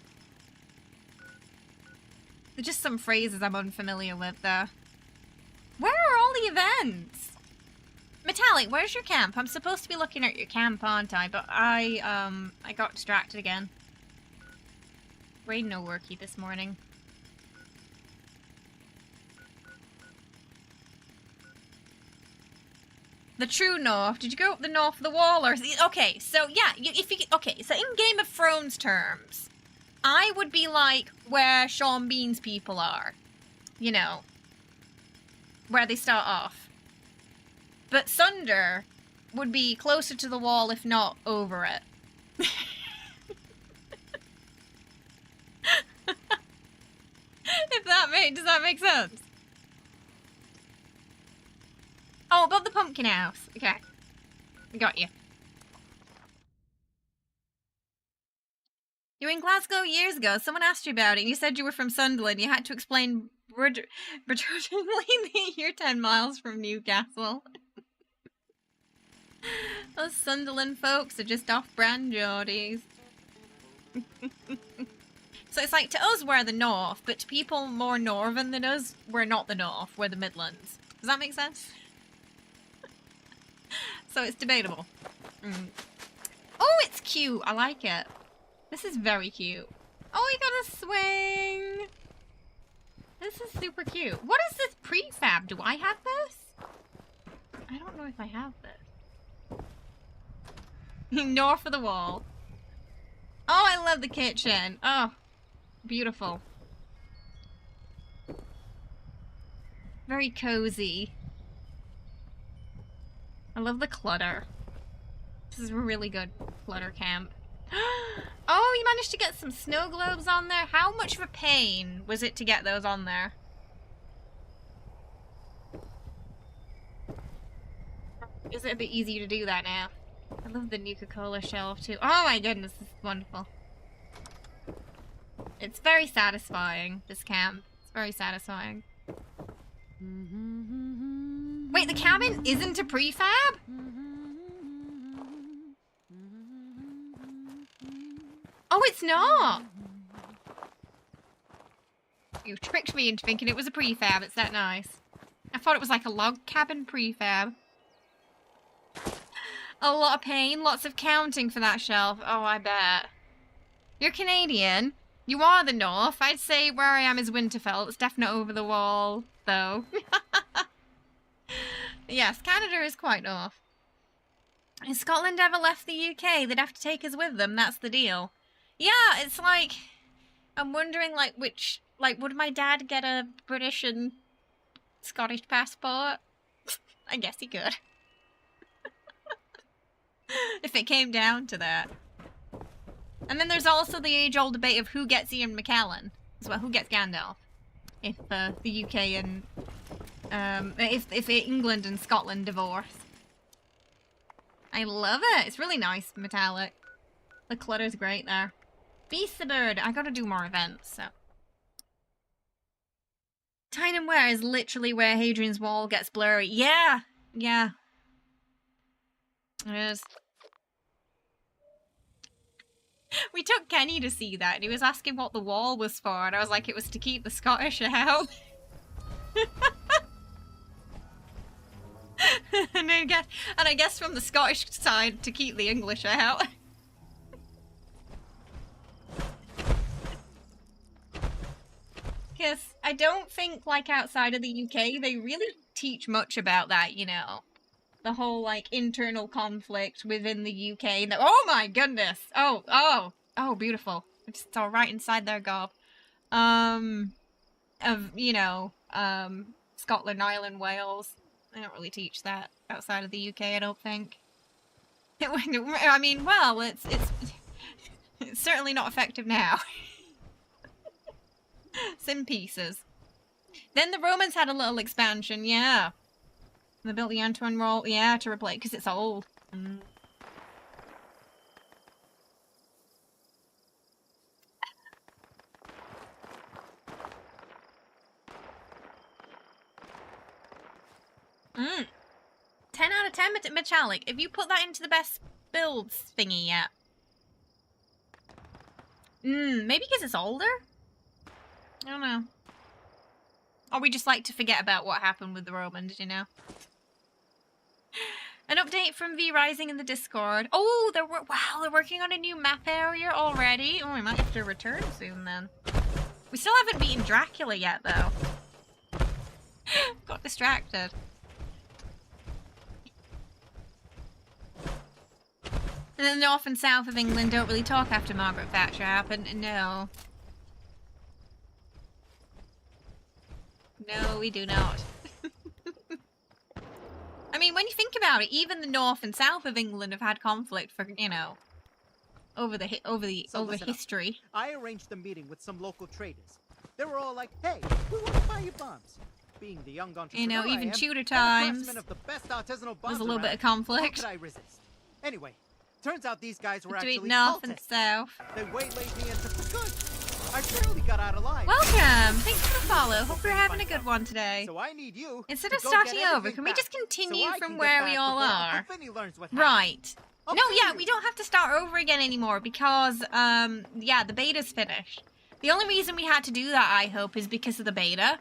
There's just some phrases I'm unfamiliar with there. Where are all the events? Metallic, where's your camp? I'm supposed to be looking at your camp, aren't I? But I got distracted again. Brain no worky this morning. The true north. Did you go up the north of the wall or... Okay, so yeah, okay, so in Game of Thrones terms, I would be like where Sean Bean's people are. You know, where they start off. But Sunder would be closer to the wall, if not over it. Does that make sense? Oh, above the pumpkin house. Okay. I got you. You were in Glasgow years ago. Someone asked you about it, and you said you were from Sunderland. You had to explain begrudgingly that you're 10 miles from Newcastle. Those Sunderland folks are just off-brand Geordies. So it's like, to us, we're the north, but to people more northern than us, we're not the north, we're the Midlands. Does that make sense? So it's debatable. Oh, it's cute. I like it. This is very cute. Oh, we got a swing. This is super cute. What is this prefab? Do I have this? I don't know if I have this. North of the wall. Oh, I love the kitchen. Oh, beautiful. Very cozy. I love the clutter. This is a really good clutter camp. Oh, you managed to get some snow globes on there? How much of a pain was it to get those on there? Is it a bit easier to do that now? I love the Nuka-Cola shelf too. Oh my goodness, this is wonderful. It's very satisfying, this camp. It's very satisfying. Wait, the cabin isn't a prefab? Oh, it's not! You tricked me into thinking it was a prefab. It's that nice. I thought it was like a log cabin prefab. A lot of pain, lots of counting for that shelf. Oh, I bet. You're Canadian. You are the north. I'd say where I am is Winterfell. It's definitely over the wall, though. Yes, Canada is quite north. If Scotland ever left the UK, they'd have to take us with them. That's the deal. Yeah, it's like... I'm wondering, like, which... Like, would my dad get a British and Scottish passport? I guess he could. If it came down to that. And then there's also the age-old debate of who gets Ian McKellen. As well, who gets Gandalf? If the UK and if England and Scotland divorce. I love it. It's really nice, metallic. The clutter's great there. Beast the Bird. I gotta do more events, so. Tyne and Wear is literally where Hadrian's Wall gets blurry. Yeah! Yeah. It is. We took Kenny to see that, and he was asking what the wall was for, and I was like, it was to keep the Scottish out. and I guess from the Scottish side, to keep the English out. Because I don't think, like, outside of the UK, they really teach much about that, you know? The whole, like, internal conflict within the UK. Oh my goodness! Oh, beautiful. I just saw right inside their gob. Of, you know, Scotland, Ireland, Wales. They don't really teach that outside of the UK, I don't think. I mean, well, it's certainly not effective now. It's in pieces. Then the Romans had a little expansion, yeah. They built the Antoine Wall, yeah, to replace, because it's old. Mm. Mm. 10 out of 10 metallic. If you put that into the best builds thingy yet. Maybe because it's older? I don't know. Or we just like to forget about what happened with the Romans, you know? An update from V Rising in the Discord. Oh, they're working on a new map area already. Oh, we might have to return soon then. We still haven't beaten Dracula yet, though. Got distracted. And then the north and south of England don't really talk after Margaret Thatcher happened. No. No, we do not. I mean, when you think about it, even the north and south of England have had conflict for, you know, over history. I arranged a meeting with some local traders. They were all like, "Hey, we want to buy your bombs." Being the young entrepreneur, you know, even I am, Tudor times, of the best artisanal bombs there's a little around. bit of conflict. How could I resist? Anyway, turns out these guys were Between actually north cultists. and south. They waylaid me into for good. I barely got out alive. Welcome! Thanks for the follow. Hope you're having a good one today. So I need you Instead to of go starting get over, can we back just continue so I from can where get we back all before are? Uncle Vinny learns what happened. Right. Up No, to yeah, you. we don't have to start over again anymore because, yeah, the beta's finished. The only reason we had to do that, I hope, is because of the beta.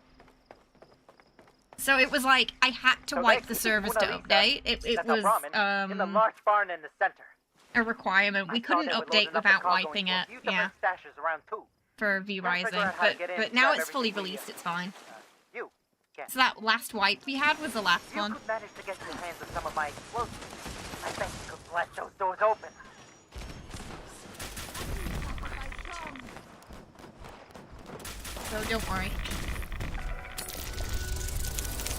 So it was like, I had to wipe the servers to update. It was, in the large barn in the center. a requirement. We couldn't update without wiping it, yeah, Stashes around too. for V Rising. figure out how to But, get in but and now grab it's fully everything we released, need. it's fine. You, Ken. So that last wipe we had was the last You one. could manage to get your hands on some of my explosives. I bet you could blast those doors open. So don't worry.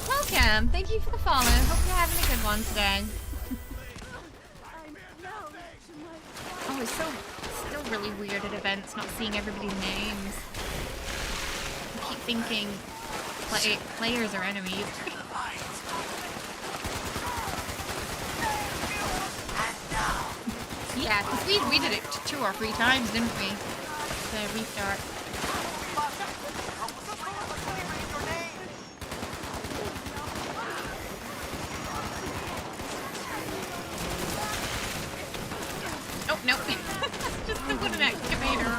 Welcome! Thank you for the follow. Hope you're having a good one today. Oh, it's still really weird at events not seeing everybody's names. I keep thinking players are enemies. Yeah, because we did it 2 or 3 times, didn't we? The restart. Oh, nope. Just to put an excavator.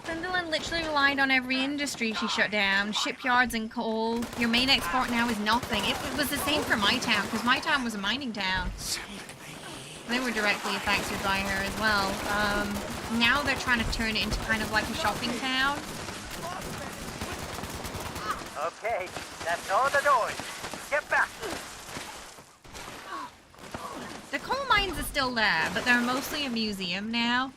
Sunderland literally relied on every industry she shut down. Shipyards and coal. Your main export now is nothing. It was the same for my town, because my town was a mining town. They were directly affected by her as well. Now they're trying to turn it into kind of like a shopping town. Okay, that's all the doors. Get back. The coal mines are still there, but they're mostly a museum now.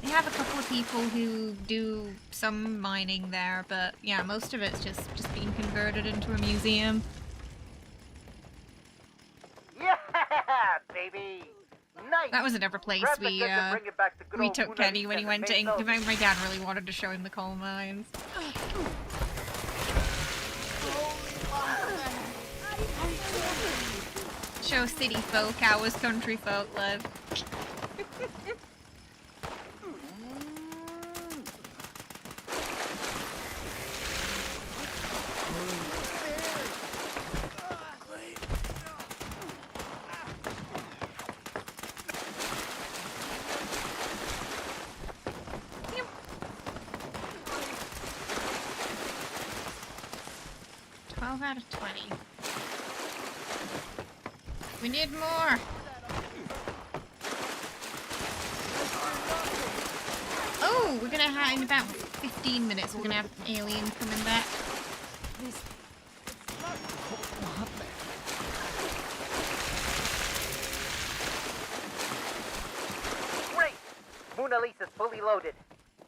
They have a couple of people who do some mining there, but yeah, most of it's just being converted into a museum. Yeah, baby. Nice. That was another place Grab the we goods and bring it back to good we old took Mona Kenny Lisa when he and went to make England. those- My dad really wanted to show him the coal mines. Show city folk how us country folk live. Yep. 12 out of 20. We need more. Oh, we're gonna have in about 15 minutes. We're gonna have an alien coming back. Great. Mona Lisa's fully loaded.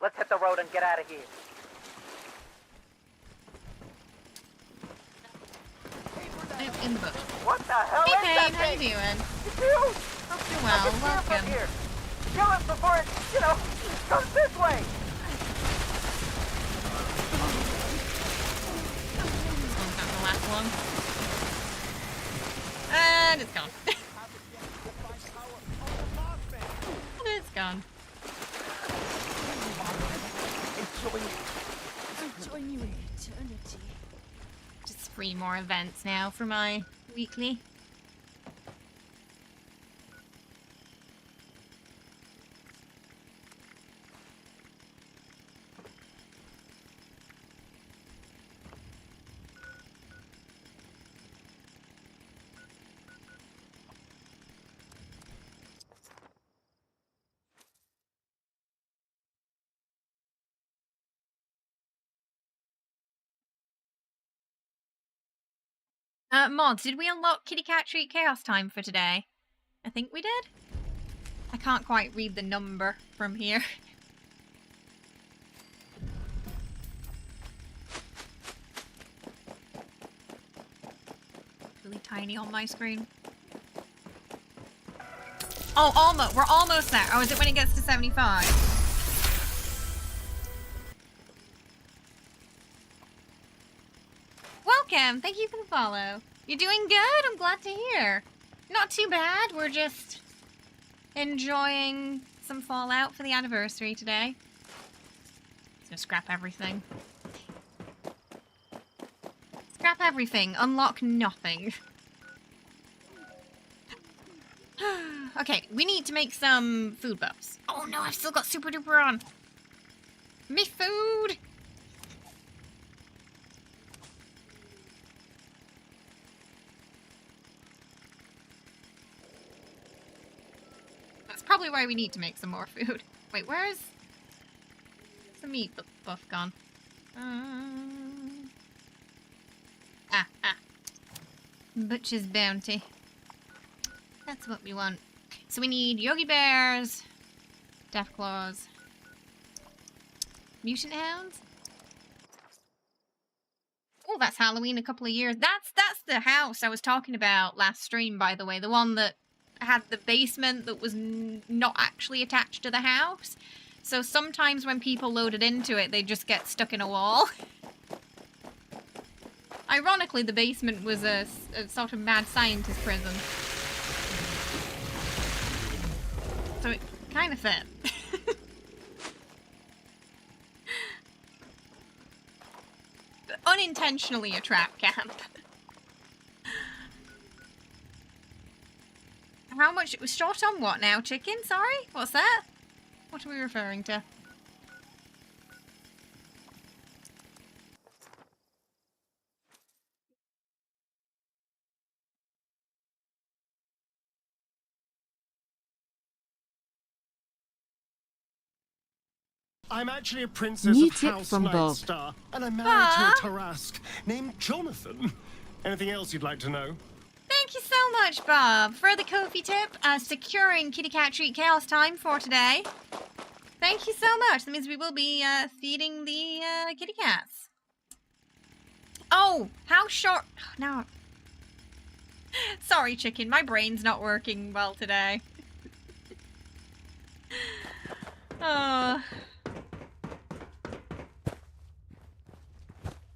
Let's hit the road and get out of here. Oh, in the book. What the hell Hey is that Payne, how you thing? doing? It's huge. Hope you're well. Welcome. Here. Kill it before it, comes this way. This one's not the last one. And it's gone. And it's gone. I'll join you in eternity. Just 3 more events now for my weekly. Mods, did we unlock Kitty Cat Treat Chaos Time for today? I think we did? I can't quite read the number from here. It's really tiny on my screen. Oh, almost. We're almost there. Oh, is it when it gets to 75? Welcome. Thank you for the follow. You're doing good. I'm glad to hear. Not too bad. We're just enjoying some Fallout for the anniversary today. Just gonna scrap everything. Scrap everything. Unlock nothing. Okay, we need to make some food buffs. Oh no, I've still got Super Duper on. Me food! That's probably why we need to make some more food. Wait, where's the meat buff gone? Butcher's Bounty. That's what we want. So we need Yogi Bears, Death Claws, Mutant Hounds. Oh, that's Halloween a couple of years. That's the house I was talking about last stream, by the way. The one that had the basement that was not actually attached to the house. So sometimes when people loaded into it, they just get stuck in a wall. Ironically, the basement was a sort of mad scientist prison. So it kind of fit. But unintentionally a trap camp. How much it was short on what now? Chicken? Sorry? What's that? What are we referring to? I'm actually a princess New of tip House from Bob. Nightstar, and I'm married to a Tarask named Jonathan. Anything else you'd like to know? Thank you so much, Bob, for the Ko-fi tip, securing Kitty Cat Treat Chaos time for today. Thank you so much. That means we will be feeding the kitty cats. Oh, how short? No. Sorry, chicken. My brain's not working well today. Oh.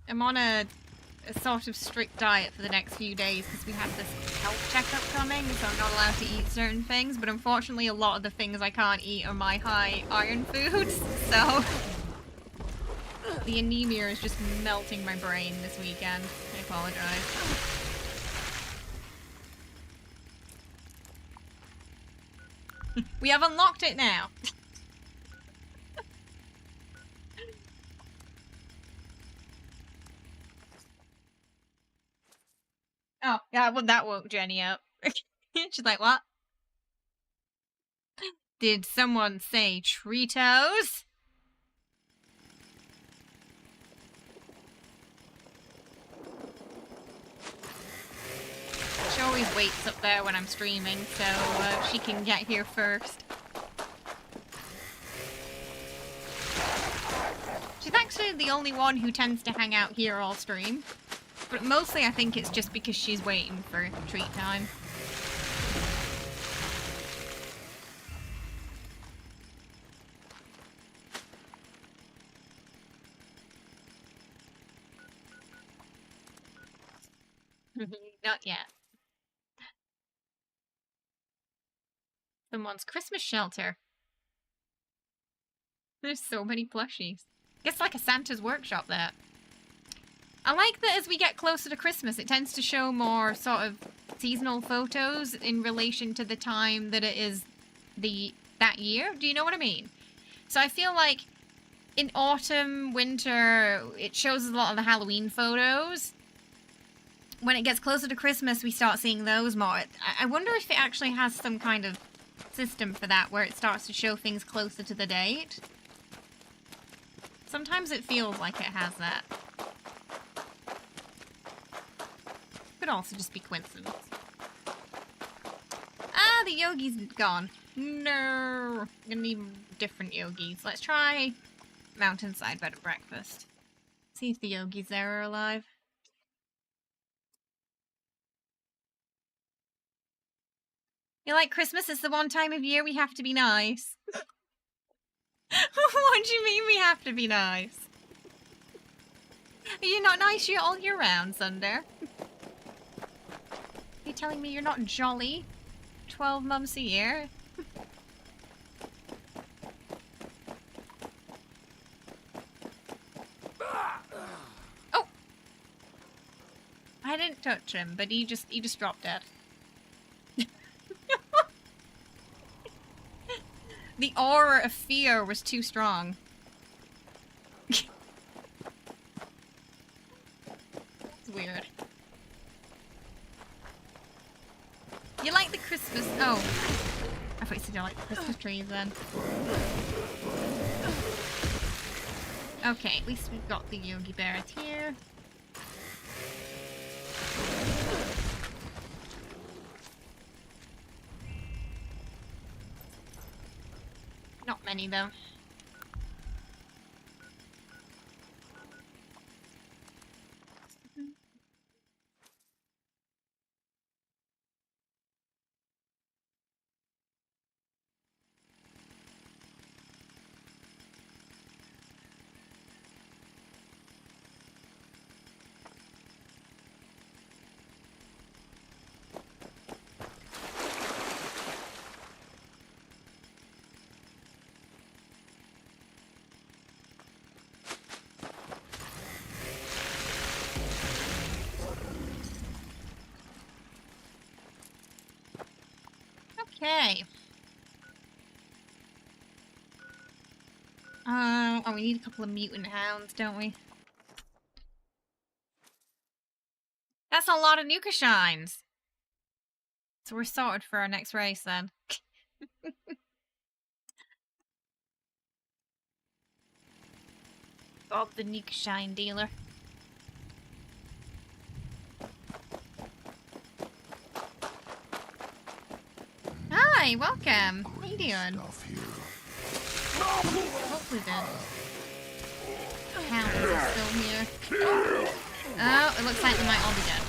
I'm on a sort of strict diet for the next few days because we have this health checkup coming, so I'm not allowed to eat certain things, but unfortunately a lot of the things I can't eat are my high iron foods, so the anemia is just melting my brain this weekend. I apologize. We have unlocked it now. Oh, yeah, well, that woke Jenny up. She's like, what? Did someone say Tritos? She always waits up there when I'm streaming, so she can get here first. She's actually the only one who tends to hang out here all stream. But mostly I think it's just because she's waiting for treat time. Not yet. Someone's Christmas shelter. There's so many plushies. It's like a Santa's workshop there. I like that as we get closer to Christmas, it tends to show more sort of seasonal photos in relation to the time that it is that year. Do you know what I mean? So I feel like in autumn, winter, it shows a lot of the Halloween photos. When it gets closer to Christmas, we start seeing those more. I wonder if it actually has some kind of system for that, where it starts to show things closer to the date. Sometimes it feels like it has that. Could also just be coincidence. Ah, the yogi's gone. No, gonna need different yogis. Let's try Mountainside Bed and Breakfast. See if the yogis there are alive. You like Christmas? It's the one time of year we have to be nice. What do you mean we have to be nice? Are you not nice all year round, Sunder? You telling me you're not jolly 12 months a year? Oh! I didn't touch him, but he just dropped dead. The aura of fear was too strong. It's weird. You like the Christmas... Oh. I thought you said you like the Christmas trees then. Okay, at least we've got the Yogi Bears here. Not many though. Okay. Oh, we need a couple of mutant hounds, don't we? That's a lot of Nuka Shines. So we're sorted for our next race then. Bob the Nuka Shine dealer. Hi, welcome. How you doing? Stuff here. Hopefully the hounds are still here. Oh, it looks like they might all be dead.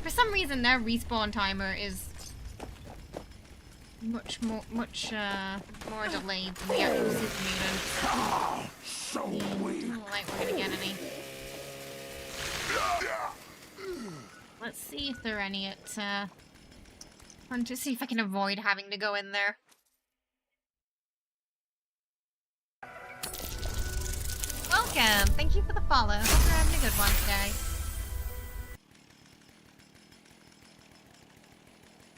For some reason, their respawn timer is much more delayed than the actual super mutants. So Yeah, weak. doesn't look like we're gonna get any. Let's see if there are any at, want to see if I can avoid having to go in there. Welcome! Thank you for the follow. Hope you're having a good one today.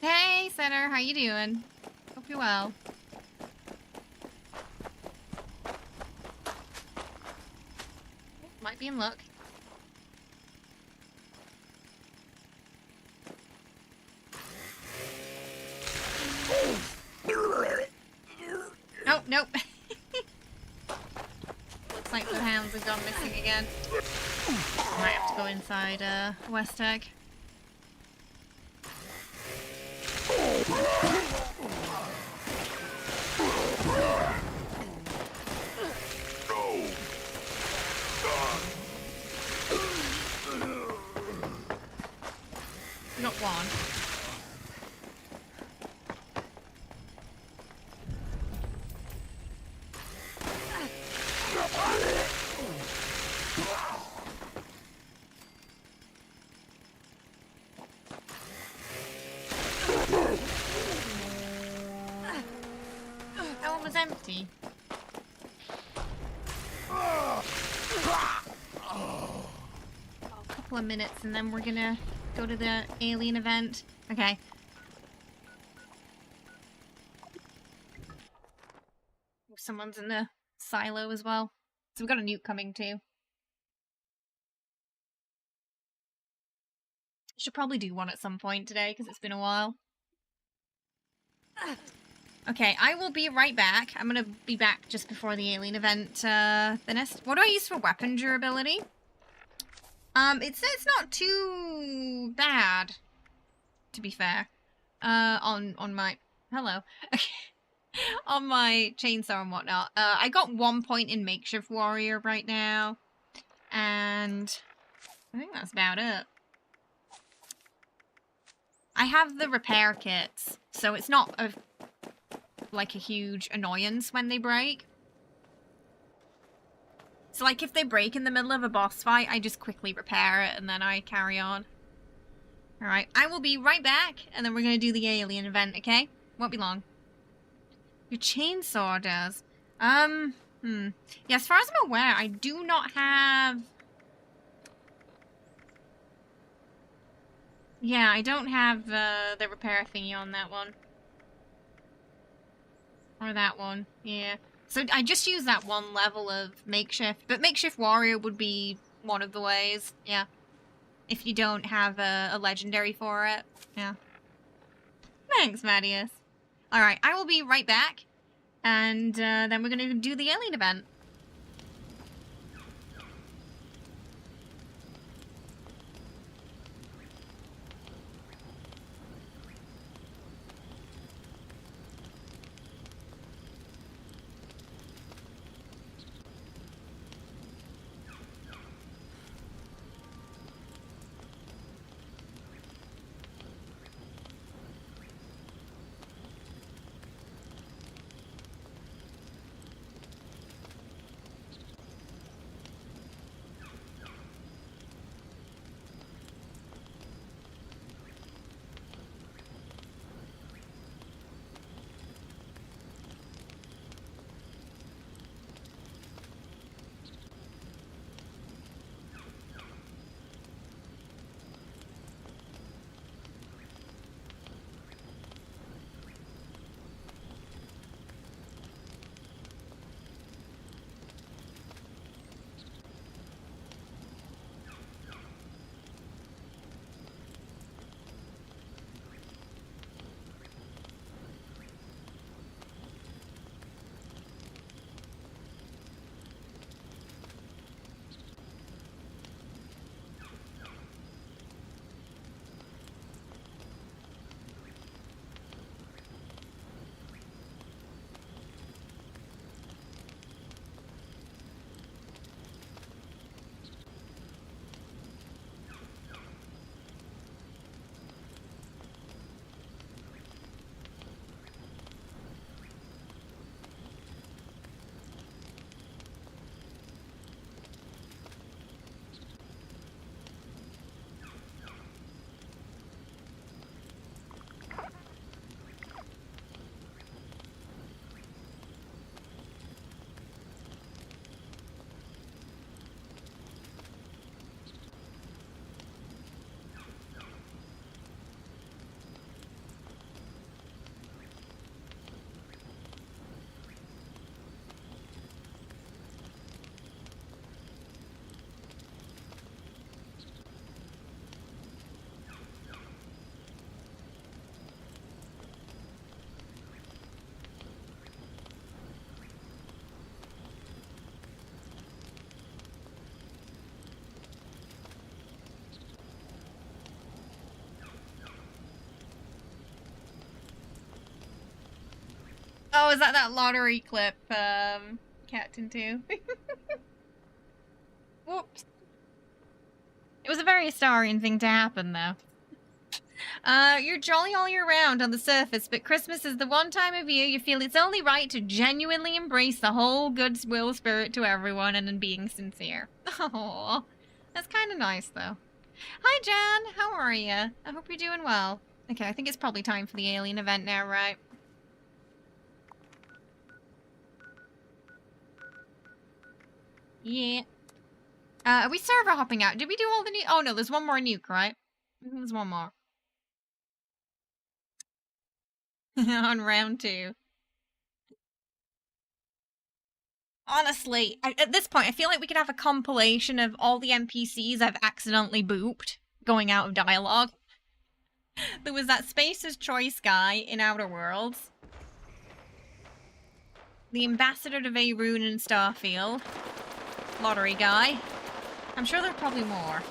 Hey, Center, how you doing? Hope you're well. Might be in luck. Nope, nope. Looks like the hounds have gone missing again. Might have to go inside West Tech. We got one. That one was empty. A couple of minutes and then we're gonna go to the alien event. Okay. Someone's in the silo as well. So we've got a nuke coming too. Should probably do one at some point today because it's been a while. Okay, I will be right back. I'm gonna be back just before the alien event finished. What do I use for weapon durability? It's not too bad, to be fair. On my hello, on my chainsaw and whatnot. I got 1 point in makeshift warrior right now, and I think that's about it. I have the repair kits, so it's not like a huge annoyance when they break. So like if they break in the middle of a boss fight, I just quickly repair it and then I carry on. Alright, I will be right back and then we're gonna do the alien event, okay? Won't be long. Your chainsaw does. Yeah, as far as I'm aware, I do not have... Yeah, I don't have the repair thingy on that one. Or that one, yeah. So I just use that one level of makeshift, but makeshift warrior would be one of the ways, yeah. If you don't have a legendary for it, yeah. Thanks, Mattias. Alright, I will be right back, and then we're gonna do the alien event. Oh, is that lottery clip, Captain 2? Whoops. It was a very Astarian thing to happen, though. You're jolly all year round on the surface, but Christmas is the one time of year you feel it's only right to genuinely embrace the whole goodwill spirit to everyone and in being sincere. Aww. That's kind of nice, though. Hi, Jan. How are you? I hope you're doing well. Okay, I think it's probably time for the alien event now, right? Yeah. Are we server hopping out? Did we do all the new? Oh, no, there's one more nuke, right? There's one more. On round 2. Honestly, at this point, I feel like we could have a compilation of all the NPCs I've accidentally booped going out of dialogue. There was that Spacer's Choice guy in Outer Worlds. The Ambassador to Veyroon in Starfield. Lottery guy. I'm sure there are probably more.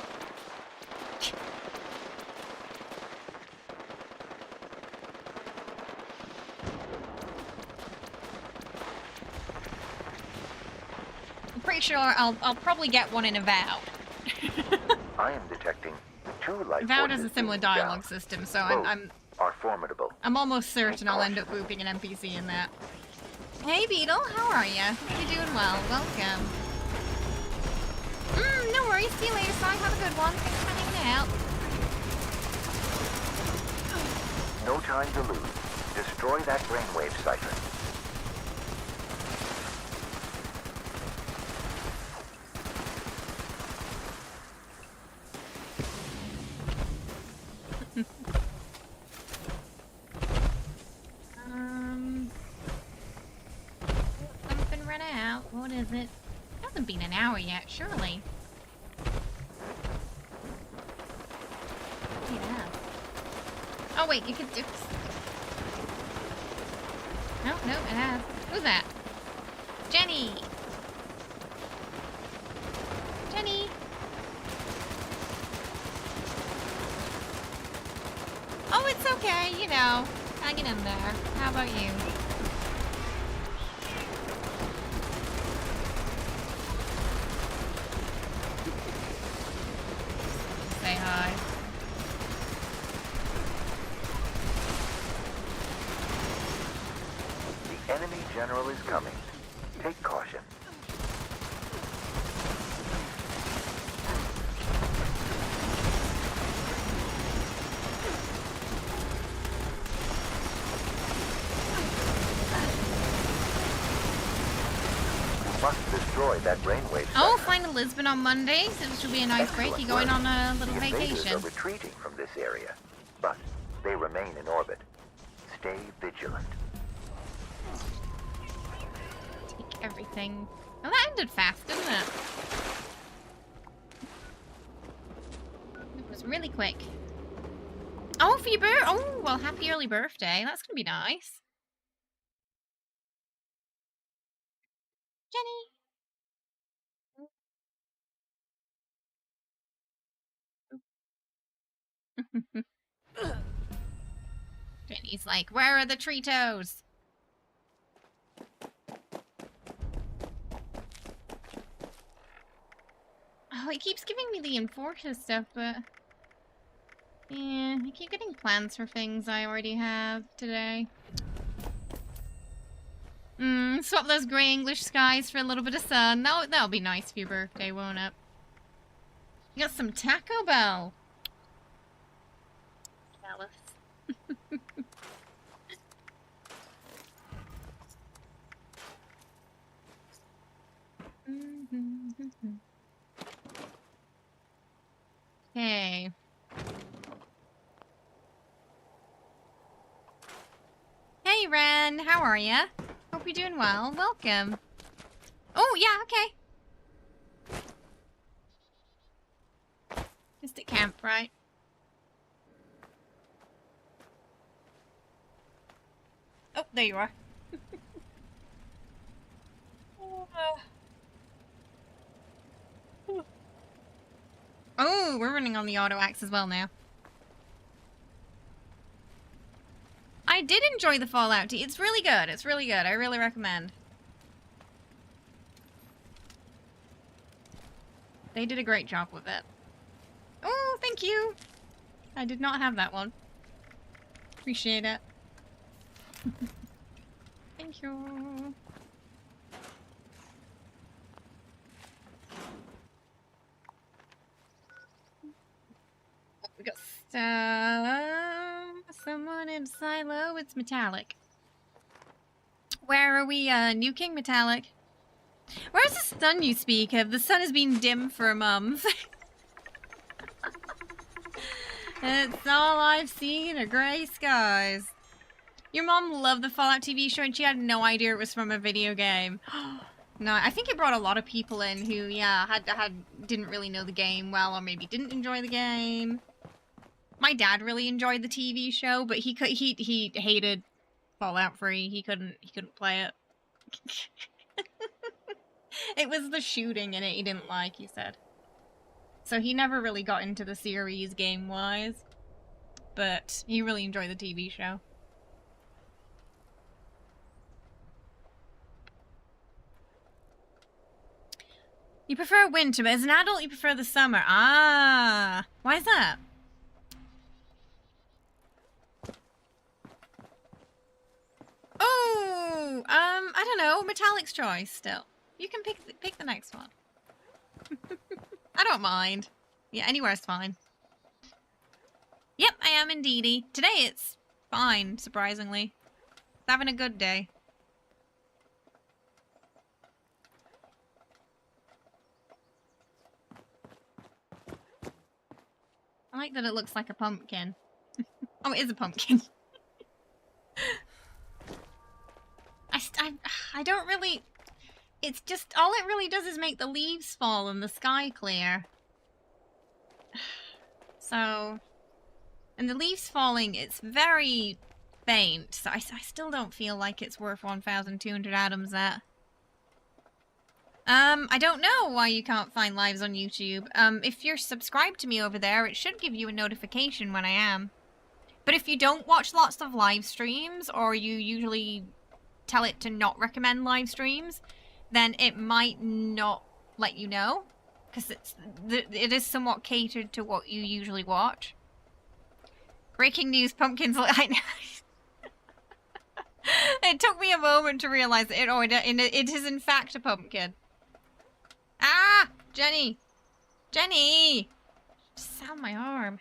I'm pretty sure I'll probably get one in Avowed. I am detecting 2 life Avowed has a forces similar being down. dialogue system, so Both I'm are formidable. almost certain I'll end up booping an NPC in that. Hey Beetle, how are ya? Hope you're doing well. Welcome. No worries. See you later, Si. Have a good one. Thanks for hanging out. No time to lose. Destroy that brainwave siphon. Something ran out. What is it? It hasn't been an hour yet, surely. Yeah. Oh wait, you could do. No, it has. Who's that? Jenny. Jenny. Oh, it's okay. You know, hanging in there. How about you? Say hi. The enemy general is coming. Take caution. You must destroy that brainwave Oh, siphon. flying to Lisbon on Monday, so this will be a nice break. You going on a little The invaders vacation? are retreating from this area, but they remain in orbit. Stay vigilant. Take everything. Oh, that ended fast, didn't it? It was really quick. Oh, for your birthday! Oh, well, happy early birthday. That's gonna be nice. Jenny. Jenny's like, where are the Treatos? Oh, it keeps giving me the Enforcer stuff, but... yeah, I keep getting plans for things I already have today. Swap those grey English skies for a little bit of sun. That'll be nice for your birthday, won't it? You got some Taco Bell. Jealous. Okay. Hey, Ren. How are ya? Hope you're doing well. Welcome. Oh, yeah, okay. Just at camp, right? Oh, there you are. Oh, we're running on the auto axe as well now. I I did enjoy the Fallout tea. It's really good. It's really good. I really recommend. They did a great job with it. Oh, thank you. I did not have that one. Appreciate it. Thank you. We got someone in silo. It's metallic. Where are we nuking metallic? Where's the sun you speak of? The sun has been dim for a month. It's all I've seen are grey skies. Your mom loved the Fallout TV show and she had no idea it was from a video game. No, I think it brought a lot of people in who, yeah, didn't really know the game well, or maybe didn't enjoy the game. My dad really enjoyed the TV show, but he hated Fallout 3. He couldn't play it. It was the shooting in it he didn't like, he said. So he never really got into the series game-wise. But he really enjoyed the TV show. You prefer winter, but as an adult you prefer the summer. Ah, why is that? Oh, I don't know. Metallic's choice still. You can pick the next one. I don't mind. Yeah, anywhere's fine. Yep, I am indeedy. Today it's fine, surprisingly. It's having a good day. I like that it looks like a pumpkin. Oh, it is a pumpkin. I don't really... It's just... All it really does is make the leaves fall and the sky clear. So... And the leaves falling, it's very faint. So I still don't feel like it's worth 1,200 atoms there. I don't know why you can't find lives on YouTube. If you're subscribed to me over there, it should give you a notification when I am. But if you don't watch lots of live streams, or you usually tell it to not recommend live streams, then it might not let you know. Because it is somewhat catered to what you usually watch. Breaking news, pumpkins... I know. It took me a moment to realize that it is in fact a pumpkin. Ah! Jenny! Jenny! Just sound my arm.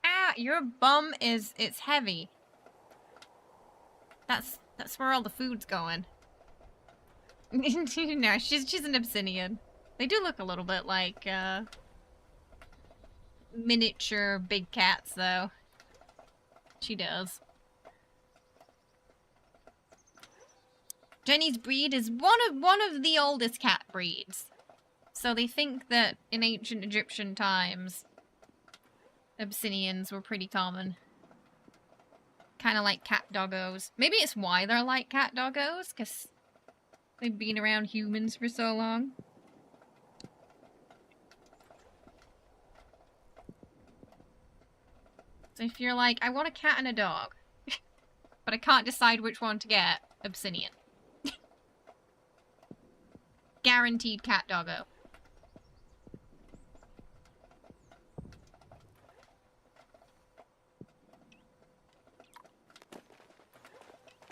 Ah! Your bum is... It's heavy. That's where all the food's going. No, she's an Abyssinian. They do look a little bit like, miniature big cats, though. She does. Jenny's breed is one of the oldest cat breeds. So they think that in ancient Egyptian times, Abyssinians were pretty common. Kind of like cat doggos. Maybe it's why they're like cat doggos, because they've been around humans for so long. So if you're like, I want a cat and a dog, but I can't decide which one to get, Abyssinian. Guaranteed cat doggo.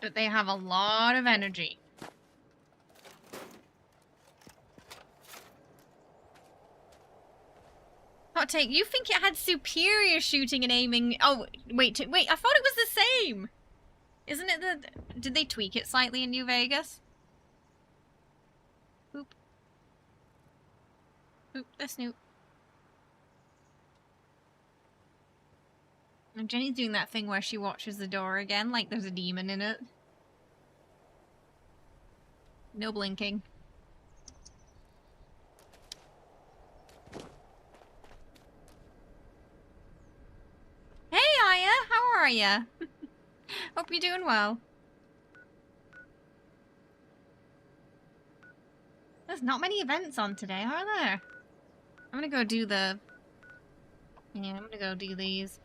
But they have a lot of energy. Hot take, you think it had superior shooting and aiming... Oh, wait, I thought it was the same! Isn't it the... Did they tweak it slightly in New Vegas? Oop. Oop, the snoop. And Jenny's doing that thing where she watches the door again, like there's a demon in it. No blinking. Hey, Aya! How are ya? Hope you're doing well. There's not many events on today, are there? I'm gonna go do the... Yeah, I'm gonna go do these.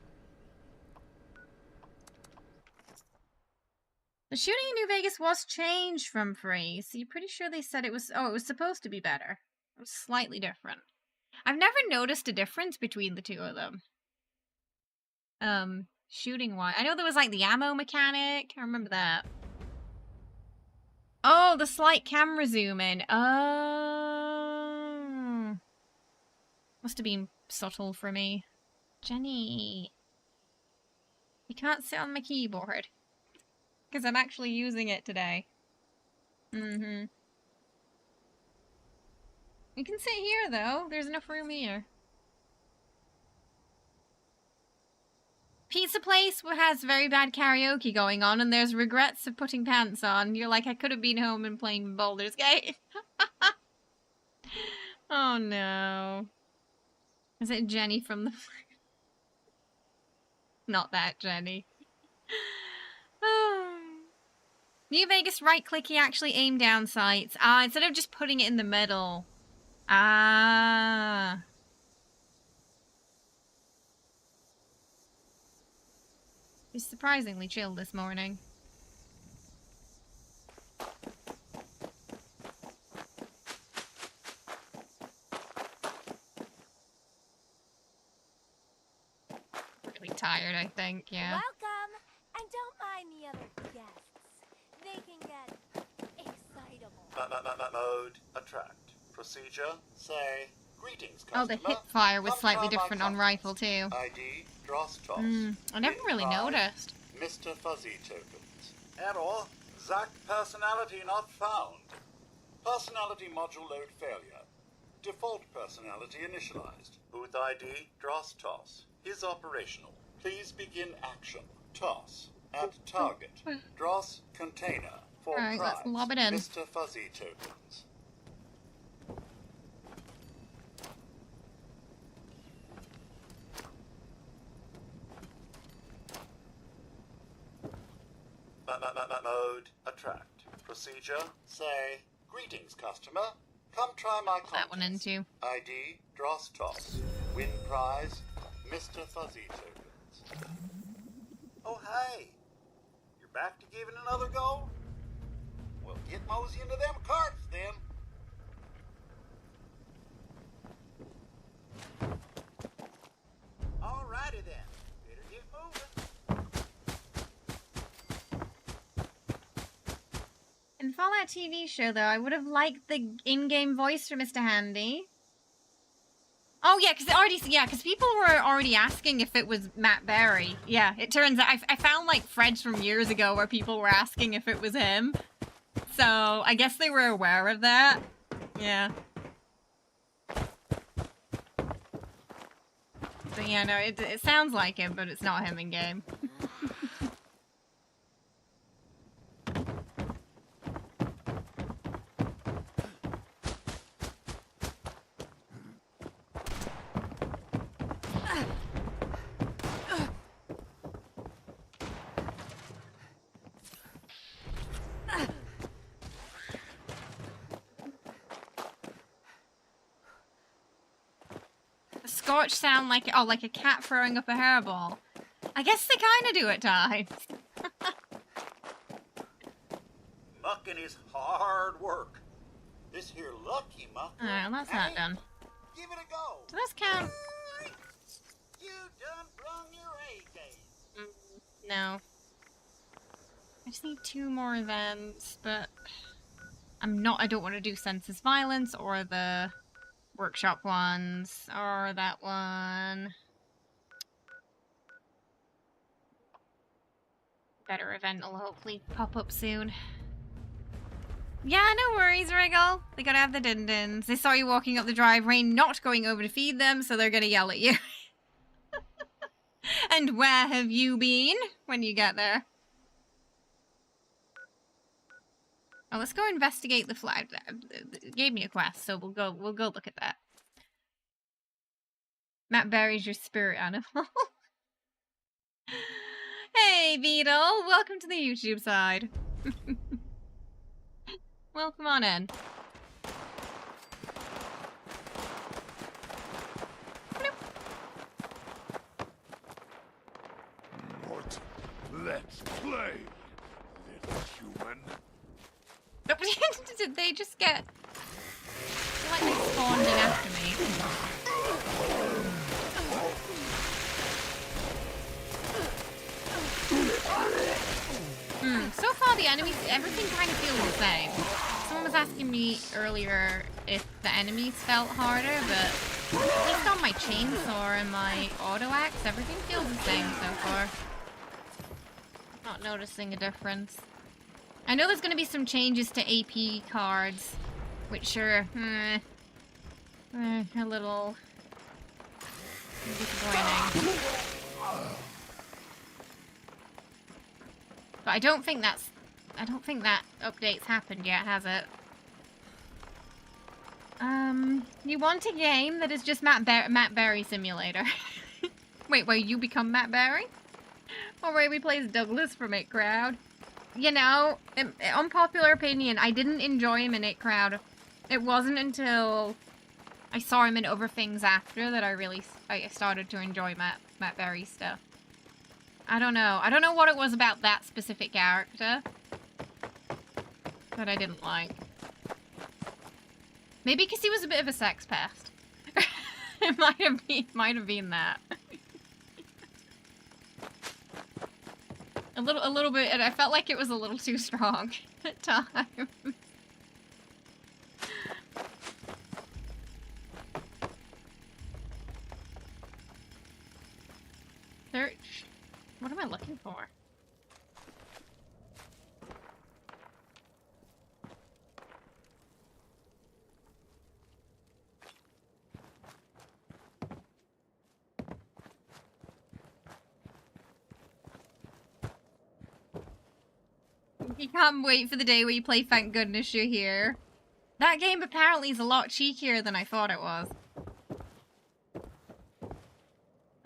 The shooting in New Vegas was changed from free, so you're pretty sure they said it was... Oh, it was supposed to be better. It was slightly different. I've never noticed a difference between the two of them. Shooting-wise. I know there was, like, the ammo mechanic. I remember that. Oh, the slight camera zoom in. Oh. Must have been subtle for me. Jenny. You can't sit on my keyboard. Because I'm actually using it today. You can sit here, though. There's enough room here. Pizza place has very bad karaoke going on, and there's regrets of putting pants on. You're like, I could have been home and playing Baldur's Gate. Oh, no. Is it Jenny from the... Not that Jenny. New Vegas right-clicky actually aim down sights. Ah, instead of just putting it in the middle. Ah. It's surprisingly chill this morning. Really tired, I think, yeah. Welcome, and don't mind the other guests. They can get excitable. Mode attract. Procedure say greetings, Oh, customer. the hip fire was Come slightly try my different on contents. rifle, too. ID, dross toss. I never really noticed. Mr. Fuzzy tokens. Error. Zack personality not found. Personality module load failure. Default personality initialized. Booth ID, dross toss. Is operational. Please begin action. Toss. At target. Dross container. For Alright, prize. let's lob it in. Mr. Fuzzy tokens. Mode attract. Procedure say greetings, customer. Come try my contest. That one in too. ID dross toss. Win prize. Mr. Fuzzy tokens. Oh hey, you're back to giving another go? Well, get mosey into them carts then. Alrighty then. Better get moving. In Fallout TV show, though, I would have liked the in-game voice for Mr. Handy. Oh, yeah, because people were already asking if it was Matt Berry. Yeah, it turns out, I found, like, threads from years ago where people were asking if it was him. So, I guess they were aware of that. Yeah. So, yeah, no, it sounds like him, but it's not him in-game. Scotch sound like like a cat throwing up a hairball. I guess they kind of do at times. Mucking is hard work. This here lucky muck. Alright, well, that's not done. Give it a go. So let's count. You done brung your A game. No. I just need 2 more events, but I don't want to do Census Violence or the workshop ones or that one. Better event will hopefully pop up soon. Yeah, no worries, Wriggle. They gotta have the din-dins. They saw you walking up the driveway, not going over to feed them, so they're gonna yell at you. And where have you been when you get there? Oh, let's go investigate the flag. It gave me a quest, so we'll go look at that. Matt Berry's your spirit animal. Hey, Beetle! Welcome to the YouTube side. Welcome on in. What? Let's play, little Did they just get... like they spawned in after me. So far the enemies, everything kind of feels the same. Someone was asking me earlier if the enemies felt harder, but at least on my chainsaw and my auto axe, everything feels the same so far. Not noticing a difference. I know there's going to be some changes to AP cards, which are a little disappointing. But I don't think that update's happened yet, has it? You want a game that is just Matt Berry Simulator? Wait, where you become Matt Berry? Or where we plays Douglas from It Crowd? You know, unpopular opinion, I didn't enjoy him in It Crowd. It wasn't until I saw him in other things after that I started to enjoy Matt Berry stuff. I don't know. I don't know what it was about that specific character that I didn't like. Maybe because he was a bit of a sex pest. It might have been that. A little bit, and I felt like it was a little too strong at times. Search. What am I looking for? You can't wait for the day where you play Thank Goodness You're Here. That game apparently is a lot cheekier than I thought it was.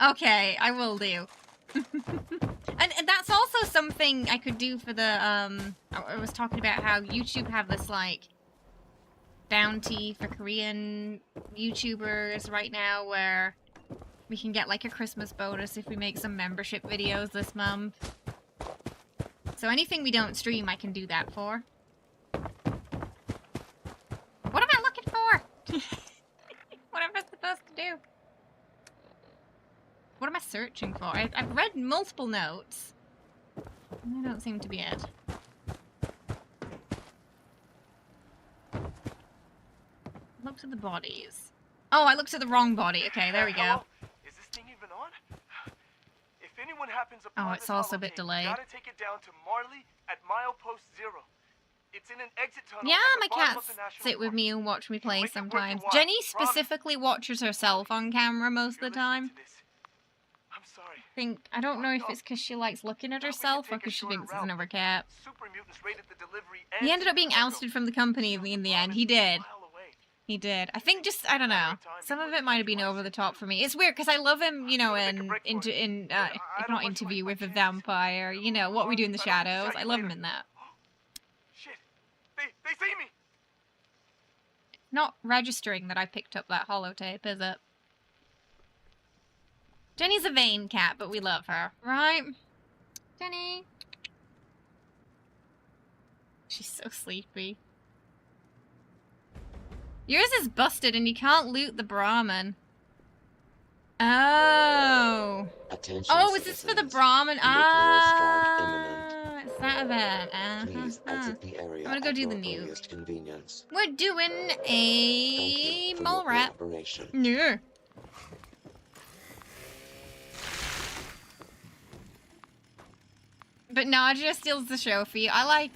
Okay, I will do. And that's also something I could do for the, I was talking about how YouTube have this, like, bounty for Korean YouTubers right now where we can get, like, a Christmas bonus if we make some membership videos this month. So anything we don't stream, I can do that for. What am I looking for? What am I supposed to do? What am I searching for? I've read multiple notes. They don't seem to be it. Looked at the bodies. Oh, I looked at the wrong body. Okay, there we go. Hello? Is this thing even on? If anyone happens upon It's also a bit delayed. You gotta take it down to Marley at milepost 0. It's in an exit tunnel. Yeah, at my the bottom cats of the National sit with Park. me and watch me play Make it worth sometimes. your while. Jenny Promise. specifically watches herself on camera most of You're the time. listening to this. I'm sorry. I don't know if it's because she likes looking at herself or because she thinks it's another cat. Super mutants raided the delivery He ended up being cargo. ousted from the company in the end. He did. He did. I think just, I don't know. Some of it might have been over the top for me. It's weird because I love him, you know, if not Interview with a Vampire, you know, What We Do in the Shadows. I love him in that. Shit. They see me. Not registering that I picked up that holotape, is it? Jenny's a vain cat, but we love her, right? Jenny. She's so sleepy. Yours is busted and you can't loot the Brahmin. Oh. Attention, Oh, is this for the citizens. Brahmin? Nuclear strike imminent. It's that event. Please exit the area I'm gonna go at do the your nuke. earliest convenience. We're doing Thank a you for mole your rat. cooperation. No. But Nadia steals the show for you. I like,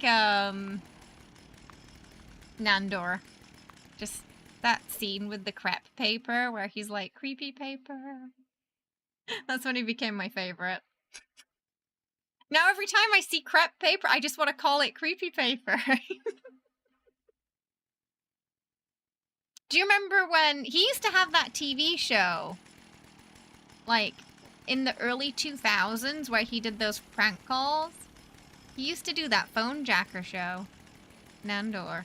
Nandor. Just that scene with the crepe paper where he's like, creepy paper. That's when he became my favorite. Now every time I see crepe paper, I just want to call it creepy paper. Do you remember when he used to have that TV show? Like, in the early 2000s where he did those prank calls? He used to do that phone jacker show. Nandor.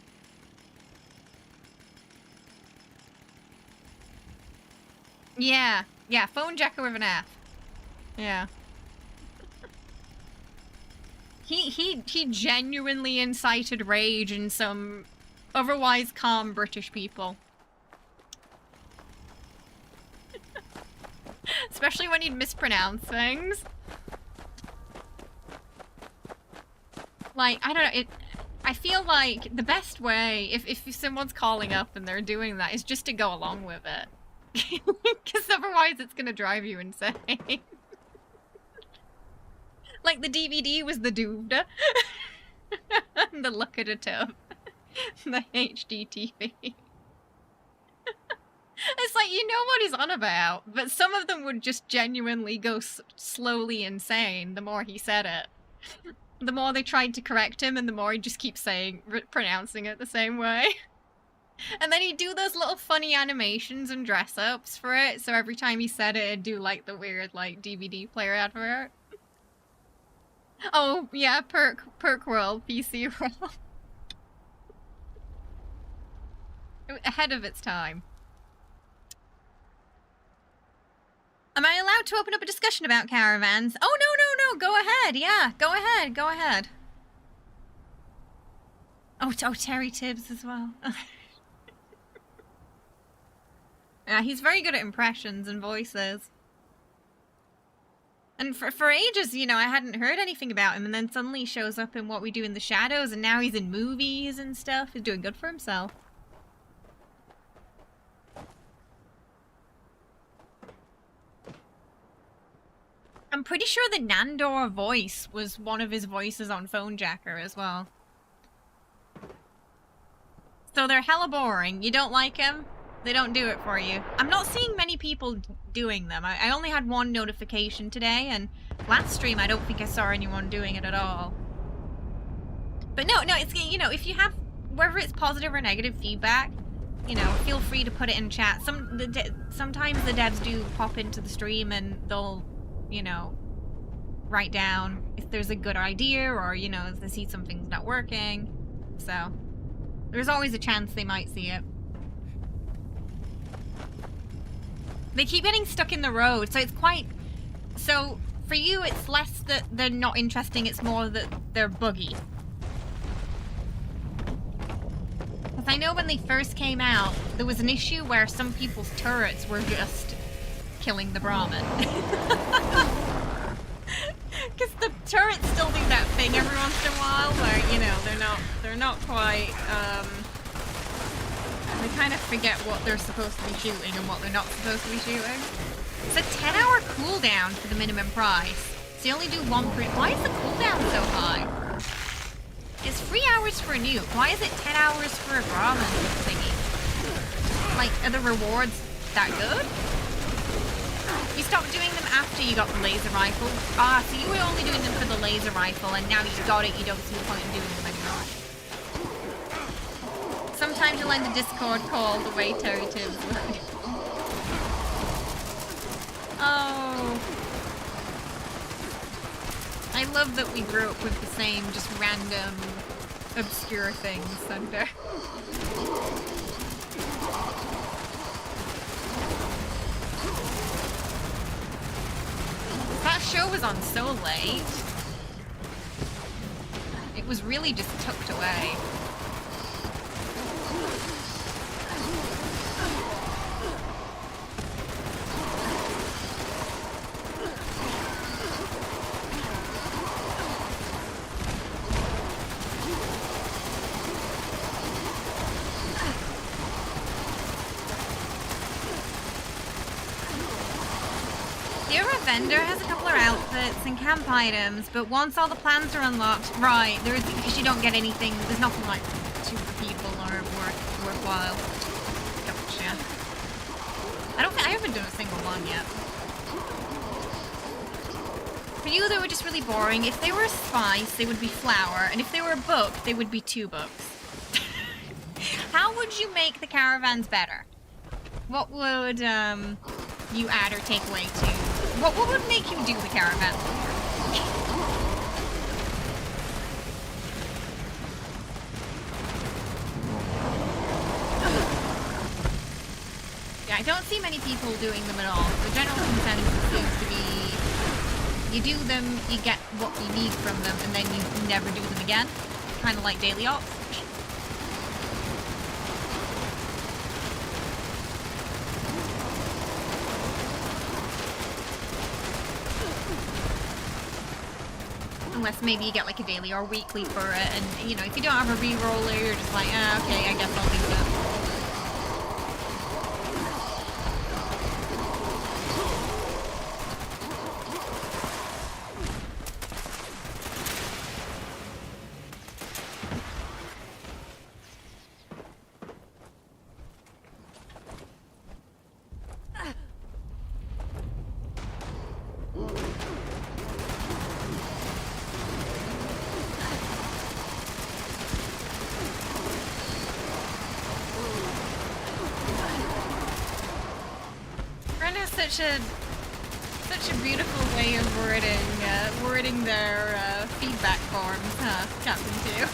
Yeah. Yeah, phone jacker with an F. Yeah. He genuinely incited rage in some otherwise calm British people. Especially when he'd mispronounce things. Like, I don't know, I feel like the best way, if someone's calling up and they're doing that, is just to go along with it. Because otherwise it's gonna drive you insane. Like, the DVD was the Doovda. The look at a tub. The HD TV. It's like, you know what he's on about, but some of them would just genuinely go slowly insane the more he said it. The more they tried to correct him, and the more he'd just keep pronouncing it the same way. And then he'd do those little funny animations and dress-ups for it, so every time he said it, it'd do, like, the weird, like, DVD player advert. Oh, yeah, Perk World, PC World. Ahead of its time. Am I allowed to open up a discussion about caravans? Oh, no, go ahead, yeah, go ahead. Oh, Terry Tibbs as well. Yeah, he's very good at impressions and voices. And for ages, you know, I hadn't heard anything about him, and then suddenly he shows up in What We Do in the Shadows, and now he's in movies and stuff. He's doing good for himself. I'm pretty sure the Nandor voice was one of his voices on Phone Jacker as well. So they're hella boring. You don't like him? They don't do it for you. I'm not seeing many people doing them. I only had one notification today, and last stream I don't think I saw anyone doing it at all. But no, it's, you know, if you have, whether it's positive or negative feedback, you know, feel free to put it in chat. Sometimes the devs do pop into the stream and they'll, you know, write down if there's a good idea, or, you know, if they see something's not working. So there's always a chance they might see it. They keep getting stuck in the road, so it's quite... So, for you, it's less that they're not interesting, it's more that they're buggy. Because I know when they first came out, there was an issue where some people's turrets were just killing the Brahmin. Because the turrets still do that thing every once in a while, where, you know, they're not quite, they kind of forget what they're supposed to be shooting and what they're not supposed to be shooting. It's a 10-hour cooldown for the minimum price. So you only do one per... Why is the cooldown so high? It's 3 hours for a nuke. Why is it 10 hours for a Brahmin thingy? Like, are the rewards that good? You stopped doing them after you got the laser rifle. Ah, so you were only doing them for the laser rifle, and now you got it, you don't see the point in doing them anymore. Sometimes you'll end a Discord call the way Terry Tibbs would. Oh. I love that we grew up with the same, just random, obscure things, Thunder. That show was on so late. It was really just tucked away. Vendor has a couple of outfits and camp items, but once all the plans are unlocked, right, there is, because you don't get anything, there's nothing like super people or worthwhile. Gotcha. I haven't done a single one yet. For you, they were just really boring. If they were a spice, they would be flour, and if they were a book, they would be 2 books. How would you make the caravans better? What would, you add or take away to... What would make you do the caravan? Yeah, I don't see many people doing them at all. The general consensus seems to be You do them, you get what you need from them, and then you never do them again. Kind of like daily ops. Unless maybe you get like a daily or weekly for it, and you know, if you don't have a reroller, you're just like, ah, okay, I guess I'll do that. Such a beautiful way of wording their feedback forms, huh, Captain 2?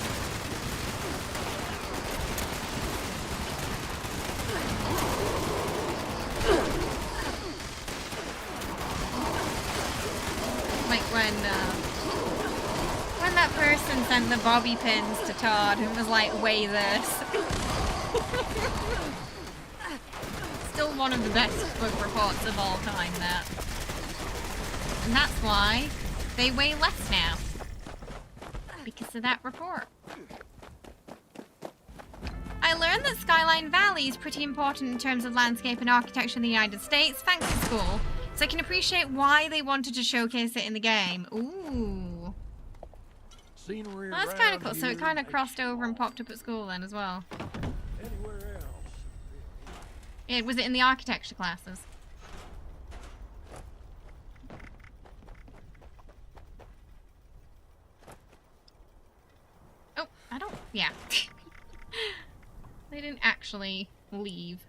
Like when that person sent the bobby pins to Todd and was like, weigh this. Still one of the best bug reports of all time, that. And that's why they weigh less now. Because of that report. I learned that Skyline Valley is pretty important in terms of landscape and architecture in the United States, thanks to school. So I can appreciate why they wanted to showcase it in the game. Ooh. Scenery Well, that's kind of around cool. So it here kind of ain't crossed over and small. popped up at school then as well. Anywhere else. Was it in the architecture classes? Oh, I don't... Yeah. They didn't actually leave.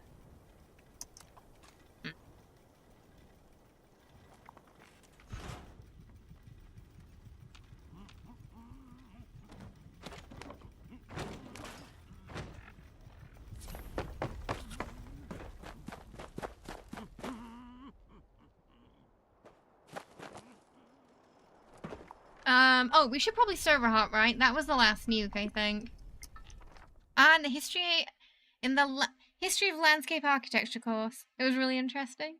Oh, we should probably server hop, right? That was the last nuke, I think. And the history... In the history of landscape architecture course. It was really interesting.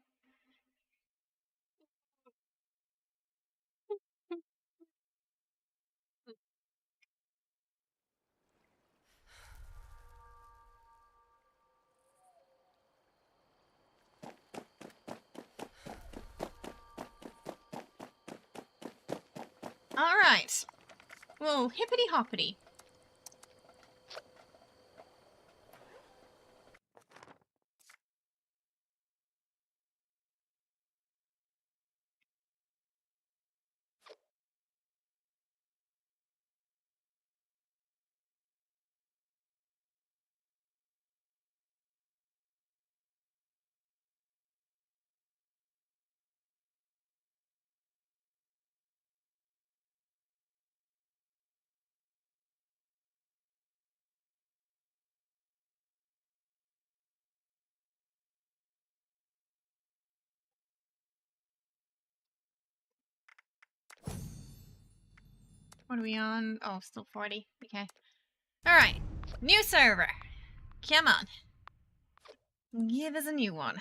Alright. Well, hippity hoppity. What are we on? Oh, still 40. Okay. Alright. New server. Come on. Give us a new one.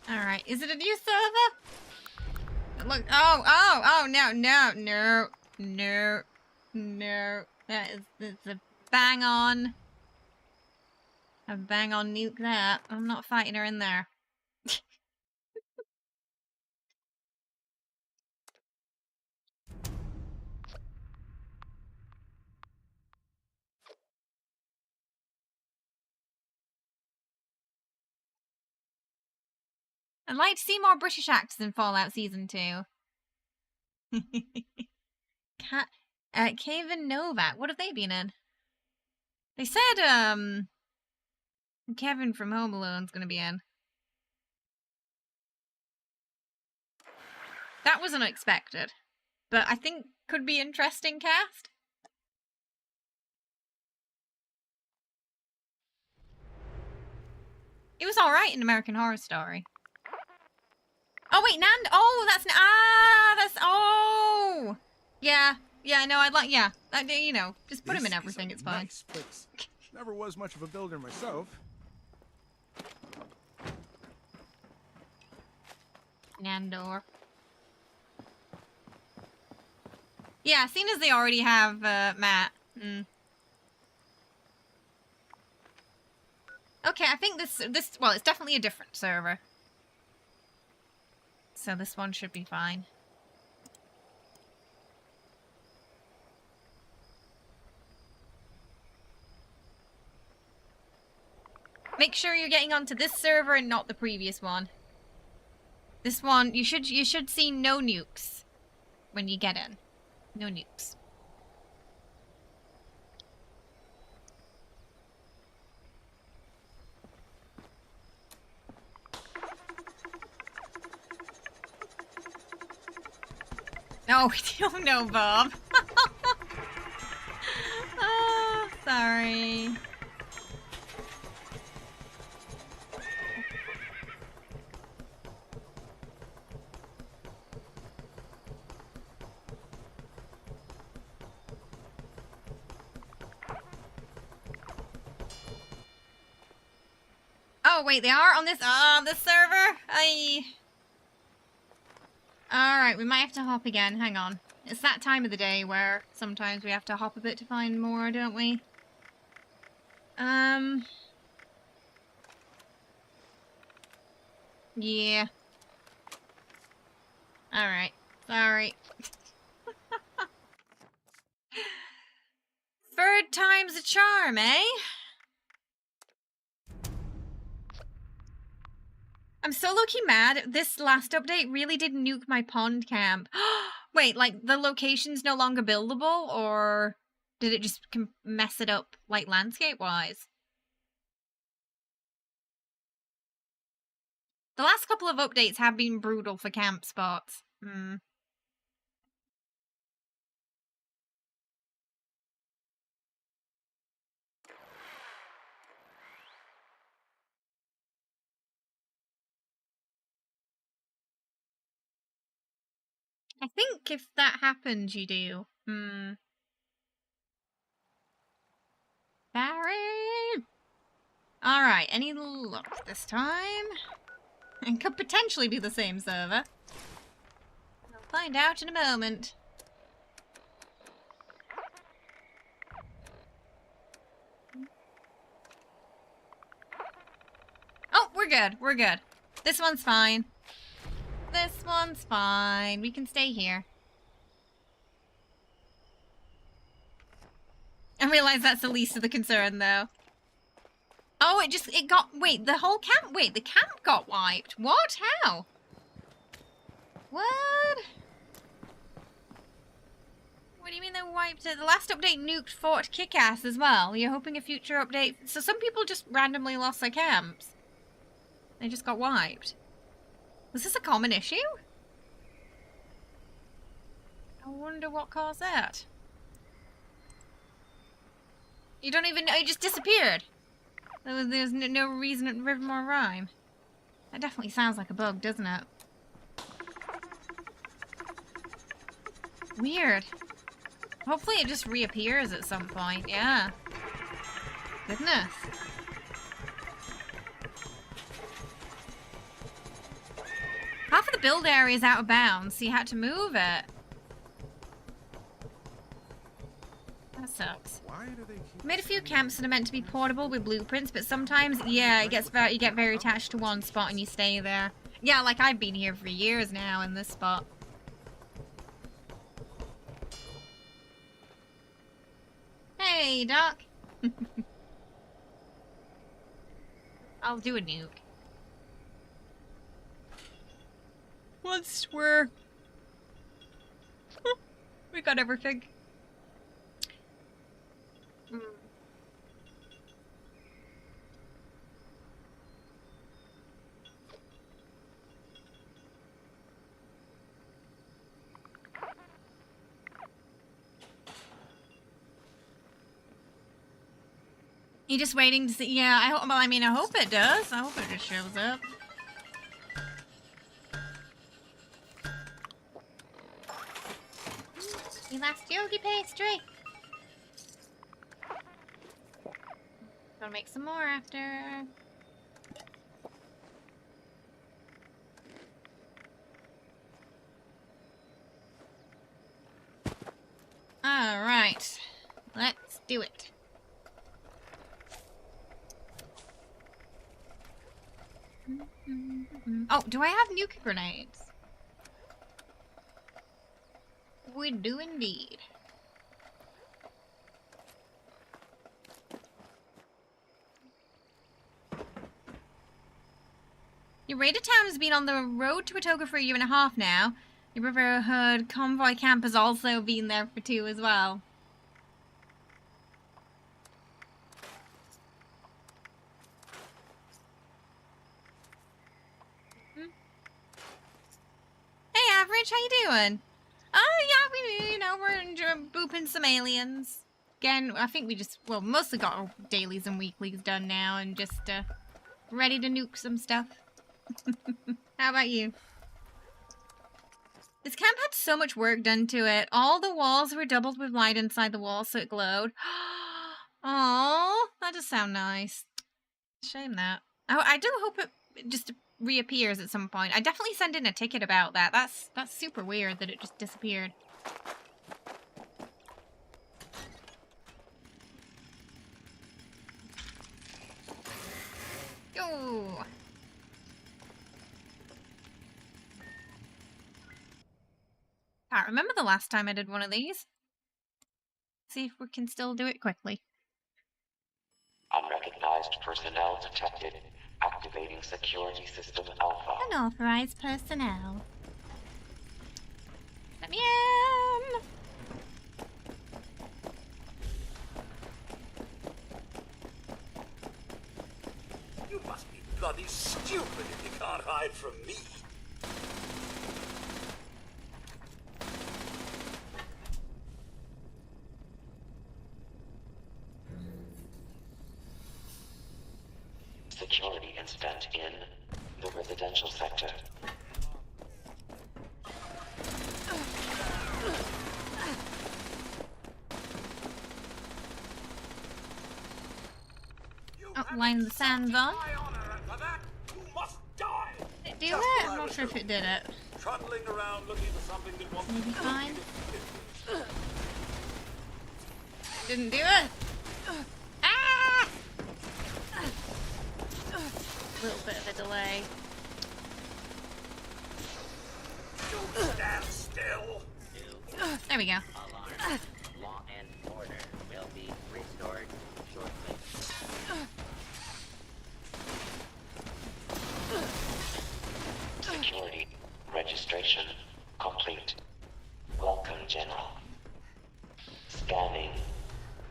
Alright, is it a new server? Look, oh, no. That's a bang on. A bang on nuke that. I'm not fighting her in there. I'd like to see more British actors in Fallout Season 2. Kevin Novak, what have they been in? They said, Kevin from Home Alone's gonna be in. That was unexpected, but I think could be interesting cast. It was alright in American Horror Story. Oh wait, Nand. Oh, oh, yeah, no, I'd like, yeah, you know, just put him in everything. It's fine. Nice place. Never was much of a builder myself. Nandor. Yeah, seeing as they already have Matt. Okay, I think this well, it's definitely a different server. So this one should be fine. Make sure you're getting onto this server and not the previous one. This one, you should see no nukes when you get in. No nukes. Oh, oh no, Bob. Oh, sorry. Oh, wait, they are on this server? Alright, we might have to hop again. Hang on. It's that time of the day where sometimes we have to hop a bit to find more, don't we? Yeah. Alright. Sorry. Third time's a charm, eh? I'm so low-key mad. This last update really did nuke my pond camp. Wait, like, the location's no longer buildable, or did it just mess it up, like, landscape-wise? The last couple of updates have been brutal for camp spots. I think if that happens, you do. Barry! Alright, any luck this time? It could potentially be the same server. We'll find out in a moment. Oh, we're good. We're good. This one's fine. This one's fine. We can stay here. I realize that's the least of the concern, though. Oh, it got, wait, the whole camp, wait, the camp got wiped. What? How? What? What do you mean they wiped it? The last update nuked Fort Kickass as well. You're hoping a future update... So some people just randomly lost their camps. They just got wiped. Was this a common issue? I wonder what caused that. You don't even know, it just disappeared. There was no reason, rhyme or rhyme. That definitely sounds like a bug, doesn't it? Weird. Hopefully it just reappears at some point, yeah. Goodness. Half of the build area is out of bounds, so you had to move it. That sucks. Why do they keep Made a few camps that are meant to be portable with blueprints, but sometimes, yeah, you get very attached to one spot and you stay there. Yeah, like I've been here for years now in this spot. Hey, Doc. I'll do a nuke. I swear. We got everything. You just waiting to see? Yeah, well, I mean, I hope it does. I hope it just shows up. You last yogi pastry. Gonna make some more after. All right, let's do it. Oh, do I have nuke grenades? We do indeed. Your raided town has been on the road to Atoga for 1.5 years now. Your Riverhood convoy camp has also been there for 2 as well. Hey, Average, how you doing? Oh, yeah, we're booping some aliens. Again, I think we just, well, mostly got our dailies and weeklies done now and just, ready to nuke some stuff. How about you? This camp had so much work done to it. All the walls were doubled with light inside the wall so it glowed. Oh, that does sound nice. Shame that. I do hope it just reappears at some point. I definitely sent in a ticket about that. That's super weird that it just disappeared. Go. Can't remember the last time I did one of these. See if we can still do it quickly. Unrecognized personnel detected. Activating security system alpha. Unauthorized personnel. Let me in! You must be bloody stupid if you can't hide from me. Security incident in the residential sector. Oh, line the sands on. You must die. Did it do it? I'm not sure if it did it. Trundling around looking for something that wants Maybe fine. Didn't do it. Ah! A little bit of a delay. stand still. There we go. Law and order will be restored shortly. Security registration complete. Welcome, General. Scanning.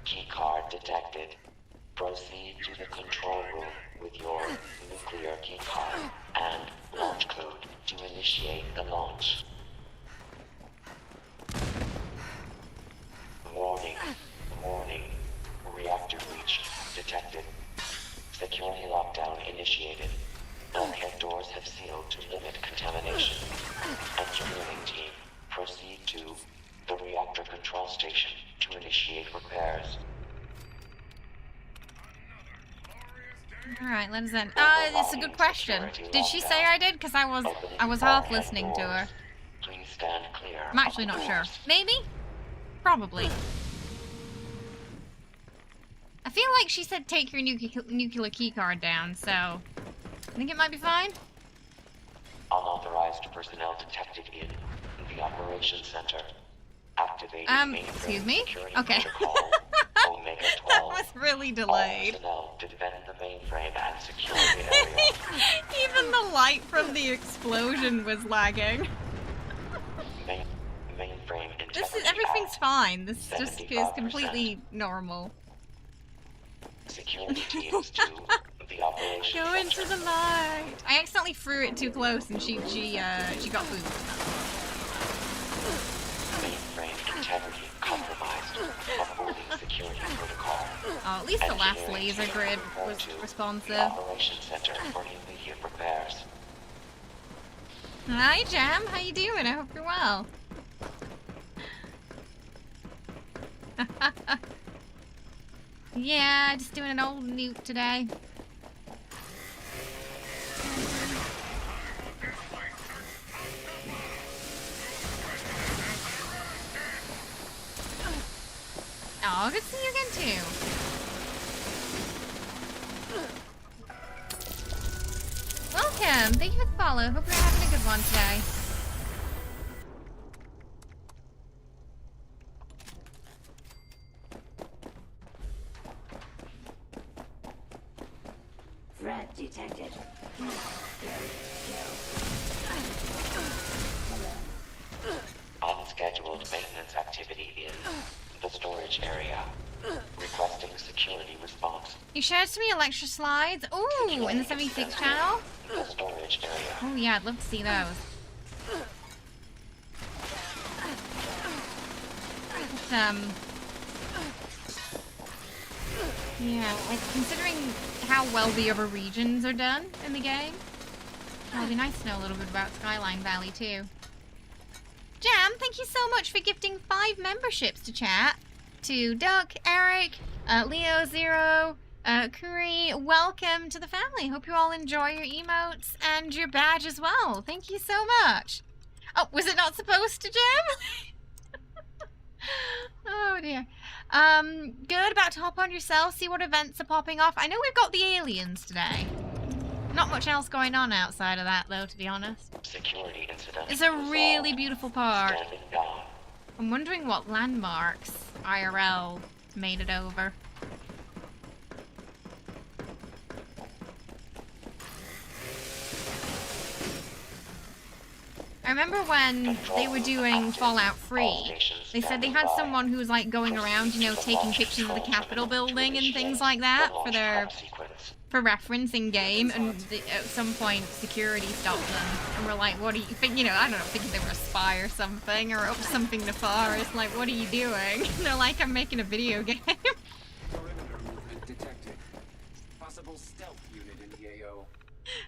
Keycard detected. Proceed to the control room with your nuclear keycard and launch code to initiate the launch. Warning. Warning. Reactor breach detected. Security lockdown initiated. Bulkhead doors have sealed to limit contamination. Engineering team, proceed to the reactor control station to initiate repairs. Alright, let us in. It's a good question. Did she say I did? Because I was half listening to her. Please stand clear. I'm actually not sure. Maybe? Probably. I feel like she said take your nuclear keycard down, so I think it might be fine. Unauthorized personnel detected in the operations center. Activating Excuse me? security Okay. protocol, Omega 12. That was It's really All delayed. personnel defend the mainframe and secure the area. Even the light from the explosion was lagging. Mainframe integrity. Everything's Act. fine. This just is 75%. completely normal. Security teams to the operation Go into center. the light. I accidentally threw it too close, and she got booped. Mainframe integrity compromised. Avoiding security protocol. Oh, at least the last laser grid was responsive. The operation center for immediate repairs. Hi, Jam. How you doing? I hope you're well. Yeah, just doing an old nuke today. Oh, good to see you again too. Welcome. Thank you for the follow. Hope you're having a good one today. Threat detected. Unscheduled maintenance activity in the storage area. Requesting security response. You shared to me electro slides. Ooh, in the 76 channel. The storage area. Oh yeah, I'd love to see those. But, yeah, like considering how well the other regions are done in the game, it'll be nice to know a little bit about Skyline Valley too. Jam, thank you so much for gifting 5 memberships to chat. To Duck, Eric, Leo Zero, Kuri, welcome to the family. Hope you all enjoy your emotes and your badge as well. Thank you so much. Oh, was it not supposed to, Jam? Oh dear. Good, about to hop on yourself, see what events are popping off. I know we've got the aliens today. Not much else going on outside of that though, to be honest. Security incident. It's a really beautiful park. Standing down. I'm wondering what landmarks IRL made it over. I remember when they were doing Fallout 3, they said they had someone who was like going around, you know, taking pictures of the Capitol building and things like that for reference in game, and at some point security stopped them and were like, what do you think, you know, I don't know, thinking they were a spy or something, or up to something nefarious, like, what are you doing? And they're like, I'm making a video game. Perimeter movement detected. Possible stealth unit in the AO.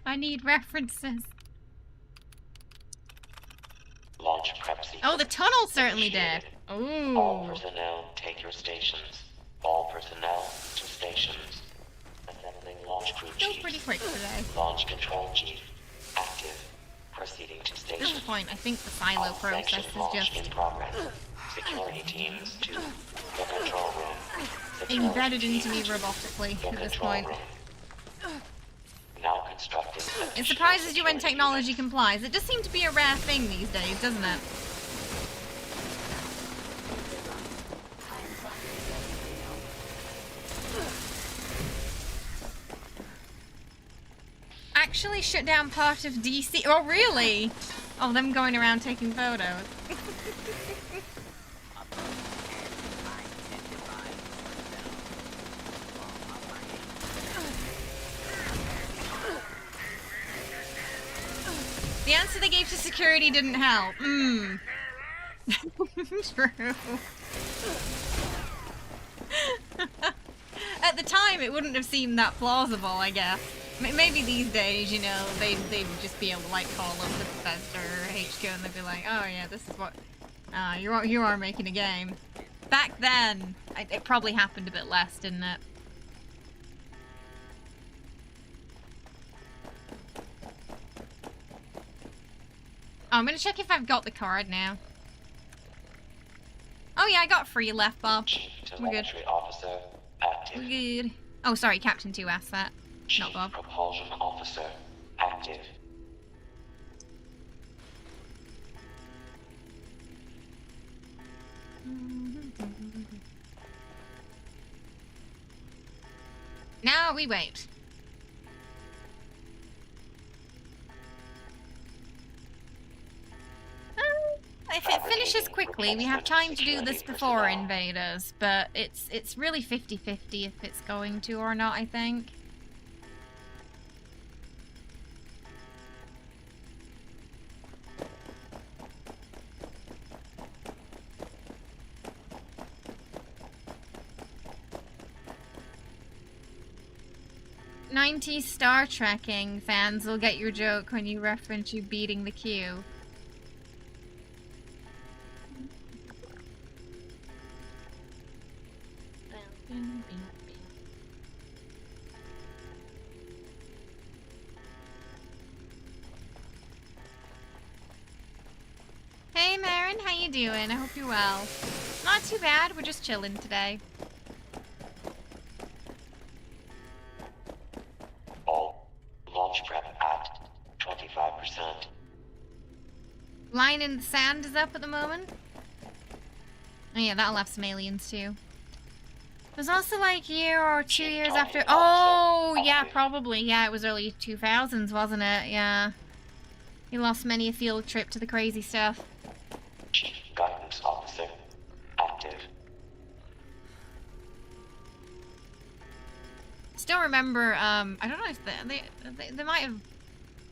I need references. Launch prep sequence. Oh, the tunnel certainly did. Ooh. All personnel, take your stations. All personnel to stations. Assembling launch crew Still chief. pretty quick today. Launch control chief. Active. Proceeding to At station. this point, I think the silo process is Launch just in progress. Security teams to the control room. Security embedded into me teams robotically to at this control point. room. Now constructing. It surprises you when technology complies. It does seem to be a rare thing these days, doesn't it? Actually shut down part of DC. Oh, really? Oh, them going around taking photos. The answer they gave to security didn't help. True. At the time, it wouldn't have seemed that plausible, I guess. Maybe these days, you know, they'd just be able to, like, call up the Bethesda or HQ and they'd be like, oh yeah, this is what... you are making a game. Back then, it probably happened a bit less, didn't it? Oh, I'm gonna check if I've got the card now. Oh yeah, I got 3 left, Bob. We're good. Officer active. We're good. Oh, sorry, Captain 2 asked that. Not Bob. Propulsion officer active. Now we wait. If it finishes quickly, we have time to do this before Invaders, but it's really 50-50 if it's going to or not, I think. '90s Star Trekking fans will get your joke when you reference you beating the queue. Hey Marin, how you doing? I hope you're well. Not too bad, we're just chilling today. All launch prep at 25%. Line in the sand is up at the moment. Oh yeah, that'll have some aliens too. It was also like a year or 2 years after. Oh yeah, probably. Yeah, it was early 2000s, wasn't it? Yeah. He lost many a field trip to the crazy stuff. Chief Guidance Officer active. Still remember, I don't know if they might have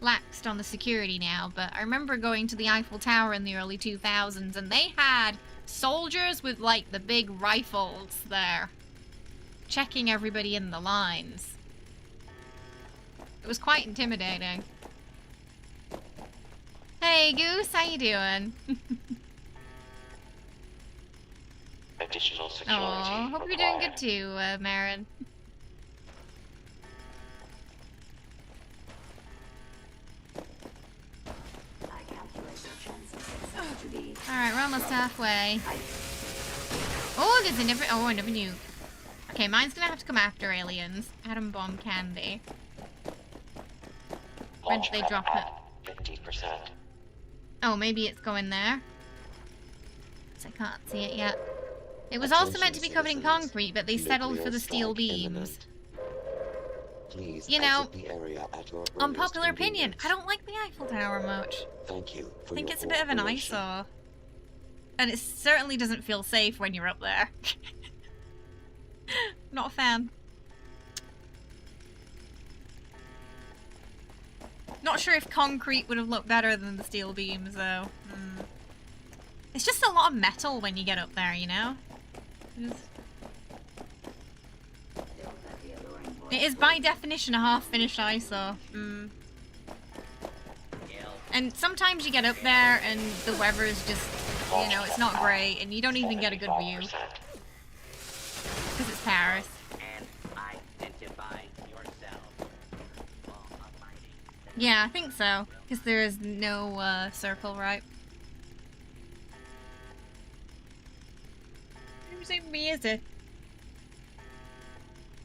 laxed on the security now, but I remember going to the Eiffel Tower in the early 2000s and they had soldiers with like the big rifles there, checking everybody in the lines. It was quite intimidating. Hey Goose, how you doing? Additional security. Oh, hope you're doing good too, Marin. Alright, we're almost halfway. Oh, there's another nuke. Okay, mine's gonna have to come after aliens. Atom bomb candy. When did they drop it? 50%. Oh, maybe it's going there. I can't see it yet. It was also meant to be covered in concrete, but they settled for the steel beams. Please you know, the area at your unpopular opinion, I don't like the Eiffel Tower much. Thank you I think it's a bit of an eyesore. And it certainly doesn't feel safe when you're up there. Not a fan. Not sure if concrete would have looked better than the steel beams, though. It's just a lot of metal when you get up there, you know? It is by definition a half-finished eyesore. And sometimes you get up there and the weather is just, you know, it's not great and you don't even get a good view. Because it's Paris. Yeah, I think so. Because there is no circle, right? Who's in me is it?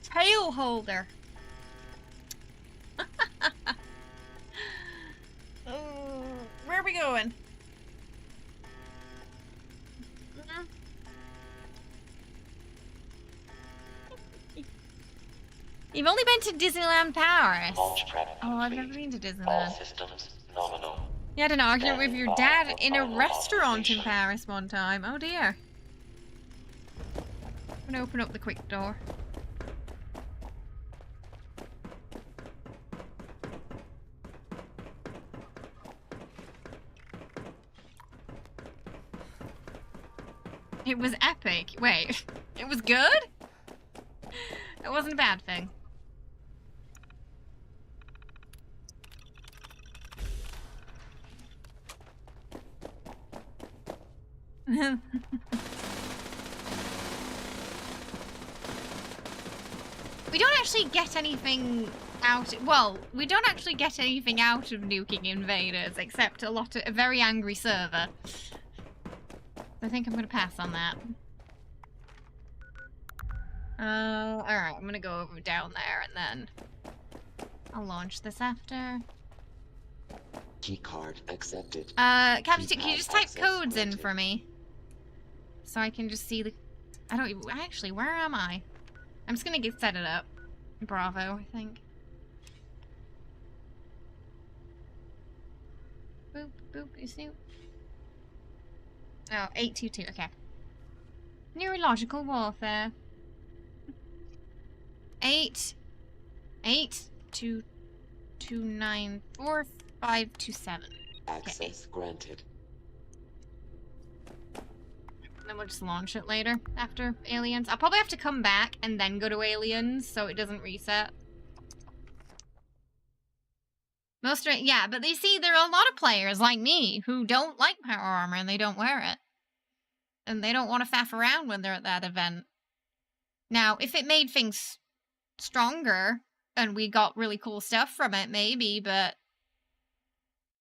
Tail holder. Where are we going? You've only been to Disneyland Paris. Oh, I've never been to Disneyland. You had an argument with your dad in a restaurant in Paris one time. Oh dear. I'm gonna open up the quick door. It was epic. Wait, it was good? It wasn't a bad thing. We don't actually get anything out. Well, we don't actually get anything out of nuking Invaders except a very angry server. I think I'm gonna pass on that. Alright, I'm gonna go over down there and then I'll launch this after. Keycard accepted. Captain Tick, can you just type codes in for me? So I can just see the... actually, where am I? I'm just gonna set it up. Bravo, I think. Boop, boop, is new. Oh, 822, okay. Neurological warfare. 882294527. Access granted. Then we'll just launch it later after Aliens. I'll probably have to come back and then go to Aliens so it doesn't reset. Yeah, but you see, there are a lot of players like me who don't like power armor and they don't wear it. And they don't want to faff around when they're at that event. Now, if it made things stronger and we got really cool stuff from it, maybe, but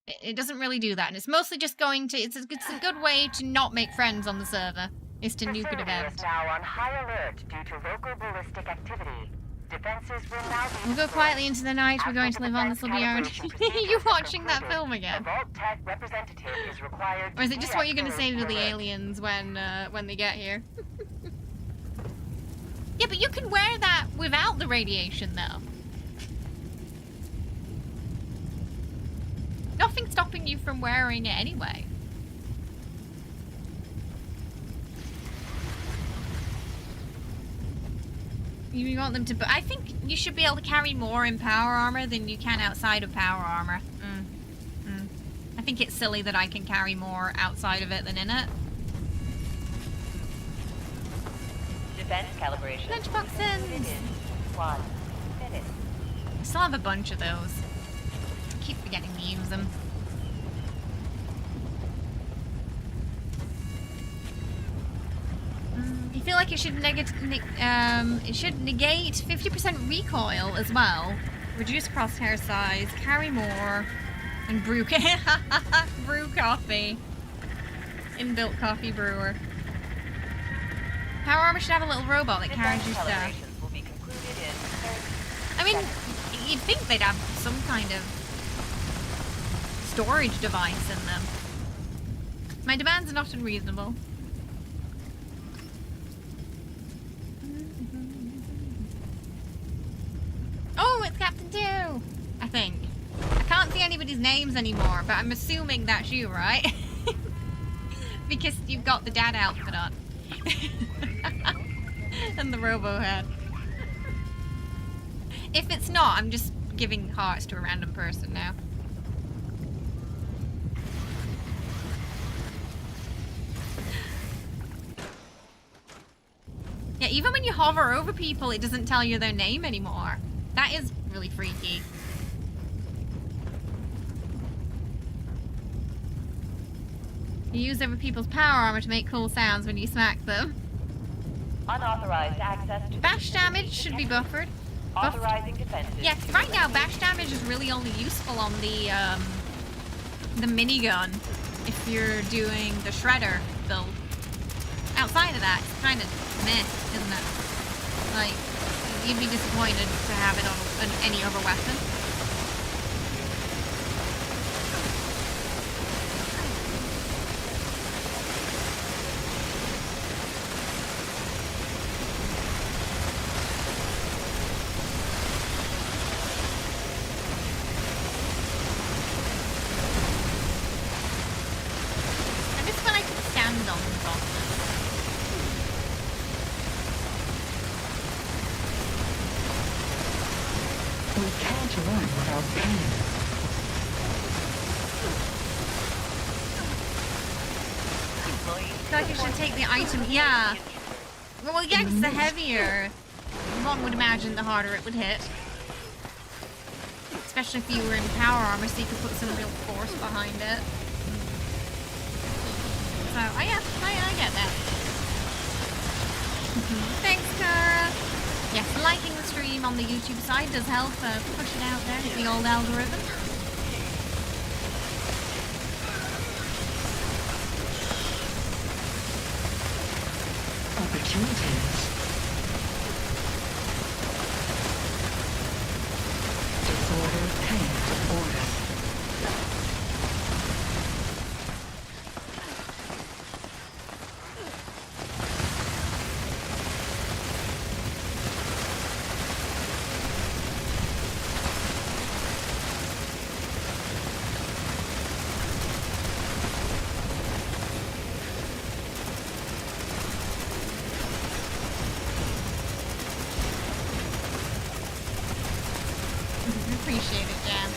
it doesn't really do that. And it's mostly just going to, it's a good way to not make friends on the server, is to nuke an event. Is now on high alert due to local ballistic activity. Defenses will now be We'll go quietly into the night. We're going to live on. This will be our own. You watching that film again? Or is it just what you're going to say to the aliens when they get here? Yeah, but you can wear that without the radiation, though. Nothing's stopping you from wearing it anyway. You want them to... I think you should be able to carry more in power armor than you can outside of power armor. I think it's silly that I can carry more outside of it than in it. Defense calibration. Lunchboxes! 1 minute. I still have a bunch of those. I keep forgetting to use them. You feel like it should negate 50% recoil as well, reduce crosshair size, carry more, and brew brew coffee. Inbuilt coffee brewer. Power armor should have a little robot that carries your stuff. I mean, you'd think they'd have some kind of storage device in them. My demands are not unreasonable. Oh, it's Captain 2! I think. I can't see anybody's names anymore, but I'm assuming that's you, right? Because you've got the dad outfit on. And the robo head. If it's not, I'm just giving hearts to a random person now. Yeah, even when you hover over people, it doesn't tell you their name anymore. That is really freaky. You use other people's power armor to make cool sounds when you smack them. Unauthorized access to bash damage should be buffered. Authorizing defenses. Yeah, right now bash damage is really only useful on the minigun if you're doing the shredder build. Outside of that, it's kind of meh, isn't it? Like, you'd be disappointed to have it on any other weapon. Yeah. Well, yeah, because the heavier, one would imagine the harder it would hit. Especially if you were in power armor, so you could put some real force behind it. So, yeah, I get that. Thanks, Kara. Yes, liking the stream on the YouTube side does help push it out there with the old algorithm. Opportunities. Disorder paired order. appreciate it, Jan.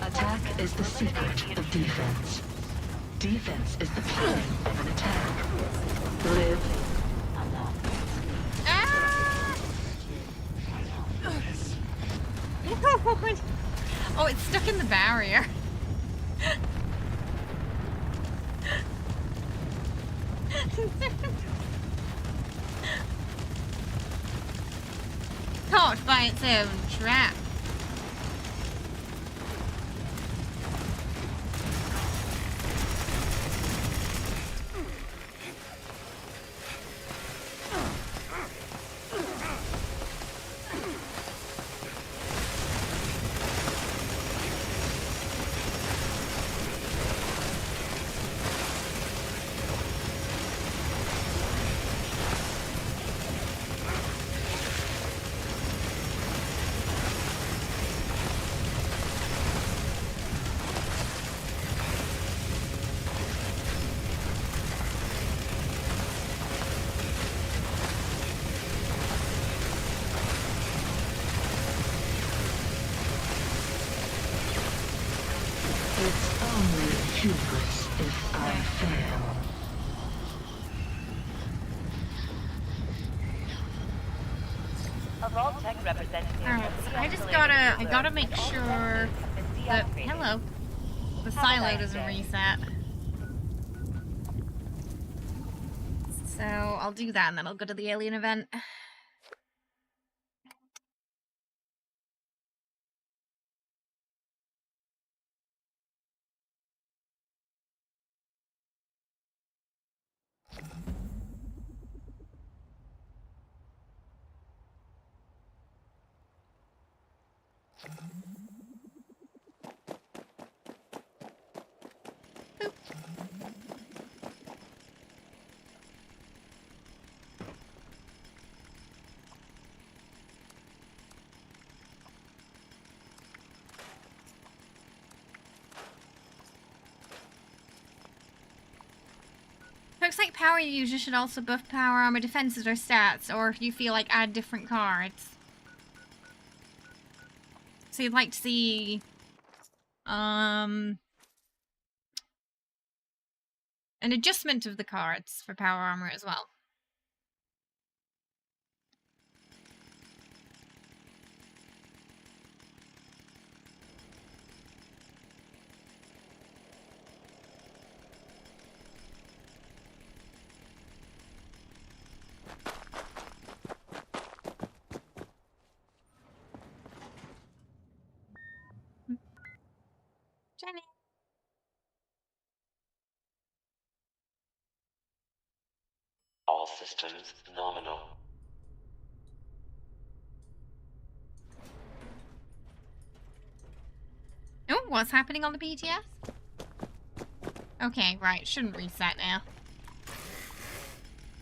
Attack is the secret of defense. Defense is the planning of an attack. Live. Oh, it's stuck in the barrier. Caught by its own trap. It's only hubris if I fail. A Vault Tech representative. Alright, so I gotta make sure that, hello, the silo doesn't reset. So I'll do that and then I'll go to the alien event. Looks like power users should also buff power armor defenses or stats, or if you feel like add different cards. So you'd like to see an adjustment of the cards for power armor as well. Jenny. All systems nominal. Oh, what's happening on the PTS? Okay, right, shouldn't reset now.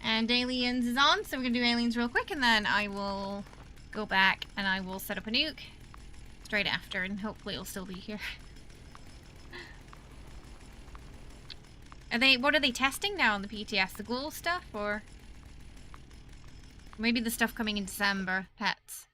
And Aliens is on, so we're gonna do Aliens real quick, and then I will go back and I will set up a nuke straight after, and hopefully it'll still be here. What are they testing now on the PTS? The ghoul stuff, or maybe the stuff coming in December, pets?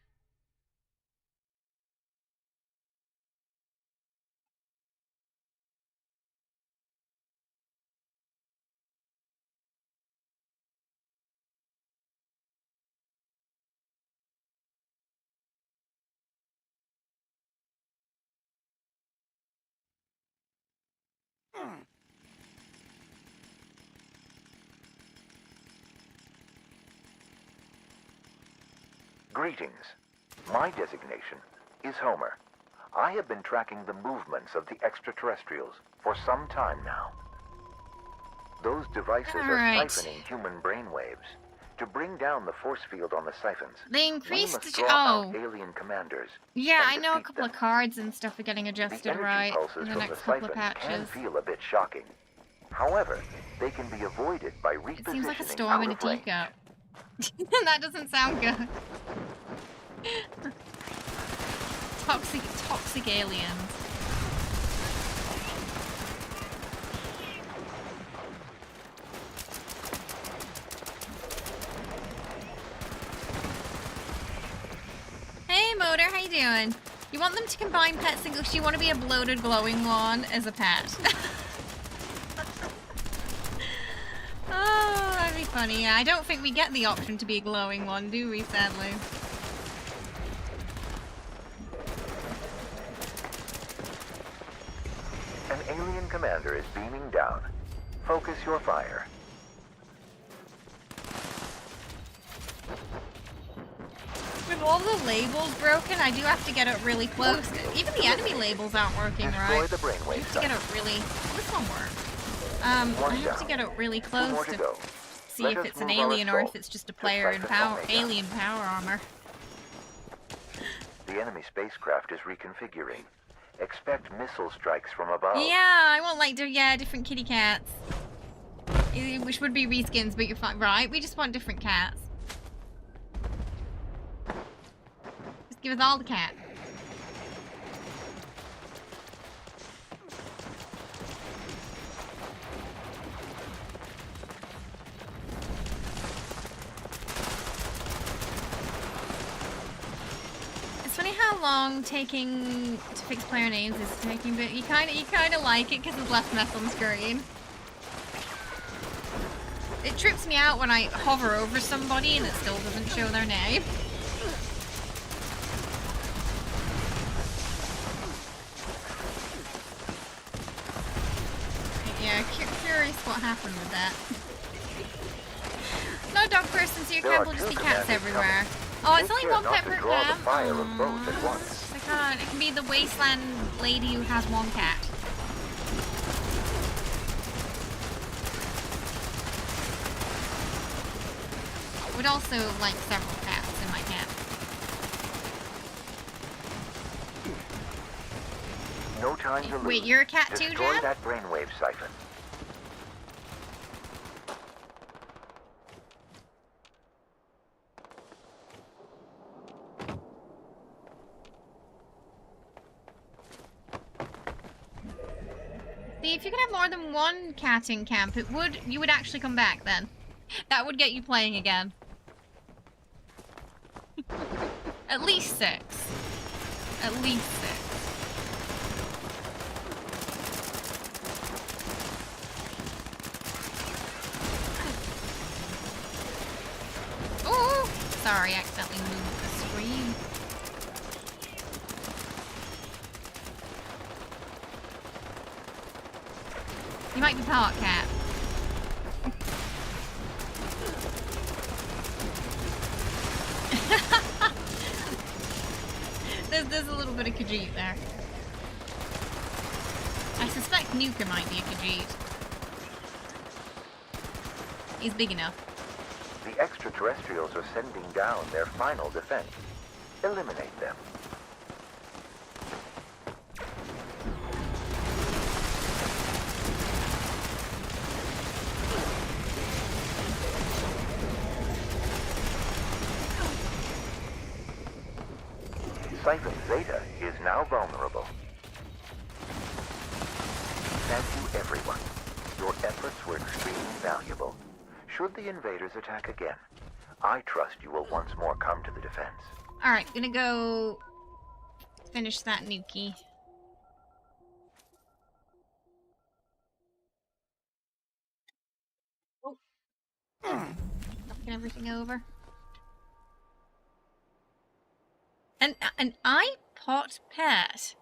Greetings. My designation is Homer. I have been tracking the movements of the extraterrestrials for some time now. Those devices are siphoning human brainwaves. To bring down the force field on the siphons, they increased we must draw out alien commanders. Yeah, I know a couple of cards and stuff are getting adjusted right in the next couple of patches. Can feel a bit shocking. However, they can be avoided by repositioning. It seems like a storm in a teacup. That doesn't sound good. Toxic aliens. doing? You want them to combine pets and you want to be a bloated glowing one as a pet. Oh, that'd be funny. Yeah, I don't think we get the option to be a glowing one, do we, sadly? An alien commander is beaming down. Focus your fire. With all the labels broken, I do have to get it really close. Even the enemy labels aren't working right. The brainwave I have to get it really... This one works. I have to get it really close to see if it's an alien or if it's just a player in alien power armor. The enemy spacecraft is reconfiguring. Expect missile strikes from above. Yeah, I want like different kitty cats. Which would be reskins, but you're fine, right? We just want different cats. Just give us all the cat. It's funny how long taking to fix player names is taking, but you kind of like it because there's less mess on screen. It trips me out when I hover over somebody and it still doesn't show their name. Yeah, curious what happened with that. No dog person, so your camp will just be cats everywhere. Oh, it's only one pet per camp. I can't. It can be the wasteland lady who has one cat. I would also like several cats in my camp. No time to lose. Wait, you're a cat too, Destroy Jen? that brainwave siphon. See, if you could have more than one cat in camp, you would actually come back then. That would get you playing again. At least 6. At least 6. Oh! Sorry, I accidentally moved the screen. You might be part cat. There's a little bit of Khajiit there. I suspect Nuka might be a Khajiit. He's big enough. The extraterrestrials are sending down their final defense. Eliminate them. Siphon Zeta is now vulnerable. Thank you, everyone. Your efforts were extremely valuable. Should the invaders attack again, I trust you will once more come to the defense. Alright, gonna go finish that nukie. Oh. Knocking everything over. An iPod pet?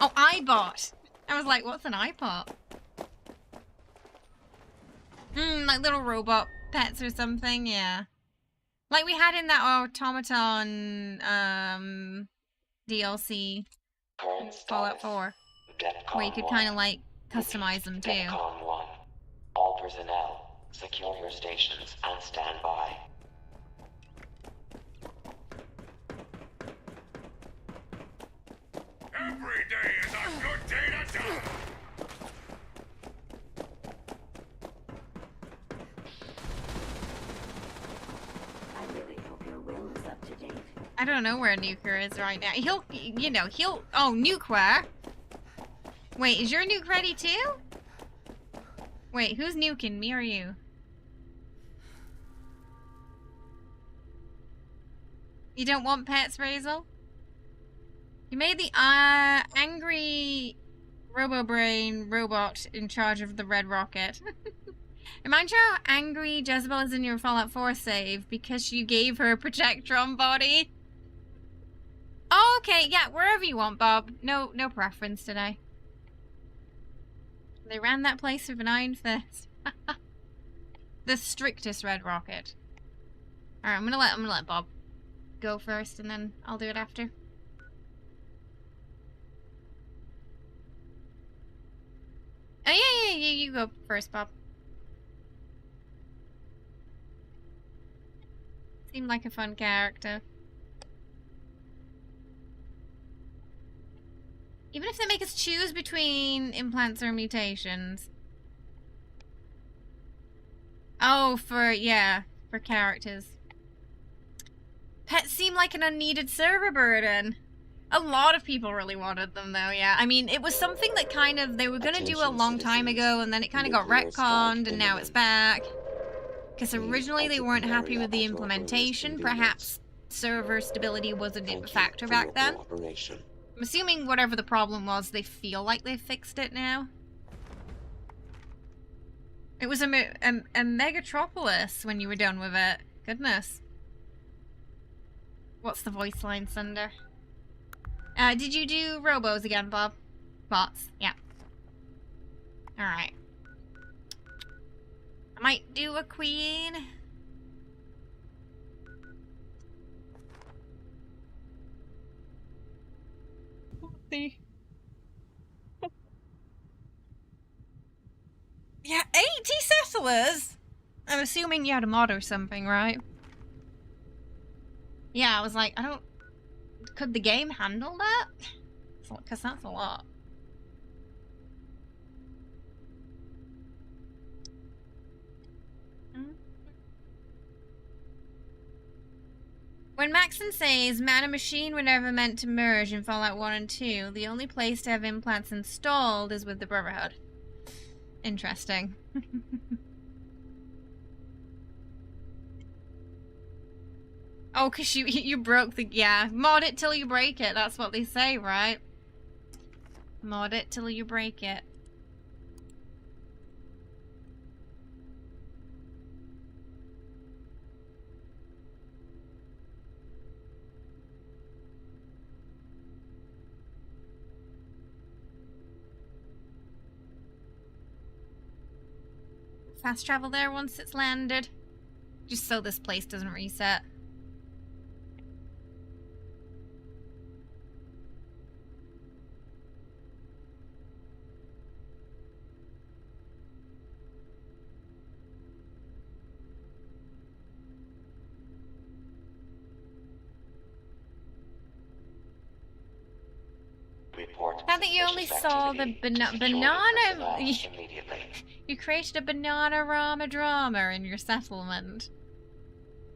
Oh, iBot! I was like, what's an iPod? Like little robot pets or something, yeah. Like we had in that automaton DLC Fallout 4. Where you could kind of like customize them too. DEFCON 1. All personnel, secure your stations and stand by. Every day is a good day to die! I really hope your will is up to date. I don't know where Nuker is right now. He'll, oh, Nuke. Wait, is your nuke ready too? Wait, who's nuking, me or you? You don't want pets, Razel? You made the angry RoboBrain robot in charge of the red rocket. Remind you how angry Jezebel is in your Fallout 4 save because you gave her a Protectron body? Oh, okay, yeah, wherever you want, Bob. No preference today. They ran that place with an iron fist. The strictest red rocket. Alright, I'm gonna let Bob go first and then I'll do it after. Oh yeah, you go first, Bob. Seemed like a fun character. Even if they make us choose between implants or mutations. Oh, for characters. Pets seem like an unneeded server burden. A lot of people really wanted them, though, yeah. I mean, it was something that kind of, they were gonna do a long time ago, and then it kind of got retconned, and now it's back. Because originally they weren't happy with the implementation. Perhaps server stability wasn't a factor back then. I'm assuming whatever the problem was, they feel like they fixed it now. It was a Megatropolis when you were done with it. Goodness. What's the voice line, Sunder? Did you do robos again, Bob? Bots, yeah. Alright. I might do a queen. See. Yeah, 80 settlers? I'm assuming you had a mod or something, right? Yeah, I was like, could the game handle that? Because that's a lot. When Maxon says, man and machine were never meant to merge in Fallout 1 and 2, the only place to have implants installed is with the Brotherhood. Interesting. Oh, because you broke the... Yeah, mod it till you break it. That's what they say, right? Mod it till you break it. Fast travel there once it's landed. Just so this place doesn't reset. Now that you only saw the banana... You created a banana rama drama in your settlement.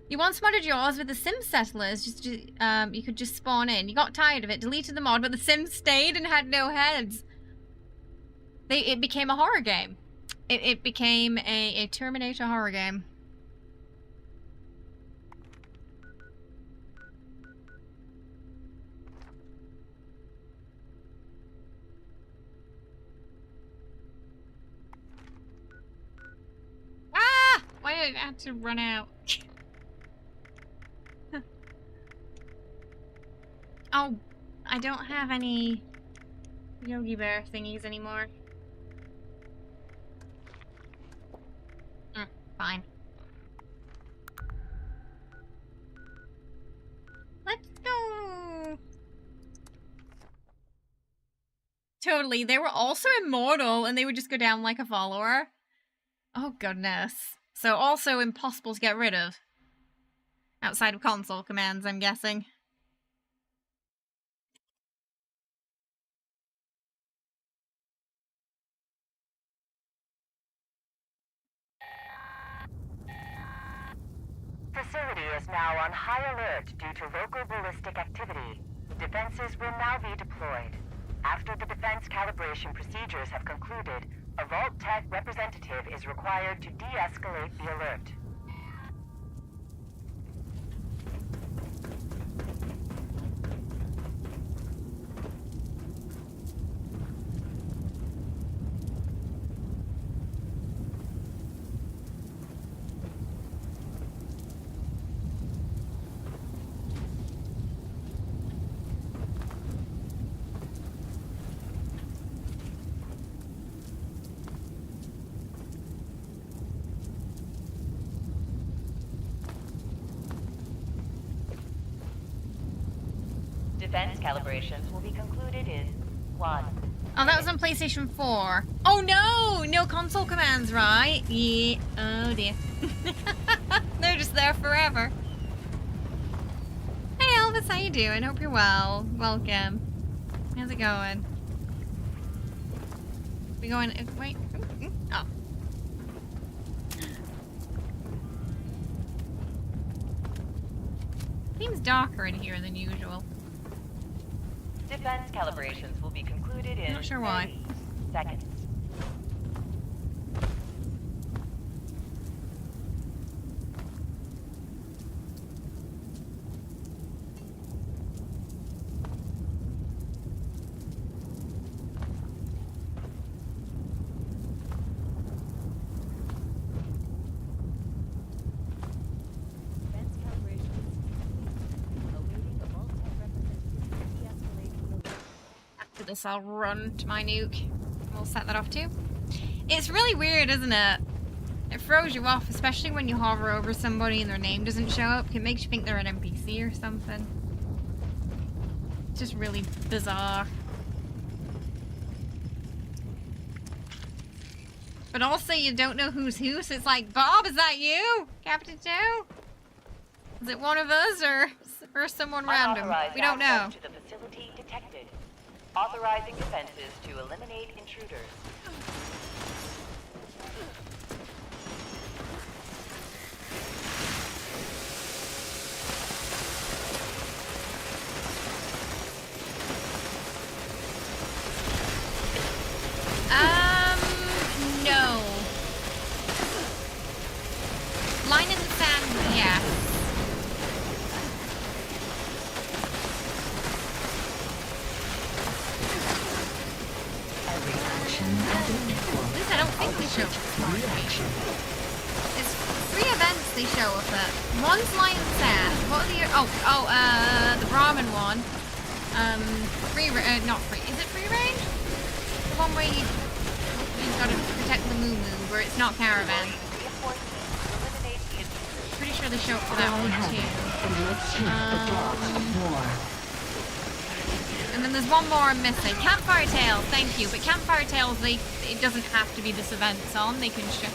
You once modded yours with the Sim settlers. You could just spawn in. You got tired of it, deleted the mod, but the Sims stayed and had no heads. It became a horror game. It became a Terminator horror game. Why did I have to run out? Oh, I don't have any Yogi Bear thingies anymore. Fine. Let's go! Totally, they were also immortal and they would just go down like a follower. Oh goodness. So also impossible to get rid of. Outside of console commands, I'm guessing. Facility is now on high alert due to local ballistic activity. Defenses will now be deployed. After the defense calibration procedures have concluded, a Vault Tech representative is required to de-escalate the alert. defense calibrations will be concluded in 1. Oh, that was on PlayStation 4. Oh no! No console commands, right? Yeah. Oh dear. They're just there forever. Hey Elvis, how you doing? Hope you're well. Welcome. How's it going? We going? Wait. Oh. Seems darker in here than usual. Defense calibrations will be concluded in Not sure why. 30 seconds. Defense calibrations. Awaiting a Vault-Tec representative de-escalation. After this, I'll run to my nuke. We'll set that off too. It's really weird, isn't it? It throws you off, especially when you hover over somebody and their name doesn't show up. It makes you think they're an NPC or something. It's just really bizarre. But also, you don't know who's who, so it's like, Bob, is that you? Captain Joe? Is it one of us or someone random? Unauthorized We don't know. access to the facility detected. Authorizing defenses to eliminate intruders. No. Line in the sand, yeah. Every action has an equal At least I don't think they show up. reaction. It's 3 events they show up at. One's line in the sand. What are the the ramen one. Not free. Is it free range? The one where you've got to protect the moo where it's not caravan. Pretty sure they show up for that one too. Let's hit the dogs of war. And then there's one more I'm missing. Campfire Tales, thank you. But Campfire Tales, it doesn't have to be this event it's on. They can show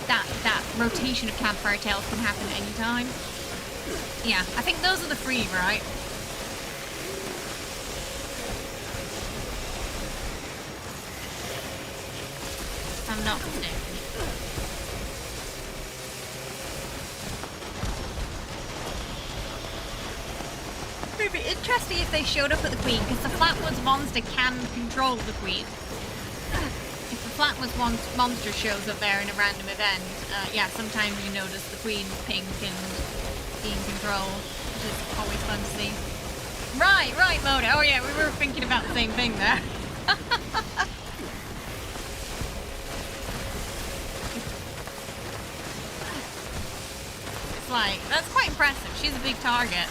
that rotation of Campfire Tales can happen at any time. Yeah, I think those are the 3, right? If I'm not mistaken. It would be interesting if they showed up at the Queen, because the Flatwoods monster can control the Queen. If the Flatwoods monster shows up there in a random event, yeah, sometimes you notice the Queen pink and being controlled, which is always fun to see. Right, Mona. Oh yeah, we were thinking about the same thing there. It's like, that's quite impressive. She's a big target.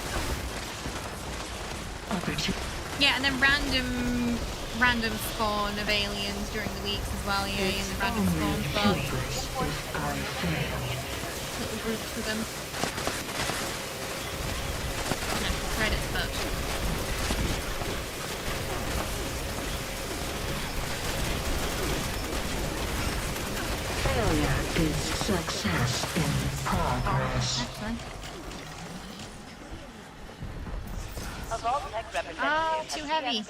Yeah, and then random spawn of aliens during the weeks as well, yeah, and the random spawn spots. Little groups of them. No, credits, but... Failure is success in progress. Actually. Oh, too heavy.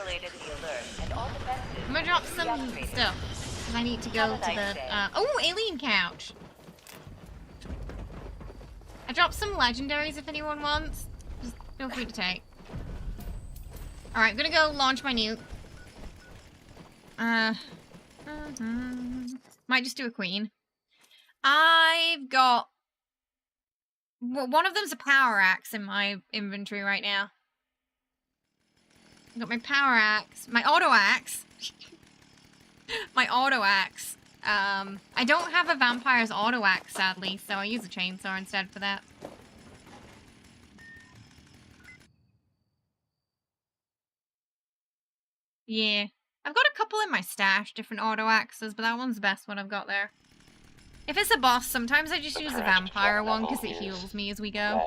I'm gonna drop some stuff. Because I need to go to the... oh, alien couch! I dropped some legendaries if anyone wants. Just feel free to take. Alright, I'm gonna go launch my nuke. Might just do a queen. I've got... Well, one of them's a power axe in my inventory right now. I've got my power axe, my auto axe. My auto axe. I don't have a vampire's auto axe, sadly, so I use a chainsaw instead for that. Yeah. I've got a couple in my stash, different auto axes, but that one's the best one I've got there. If it's a boss, sometimes I just use the vampire one because it heals me as we go.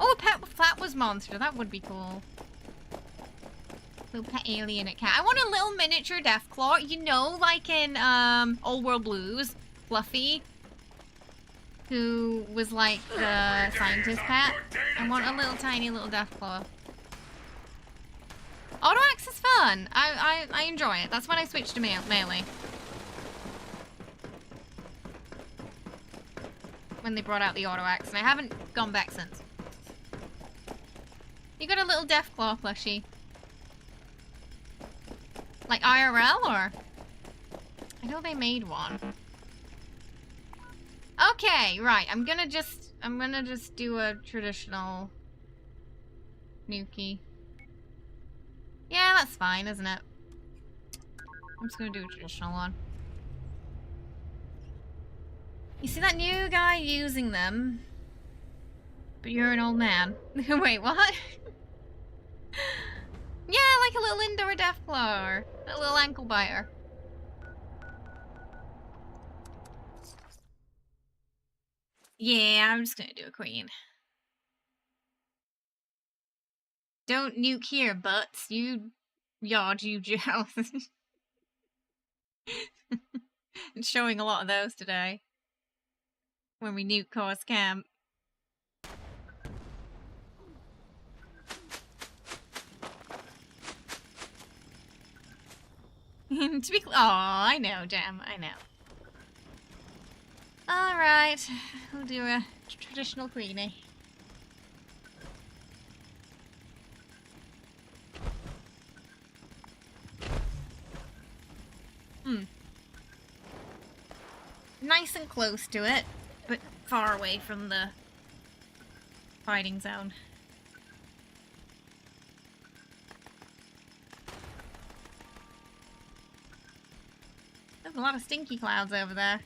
Oh, a pet flatwoods monster. That would be cool. Little pet alien cat. I want a little miniature Deathclaw. You know, like in Old World Blues, Fluffy, who was like the scientist pet. I want a little tiny little Deathclaw. Auto axe is fun. I enjoy it. That's when I switched to melee. When they brought out the auto axe, and I haven't gone back since. You got a little Deathclaw plushie. Like IRL, or? I know they made one. Okay, right. I'm gonna just do a traditional Nuki. Yeah, that's fine, isn't it? I'm just gonna do a traditional one. You see that new guy using them? But you're an old man. Wait, what? Yeah, like a little indoor Deathclaw, or a little ankle biter. Yeah, I'm just gonna do a queen. Don't nuke here, butts. You yard, you jealous. It's showing a lot of those today. When we nuke Course Camp. To be oh, I know, Jam, I know. Alright, we'll do a traditional queenie. Nice and close to it, but far away from the fighting zone. There's a lot of stinky clouds over there.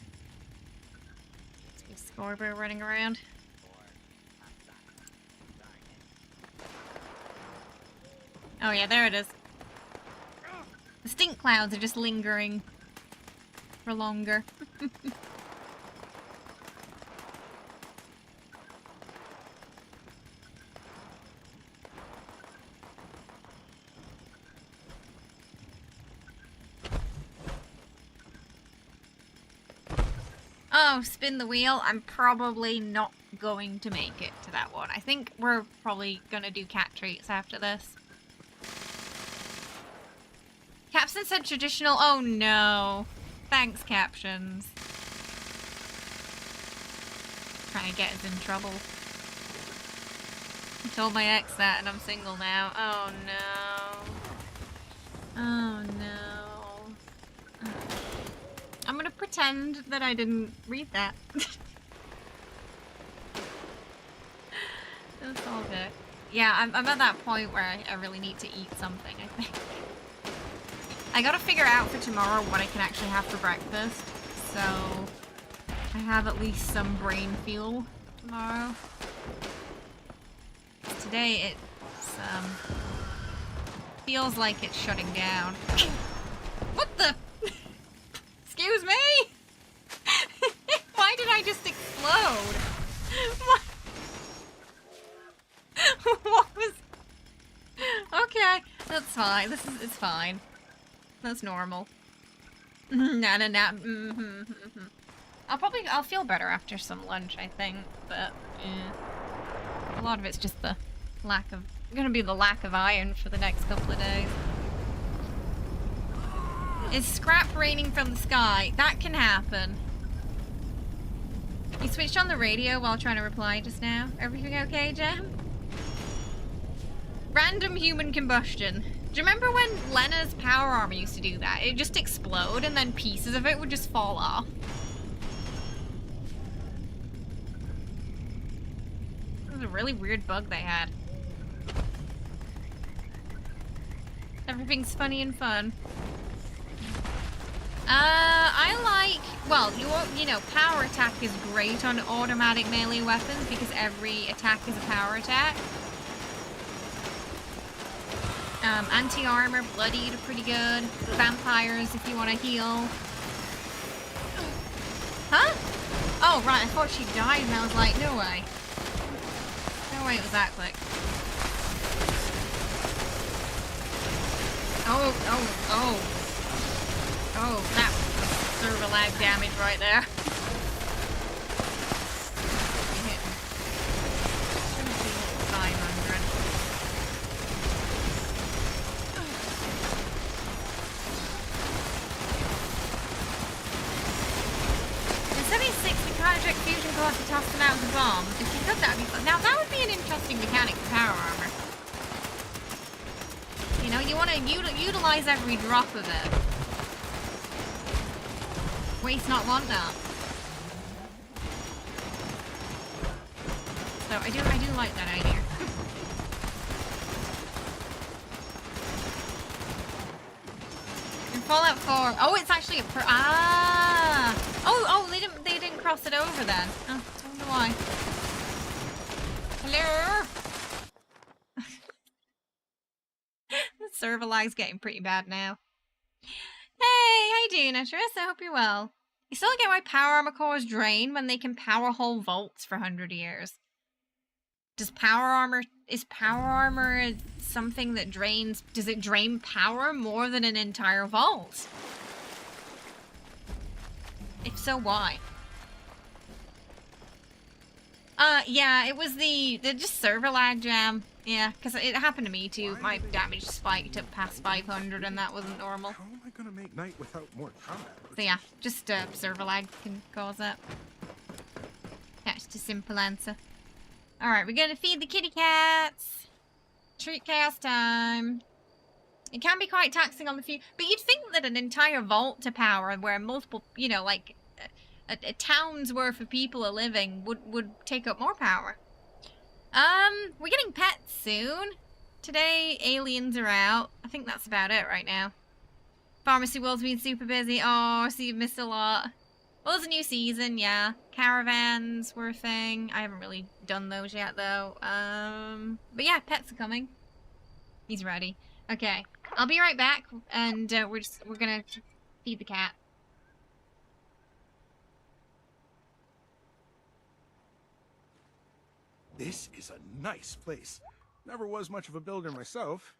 There's a Scorpio running around. Oh yeah, there it is. The stink clouds are just lingering for longer. Oh, spin the wheel. I'm probably not going to make it to that one. I think we're probably gonna do cat treats after this. Capson said traditional. Oh no. Thanks, captions. Trying to get us in trouble. I told my ex that and I'm single now. Oh no. Oh no. I'm gonna pretend that I didn't read that. That's all good. Yeah, I'm at that point where I really need to eat something, I think. I gotta figure out for tomorrow what I can actually have for breakfast, so I have at least some brain fuel tomorrow. Today it's feels like it's shutting down. What the? Excuse me? Why did I just explode? What? What was? Okay, that's fine. It's fine. That's normal. Nah. I'll feel better after some lunch, I think, but a lot of it's just the lack of iron for the next couple of days. Is scrap raining from the sky? That can happen. You switched on the radio while trying to reply just now. Everything okay, Jam? Random human combustion. Do you remember when Lena's power armor used to do that? It'd just explode and then pieces of it would just fall off. It was a really weird bug they had. Everything's funny and fun. I like, well, you know, power attack is great on automatic melee weapons because every attack is a power attack. Anti-armor, bloodied are pretty good. Vampires if you want to heal. Huh? Oh, right, I thought she died and I was like, no way. No way it was that quick. Oh, that was server lag damage right there. Hit 500. In 76, the counter-eject fusion costs to toss them out of the bomb. If you could, that'd be fun. Now, that would be an interesting mechanic for power armor. You know, you want to utilize every drop of it. Waste not, want not. So I do like that idea. In Fallout 4, oh, it's actually oh, they didn't cross it over then. Oh, I wonder why. Hello. The server lag's getting pretty bad now. Hey, how you doing, Etris? I hope you're well. You still get why power armor cores drain when they can power whole vaults for 100 years. Is power armor something that drains... Does it drain power more than an entire vault? If so, why? Yeah, it was the just server lag jam. Yeah, because it happened to me too. My damage spiked up past 500 and that wasn't normal. How am I gonna make night without more combat? So yeah, just server lag can cause that. That's the simple answer. Alright, we're gonna feed the kitty cats. Treat chaos time. It can be quite taxing on the few, but you'd think that an entire vault to power where multiple, you know, like a town's worth of people are living would take up more power. We're getting pets soon. Today, aliens are out. I think that's about it right now. Pharmacy World's been super busy. Oh, so you've missed a lot. Well, there's a new season, yeah. Caravans were a thing. I haven't really done those yet, though. But yeah, pets are coming. He's ready. Okay, I'll be right back, and we're gonna feed the cat. This is a nice place. Never was much of a builder myself.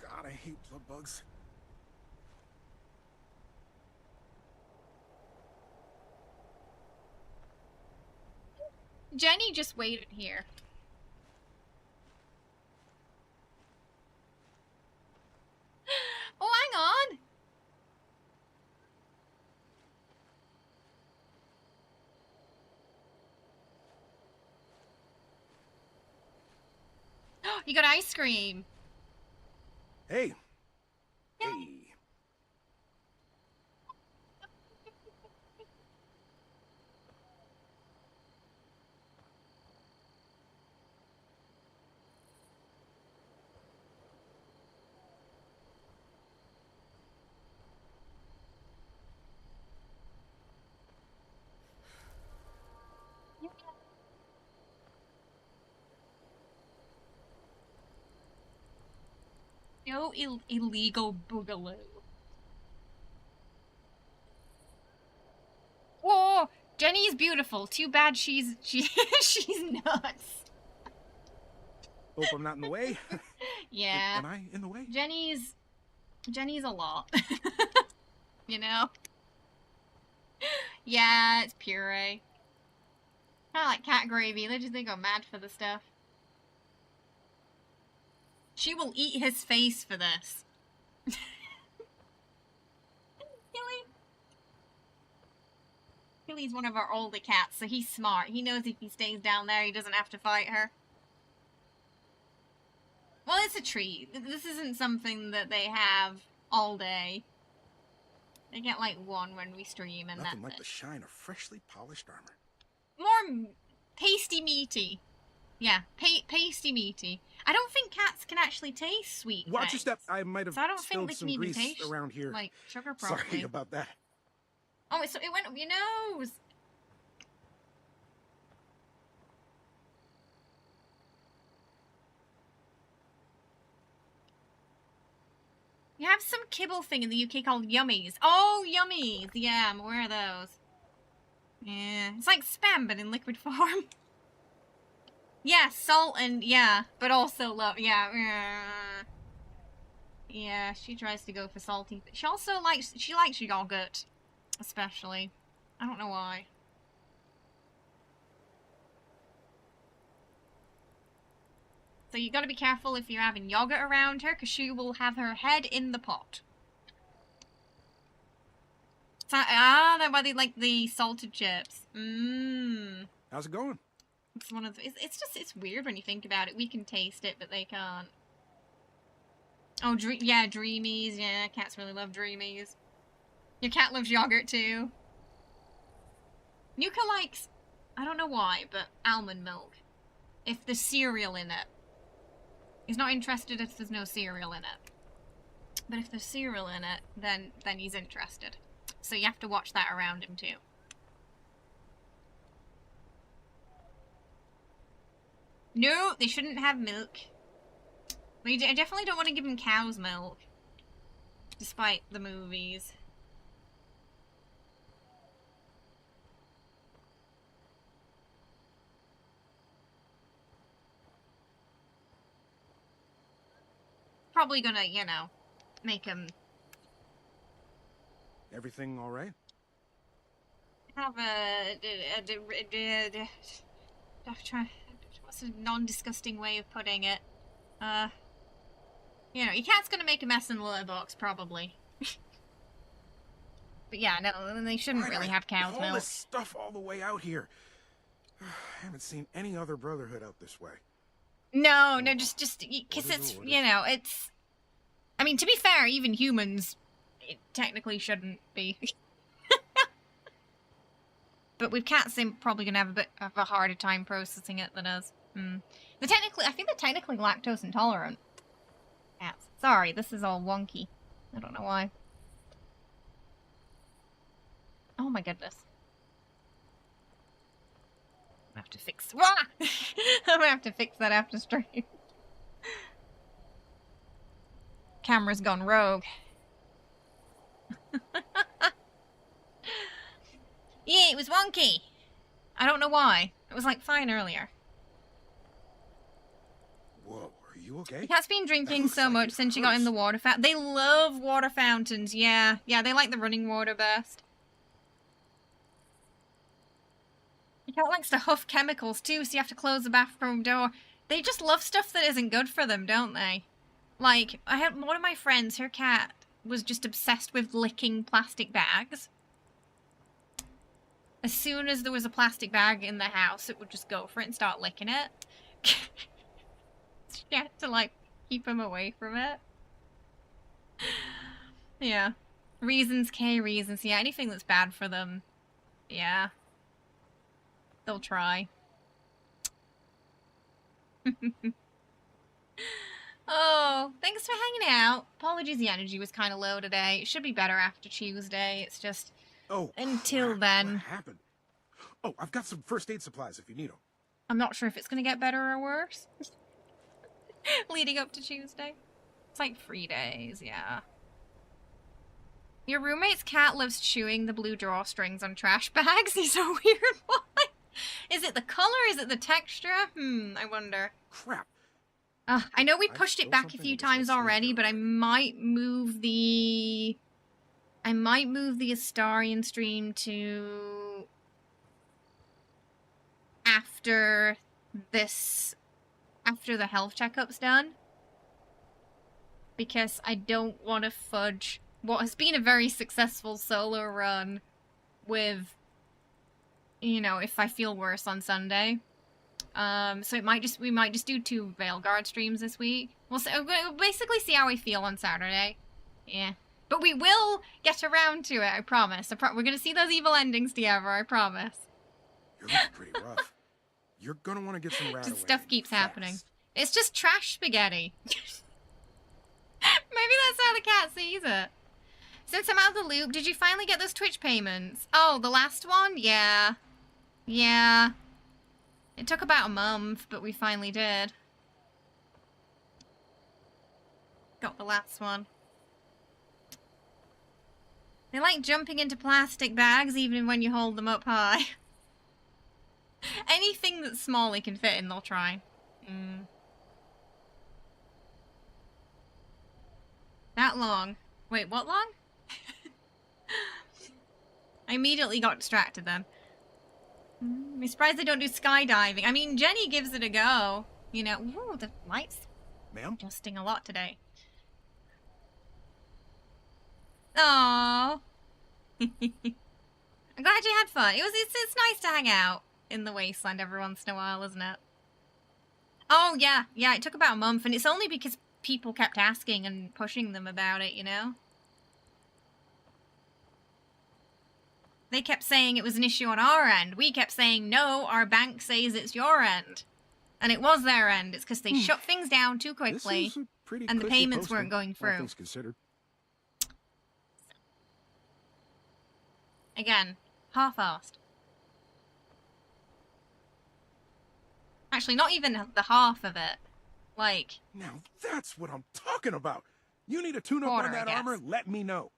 God, I hate blood bugs. Jenny just waited here. Oh, hang on. You got ice cream. Hey. Hey. No illegal boogaloo. Whoa! Jenny's beautiful. Too bad she's she's nuts. Hope I'm not in the way. Yeah. Am I in the way? Jenny's a lot. You know? Yeah, it's puree. Kinda like cat gravy. They just go mad for the stuff. She will eat his face for this. Killy's one of our older cats, so he's smart. He knows if he stays down there, he doesn't have to fight her. Well, is a treat. This isn't something that they have all day. They get like one when we stream, and Nothing that's like the shine of freshly polished armor. more pasty meaty. Yeah, pasty meaty. I don't think cats can actually taste sweet Watch your things. step. I might have So I don't think spilled they some can even grease taste around here. like sugar properly. Sorry about that. Oh, so it went up your nose. You have some kibble thing in the UK called yummies. Oh, yummies. Yeah, I'm aware of those. Yeah, it's like Spam, but in liquid form. Yeah, salt and, yeah, but also love, yeah. Yeah, she tries to go for salty. She also likes, she likes yogurt, especially. I don't know why. So you gotta be careful if you're having yogurt around her, because she will have her head in the pot. So, that's why they like the salted chips. Mmm. How's it going? It's one of the, it's just, it's weird when you think about it. We can taste it, but they can't. Oh, yeah, Dreamies. Yeah, cats really love Dreamies. Your cat loves yogurt, too. Nuka likes, I don't know why, but almond milk. If there's cereal in it. He's not interested if there's no cereal in it. But if there's cereal in it, then he's interested. So you have to watch that around him, too. No, they shouldn't have milk. I definitely don't want to give him cow's milk. Despite the movies. Probably gonna, you know, make him... Everything all right? Have what's a non-disgusting way of putting it? You know, your cat's gonna make a mess in the litter box, probably. But yeah, no, they shouldn't really have cow's all milk. this stuff all the way out here. I haven't seen any other brotherhood out this way. No, just because it's, you know, it's... I mean, to be fair, even humans, it technically shouldn't be. But with cats, they're probably going to have a bit of a harder time processing it than us. I think they're technically lactose intolerant. Cats. Sorry, this is all wonky. I don't know why. Oh my goodness. I'm gonna have to fix... I'm gonna have to fix that after stream. Camera's gone rogue. Yeah, it was wonky. I don't know why. It was like fine earlier. Whoa, are you okay? The cat's been drinking so much since she got in the water fountain. They love water fountains, yeah. Yeah, they like the running water best. The cat likes to huff chemicals too, so you have to close the bathroom door. They just love stuff that isn't good for them, don't they? Like, I had one of my friends, her cat was just obsessed with licking plastic bags. As soon as there was a plastic bag in the house, it would just go for it and start licking it. She had to, like, keep him away from it. Yeah. Reasons, K reasons. Yeah, anything that's bad for them. Yeah. They'll try. Oh, thanks for hanging out. Apologies, the energy was kind of low today. It should be better after Tuesday. It's just... Oh, until then. What happened? Oh, I've got some first aid supplies if you need them. I'm not sure if it's going to get better or worse. Leading up to Tuesday. It's like 3 days, yeah. Your roommate's cat loves chewing the blue drawstrings on trash bags. He's a weird one. Is it the color? Is it the texture? I wonder. Crap. I know we pushed it back a few times already, but I might move the... Astarian stream to... after the health checkup's done. Because I don't want to fudge what has been a very successful solo run with, you know, if I feel worse on Sunday. So we might just do 2 Veilguard streams this week. We'll basically see how we feel on Saturday. Yeah. But we will get around to it, I promise. We're gonna see those evil endings together, I promise. You're looking pretty rough. You're gonna want to get some rat away. Stuff keeps fast. happening. It's just trash spaghetti. Maybe that's how the cat sees it. Since I'm out of the loop, did you finally get those Twitch payments? Oh, the last one? Yeah. Yeah. It took about a month, but we finally did. Got the last one. They like jumping into plastic bags even when you hold them up high. Anything that's small they can fit in, they'll try. That long. Wait, what long? I immediately got distracted then. I'm surprised they don't do skydiving. I mean, Jenny gives it a go. You know, ooh, the lights adjusting a lot today. Aww. I'm glad you had fun. It's nice to hang out in the wasteland every once in a while, isn't it? Oh, yeah. Yeah, it took about a month, and it's only because people kept asking and pushing them about it, you know? They kept saying it was an issue on our end. We kept saying, no, our bank says it's your end. And it was their end. It's because they shut things down too quickly, and the payments weren't going through. All things considered. Again, half-assed. Actually, not even the half of it. Like... Now that's what I'm talking about! You need a tune-up on that armor, let me know.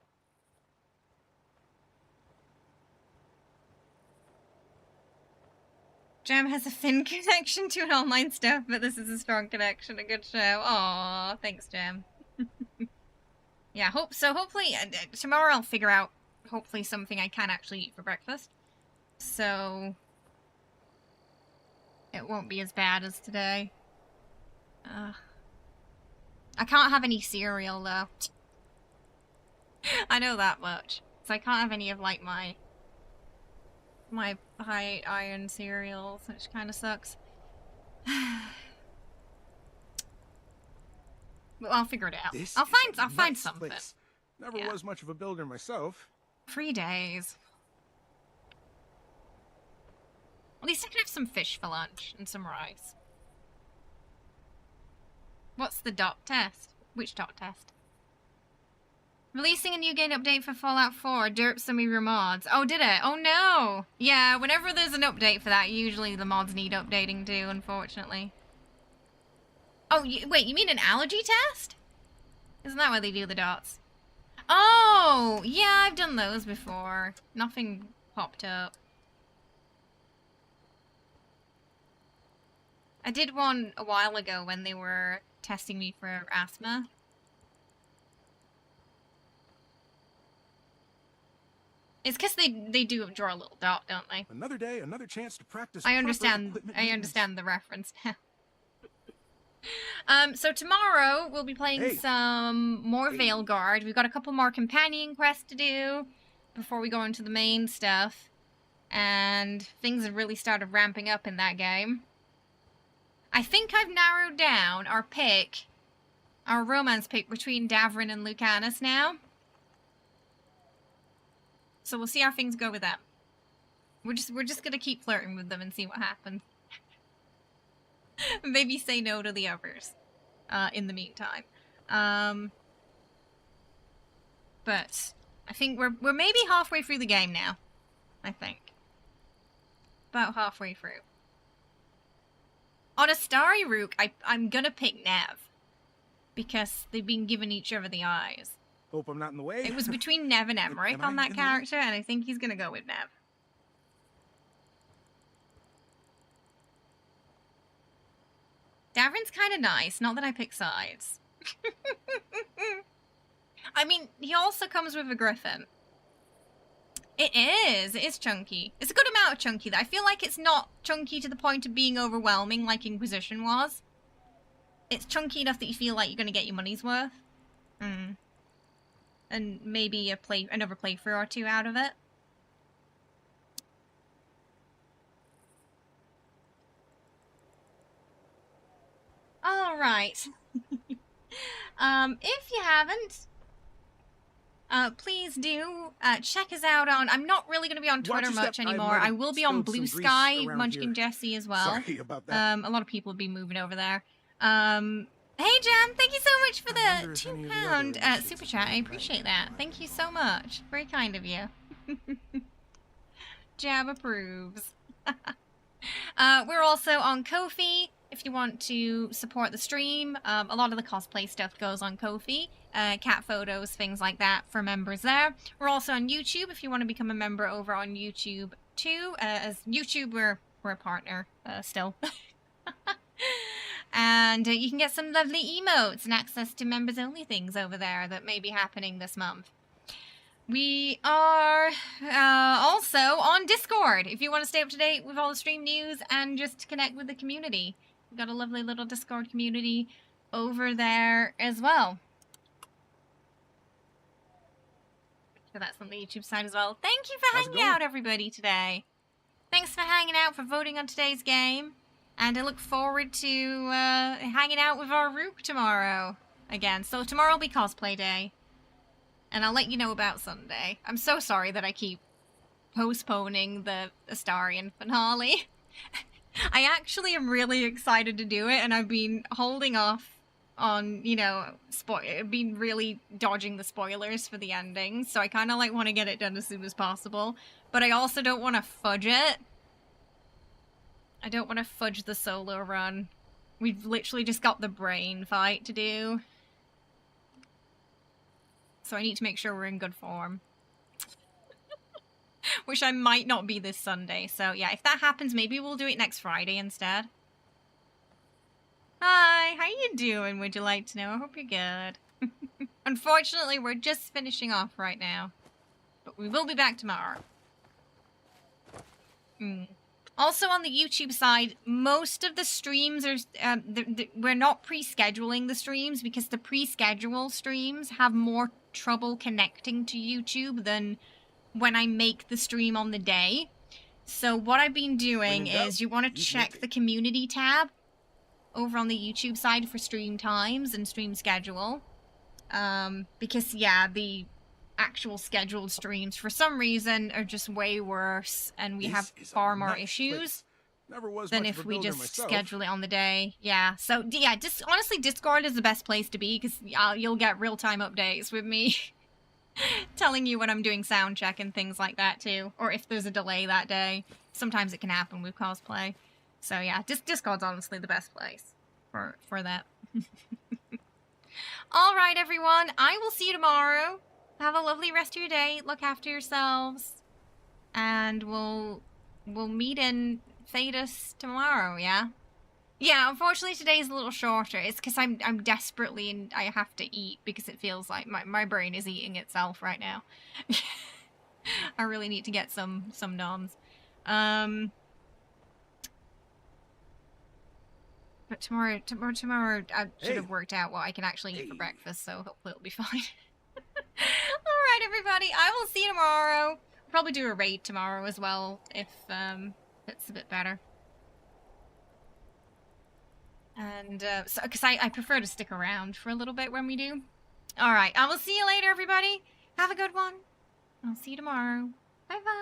Jam has a thin connection to an online stuff, but this is a strong connection, a good show. Aww, thanks, Jam. Yeah, hopefully, tomorrow I'll figure out, hopefully, something I can actually eat for breakfast. So... it won't be as bad as today. I can't have any cereal, though. I know that much. So I can't have any of, like, my high iron cereals, which kind of sucks. Well, I'll figure it out. I'll find something. Place. Never was much of a builder myself. 3 days. At least I can have some fish for lunch and some rice. What's the dot test? Which dot test? Releasing a new game update for Fallout 4 derped some of your mods. Oh, did it? Oh no! Yeah, whenever there's an update for that, usually the mods need updating too, unfortunately. Oh, wait, you mean an allergy test? Isn't that why they do the dots? Oh! Yeah, I've done those before. Nothing popped up. I did one a while ago when they were testing me for asthma. It's because they do draw a little dot, don't they? Another day, another chance to practice. I understand the reference. So tomorrow we'll be playing some more Veilguard. We've got a couple more companion quests to do before we go into the main stuff. And things have really started ramping up in that game. I think I've narrowed down our romance pick between Davrin and Lucanus now. So we'll see how things go with them. We're just gonna keep flirting with them and see what happens. Maybe say no to the others in the meantime. But I think we're maybe halfway through the game now. I think. About halfway through. On a starry rook, I'm gonna pick Nev. Because they've been giving each other the eyes. Hope I'm not in the way. It was between Nev and Emmerich on that character, and I think he's gonna go with Nev. Davrin's kind of nice, not that I pick sides. I mean, he also comes with a griffin. It is chunky. It's a good amount of chunky, though. I feel like it's not chunky to the point of being overwhelming like Inquisition was. It's chunky enough that you feel like you're gonna get your money's worth. And maybe another playthrough or two out of it. All right. If you haven't, please do check us out on. I'm not really going to be on Twitter much anymore. I will be on Blue Sky, Munchkin Jesse as well. Sorry about that. A lot of people will be moving over there. Hey Jam, thank you so much for the £2 super chat. I appreciate that. Thank you so much. Very kind of you. Jam approves. We're also on Ko-fi if you want to support the stream. A lot of the cosplay stuff goes on Ko-fi. Cat photos, things like that for members there. We're also on YouTube if you want to become a member over on YouTube too. As YouTube, we're a partner still. And you can get some lovely emotes and access to members-only things over there that may be happening this month. We are also on Discord if you want to stay up to date with all the stream news and just connect with the community. We've got a lovely little Discord community over there as well. So that's on the YouTube side as well. Thank you for hanging out, everybody, today. Thanks for hanging out, for voting on today's game. And I look forward to hanging out with our Rook tomorrow again. So tomorrow will be cosplay day. And I'll let you know about Sunday. I'm so sorry that I keep postponing the Astarion finale. I actually am really excited to do it, and I've been holding off on, you know, been really dodging the spoilers for the ending. So I kind of like want to get it done as soon as possible. But I also don't want to fudge it. I don't want to fudge the solo run. We've literally just got the brain fight to do. So I need to make sure we're in good form. Which I might not be this Sunday. So yeah, if that happens, maybe we'll do it next Friday instead. Hi, how you doing, would you like to know? I hope you're good. Unfortunately, we're just finishing off right now. But we will be back tomorrow. Also on the YouTube side, most of the streams are... we're not pre-scheduling the streams because the pre-schedule streams have more trouble connecting to YouTube than when I make the stream on the day. So what I've been doing is you want to check the community tab over on the YouTube side for stream times and stream schedule. Because, yeah, the actual scheduled streams for some reason are just way worse and we have far more issues than if we just schedule it on the day. Yeah, so yeah, honestly Discord is the best place to be because you'll get real-time updates with me telling you when I'm doing sound check and things like that too, or if there's a delay that day. Sometimes it can happen with cosplay. So yeah, Discord's honestly the best place for that. Alright everyone, I will see you tomorrow. Have a lovely rest of your day. Look after yourselves. And we'll meet in Thetis tomorrow, yeah? Yeah, unfortunately today's a little shorter. It's because I'm desperately and I have to eat because it feels like my brain is eating itself right now. I really need to get some noms. But tomorrow I should have worked out what I can actually eat for breakfast, so hopefully it'll be fine. Alright everybody, I will see you tomorrow. I'll probably do a raid tomorrow as well, if it's a bit better. And, so, because I prefer to stick around for a little bit when we do. Alright, I will see you later everybody. Have a good one. I'll see you tomorrow. Bye bye.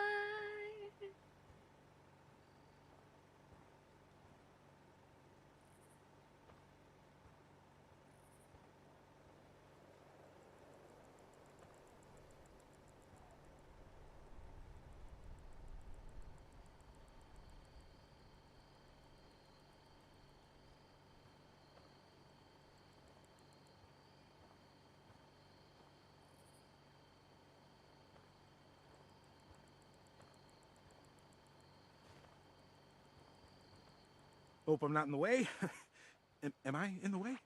Hope I'm not in the way. Am I in the way?